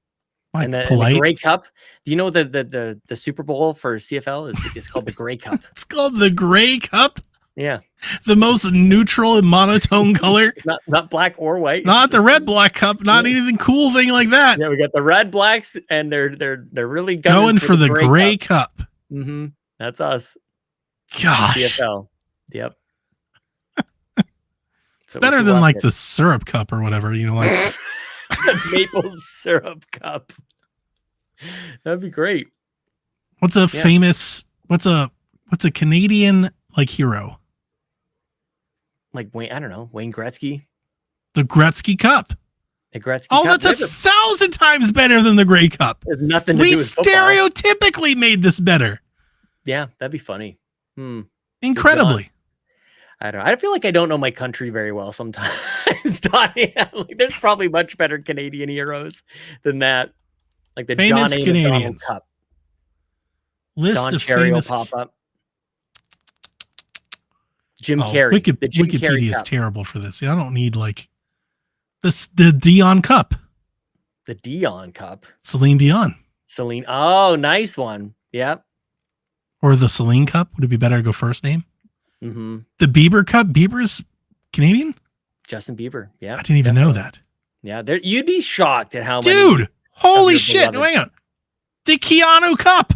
S3: Like
S1: And the
S3: polite.
S1: Grey Cup. Do you know the Super Bowl for CFL is called the Grey Cup?
S3: It's called the Grey Cup.
S1: Yeah,
S3: The most neutral and monotone color.
S1: not black or white.
S3: Not the red black cup. Not anything cool thing like that.
S1: Yeah, we got the red blacks, and they're really
S3: Going for the Grey Cup.
S1: Mm-hmm. That's us.
S3: Gosh,
S1: CFL. Yep.
S3: it's better than like the syrup cup or whatever. You know, like
S1: the maple syrup cup. That'd be great.
S3: What's a famous? What's a Canadian like hero?
S1: Like Wayne, I don't know, Wayne Gretzky.
S3: The Gretzky Cup.
S1: The Gretzky
S3: Cup.
S1: Cup.
S3: That's 1,000 times better than the Grey Cup.
S1: There's nothing to
S3: do
S1: with
S3: We
S1: football.
S3: stereotypically made this better.
S1: Yeah, that'd be funny.
S3: Incredibly.
S1: I don't know. I feel like I don't know my country very well sometimes, Donnie. Like, there's probably much better Canadian heroes than that. Like the
S3: famous
S1: John A.
S3: Canadians.
S1: Cup.
S3: List
S1: Don
S3: of
S1: Cherry
S3: famous.
S1: will pop up. Jim Carrey. The Jim
S3: Wikipedia
S1: Carrey
S3: is
S1: Cup.
S3: terrible for this. I don't need like the Dion Cup.
S1: The Dion Cup.
S3: Celine Dion.
S1: Celine. Oh, nice one. Yep.
S3: Or the Celine Cup. Would it be better to go first name?
S1: Mm-hmm.
S3: The Bieber Cup. Bieber's Canadian?
S1: Justin Bieber. Yeah.
S3: I didn't even know that.
S1: Yeah. You'd be shocked at how many.
S3: Dude, holy shit. Hang on. The Keanu Cup.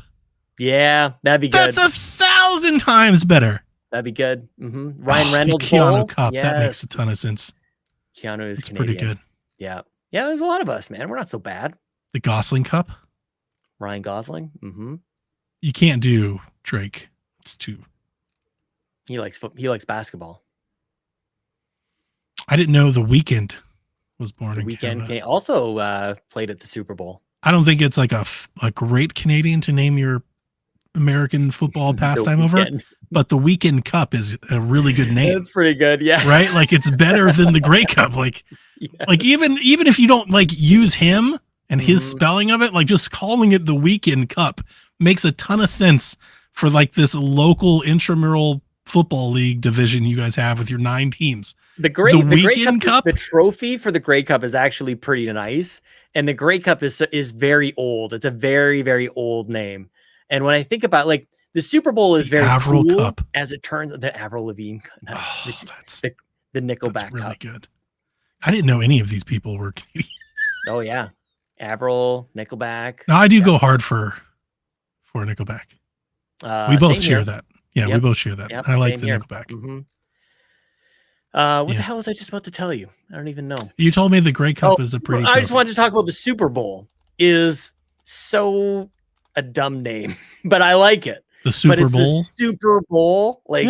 S1: Yeah, that'd be good.
S3: That's 1,000 times better.
S1: That'd be good. Mm-hmm. Ryan Reynolds.
S3: The Keanu
S1: Bowl.
S3: Cup.
S1: Yes.
S3: That makes a ton of sense.
S1: Keanu is
S3: It's
S1: Canadian.
S3: pretty good.
S1: Yeah. Yeah, there's a lot of us, man. We're not so bad.
S3: The Gosling Cup.
S1: Ryan Gosling. Mm-hmm.
S3: You can't do Drake. It's too.
S1: He likes basketball.
S3: I didn't know The Weeknd was born in
S1: Weekend
S3: Canada.
S1: also played at the Super Bowl.
S3: I don't think it's like a great Canadian to name your American football pastime over, but the Weekend Cup is a really good name.
S1: That's pretty good, yeah.
S3: Right? Like it's better than the Grey Cup. Like, like even if you don't like use him and his spelling of it, like just calling it the Weekend Cup makes a ton of sense for like this local intramural football league division you guys have with your 9 teams.
S1: The Grey
S3: Weekend Cup,
S1: the trophy for the Grey Cup is actually pretty nice, and the Grey Cup is very old. It's a very, very old name. And when I think about like the Super Bowl is very
S3: Avril
S1: cool,
S3: Cup.
S1: as it turns. The Avril Lavigne,
S3: that's
S1: the Nickelback
S3: that's really
S1: Cup.
S3: good. I didn't know any of these people were Canadian.
S1: Oh yeah, Avril, Nickelback.
S3: No, I do go hard for Nickelback. We both share that. Yeah, we both share that.
S1: Yep,
S3: I like the
S1: here.
S3: Nickelback.
S1: Mm-hmm. What the hell was I just about to tell you? I don't even know.
S3: You told me the Grey Cup is a pretty.
S1: I just wanted to talk about the Super Bowl. Is so a dumb name, but I like it.
S3: The Super Bowl.
S1: The Super Bowl, like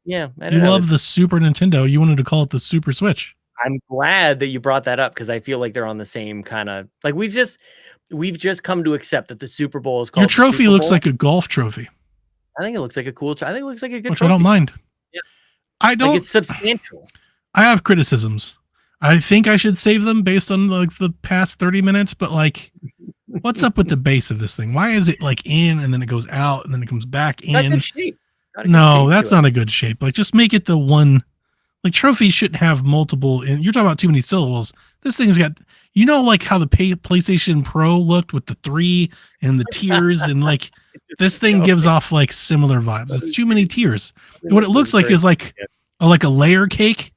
S3: yeah.
S1: I don't know.
S3: Love the Super Nintendo. You wanted to call it the Super Switch.
S1: I'm glad that you brought that up because I feel like they're on the same kind of like we've just come to accept that the Super Bowl is called.
S3: Your trophy looks like a golf trophy.
S1: I think it looks like a cool. I think it looks like a good.
S3: Which
S1: trophy.
S3: I don't mind.
S1: Yeah.
S3: I don't.
S1: Like it's substantial.
S3: I have criticisms. I think I should save them based on like the past 30 minutes, but like, what's up with the base of this thing? Why is it like in and then it goes out and then it comes back in?
S1: Good shape.
S3: No, that's not a good shape. Like, just make it the one. Like, trophies shouldn't have multiple. You're talking about too many syllables. This thing's got, you know, like how the PlayStation Pro looked with the 3 and the tiers, and like this thing gives off like similar vibes. It's too many tiers. What it looks like is like a layer cake,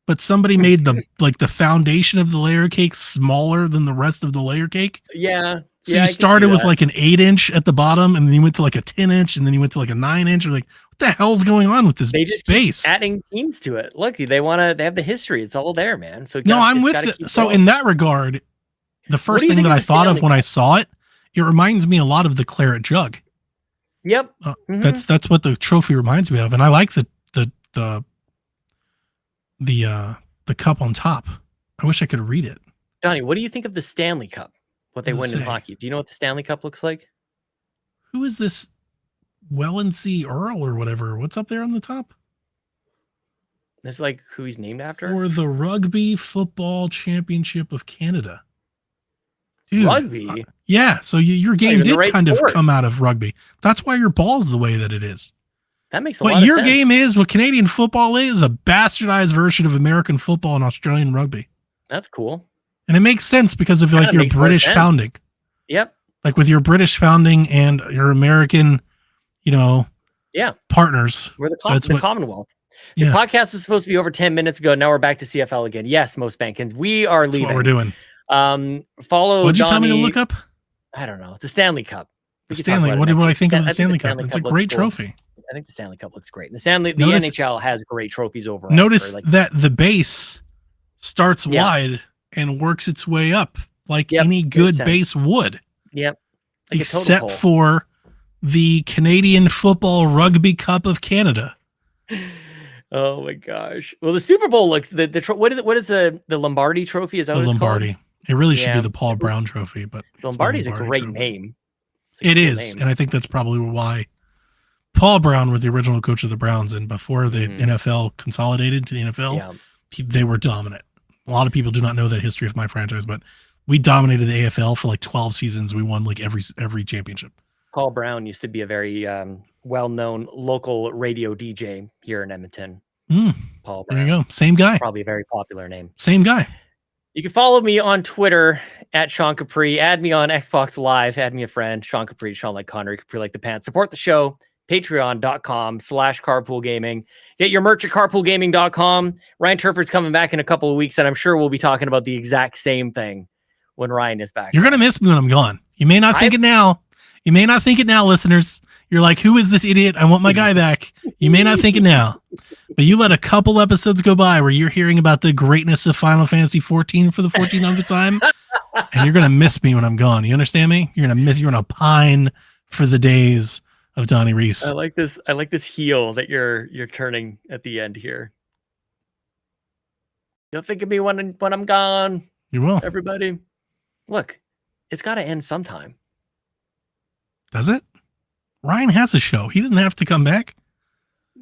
S3: but somebody made the like the foundation of the layer cake smaller than the rest of the layer cake.
S1: Yeah.
S3: So you started with like an 8-inch at the bottom, and then you went to like a 10-inch, and then you went to like a 9-inch. You're like, what the hell's going on with this
S1: they just
S3: base?
S1: Keep adding teams to it. Look, they have the history. It's all there, man. So
S3: no, I'm with it. So in that regard, the first thing that I thought of when I saw it, it reminds me a lot of the claret jug.
S1: Yep.
S3: That's what the trophy reminds me of, and I like the cup on top. I wish I could read it.
S1: Donnie, what do you think of the Stanley Cup? What they win in hockey? Do you know what the Stanley Cup looks like?
S3: Who is this? Wellesley Earl or whatever? What's up there on the top?
S1: That's like who he's named after.
S3: Or the Rugby Football Championship of Canada. Dude,
S1: rugby?
S3: Yeah. So your game did
S1: right
S3: kind
S1: sport.
S3: of come out of rugby. That's why your ball's the way that it is.
S1: That makes a lot
S3: What
S1: of
S3: your
S1: sense.
S3: game is, what Canadian football is, a bastardized version of American football and Australian rugby.
S1: That's cool.
S3: And it makes sense because of like
S1: Kinda
S3: your
S1: makes more
S3: British
S1: sense.
S3: founding.
S1: Yep.
S3: Like with your British founding and your American,
S1: Yeah.
S3: partners.
S1: We're the
S3: That's what-
S1: Commonwealth. The
S3: Yeah.
S1: podcast was supposed to be over 10 minutes ago. Now we're back to CFL again. Yes, Mo Spankins. We are
S3: That's
S1: leaving.
S3: what we're doing.
S1: Follow
S3: What'd you tell me to
S1: Donnie-
S3: look up?
S1: I don't know. It's a Stanley Cup.
S3: The
S1: We can talk
S3: Stanley.
S1: about it
S3: What
S1: next
S3: do I
S1: week.
S3: think of
S1: I
S3: the Stanley Cup? It's a
S1: Cup
S3: great
S1: looks cool.
S3: trophy.
S1: I think the Stanley Cup looks great. The
S3: Notice-
S1: NHL has great trophies overall.
S3: Notice
S1: for, like,
S3: that the base starts
S1: Yeah.
S3: wide and works its way up like
S1: Yep,
S3: any
S1: makes
S3: good
S1: sense.
S3: base would,
S1: Yep. Like a totem
S3: except
S1: pole.
S3: for the Canadian Football Rugby Cup of Canada.
S1: Oh my gosh. Well, the Super Bowl looks what is the Lombardi trophy? Is that
S3: The
S1: what it's
S3: Lombardi.
S1: called?
S3: It really should
S1: Yeah.
S3: be the Paul Brown Trophy, but it's the
S1: Lombardi's a
S3: Lombardi
S1: great
S3: Trophy.
S1: name. It's a
S3: It
S1: cool
S3: is,
S1: name.
S3: and I think that's probably why Paul Brown was the original coach of the Browns, and before the
S1: Mhm.
S3: NFL consolidated to the NFL,
S1: Yeah.
S3: they were dominant. A lot of people do not know that history of my franchise, but we dominated the AFL for like 12 seasons. We won like every championship.
S1: Paul Brown used to be a very well-known local radio DJ here in Edmonton. Paul Brown.
S3: There you go. Same guy.
S1: Probably a very popular name.
S3: Same guy.
S1: You can follow me on Twitter at Sean Capri. Add me on Xbox Live. Add me a friend. Sean Capri, Sean like Connery, Capri like the pants. Support the show. Patreon.com/carpoolgaming. Get your merch at carpoolgaming.com. Ryan Turford's coming back in a couple of weeks, and I'm sure we'll be talking about the exact same thing when Ryan is back.
S3: You're going to miss me when I'm gone. You may not think it now. You may not think it now, listeners. You're like, who is this idiot? I want my guy back. You may not think it now. But you let a couple episodes go by where you're hearing about the greatness of Final Fantasy 14 for the 1400th time, and you're going to miss me when I'm gone. You understand me? You're going to pine for the days of Donnie Reece.
S1: I like this heel that you're turning at the end here. You'll think of me when I'm gone.
S3: You will.
S1: Everybody. Look, it's got to end sometime.
S3: Does it? Ryan has a show. He didn't have to come back.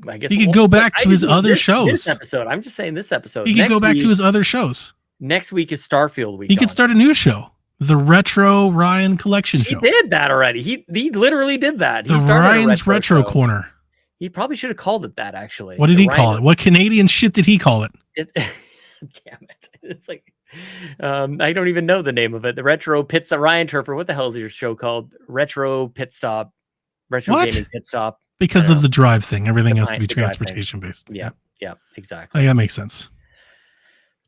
S1: I guess
S3: He could go back to his other shows.
S1: This episode. I'm just saying this episode.
S3: He could go back to his other shows.
S1: Next week is Starfield week.
S3: He could start a new show. The Retro Ryan Collection
S1: He
S3: Show.
S1: did that already. He literally did that.
S3: The
S1: He started a
S3: Ryan's Retro
S1: show.
S3: Corner.
S1: He probably should have called it that, actually.
S3: What did he call it? What Canadian shit did he call it?
S1: Damn it. It's like, I don't even know the name of it. The Retro Pizza Ryan Turfer. What the hell is your show called? Retro Pit Stop. Retro
S3: What?
S1: Gaming Pit Stop.
S3: Because of the drive thing. Everything has to be
S1: The drive thing.
S3: transportation based.
S1: Yeah, exactly.
S3: Oh, that makes sense.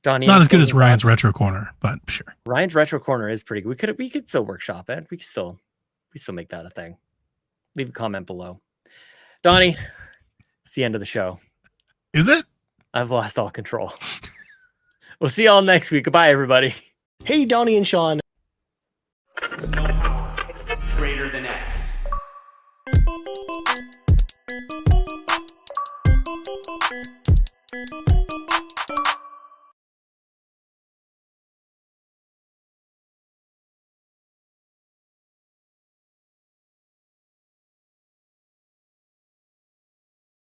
S1: Donnie,
S3: It's not as good as
S1: closing
S3: Ryan's
S1: thoughts?
S3: Retro Corner, but sure.
S1: Ryan's Retro Corner is pretty good. We could still workshop it. We still make that a thing. Leave a comment below. Donnie, it's the end of the show.
S3: Is it?
S1: I've lost all control. We'll see y'all next week. Goodbye, everybody.
S4: Hey, Donnie and Sean.
S2: No power greater than X.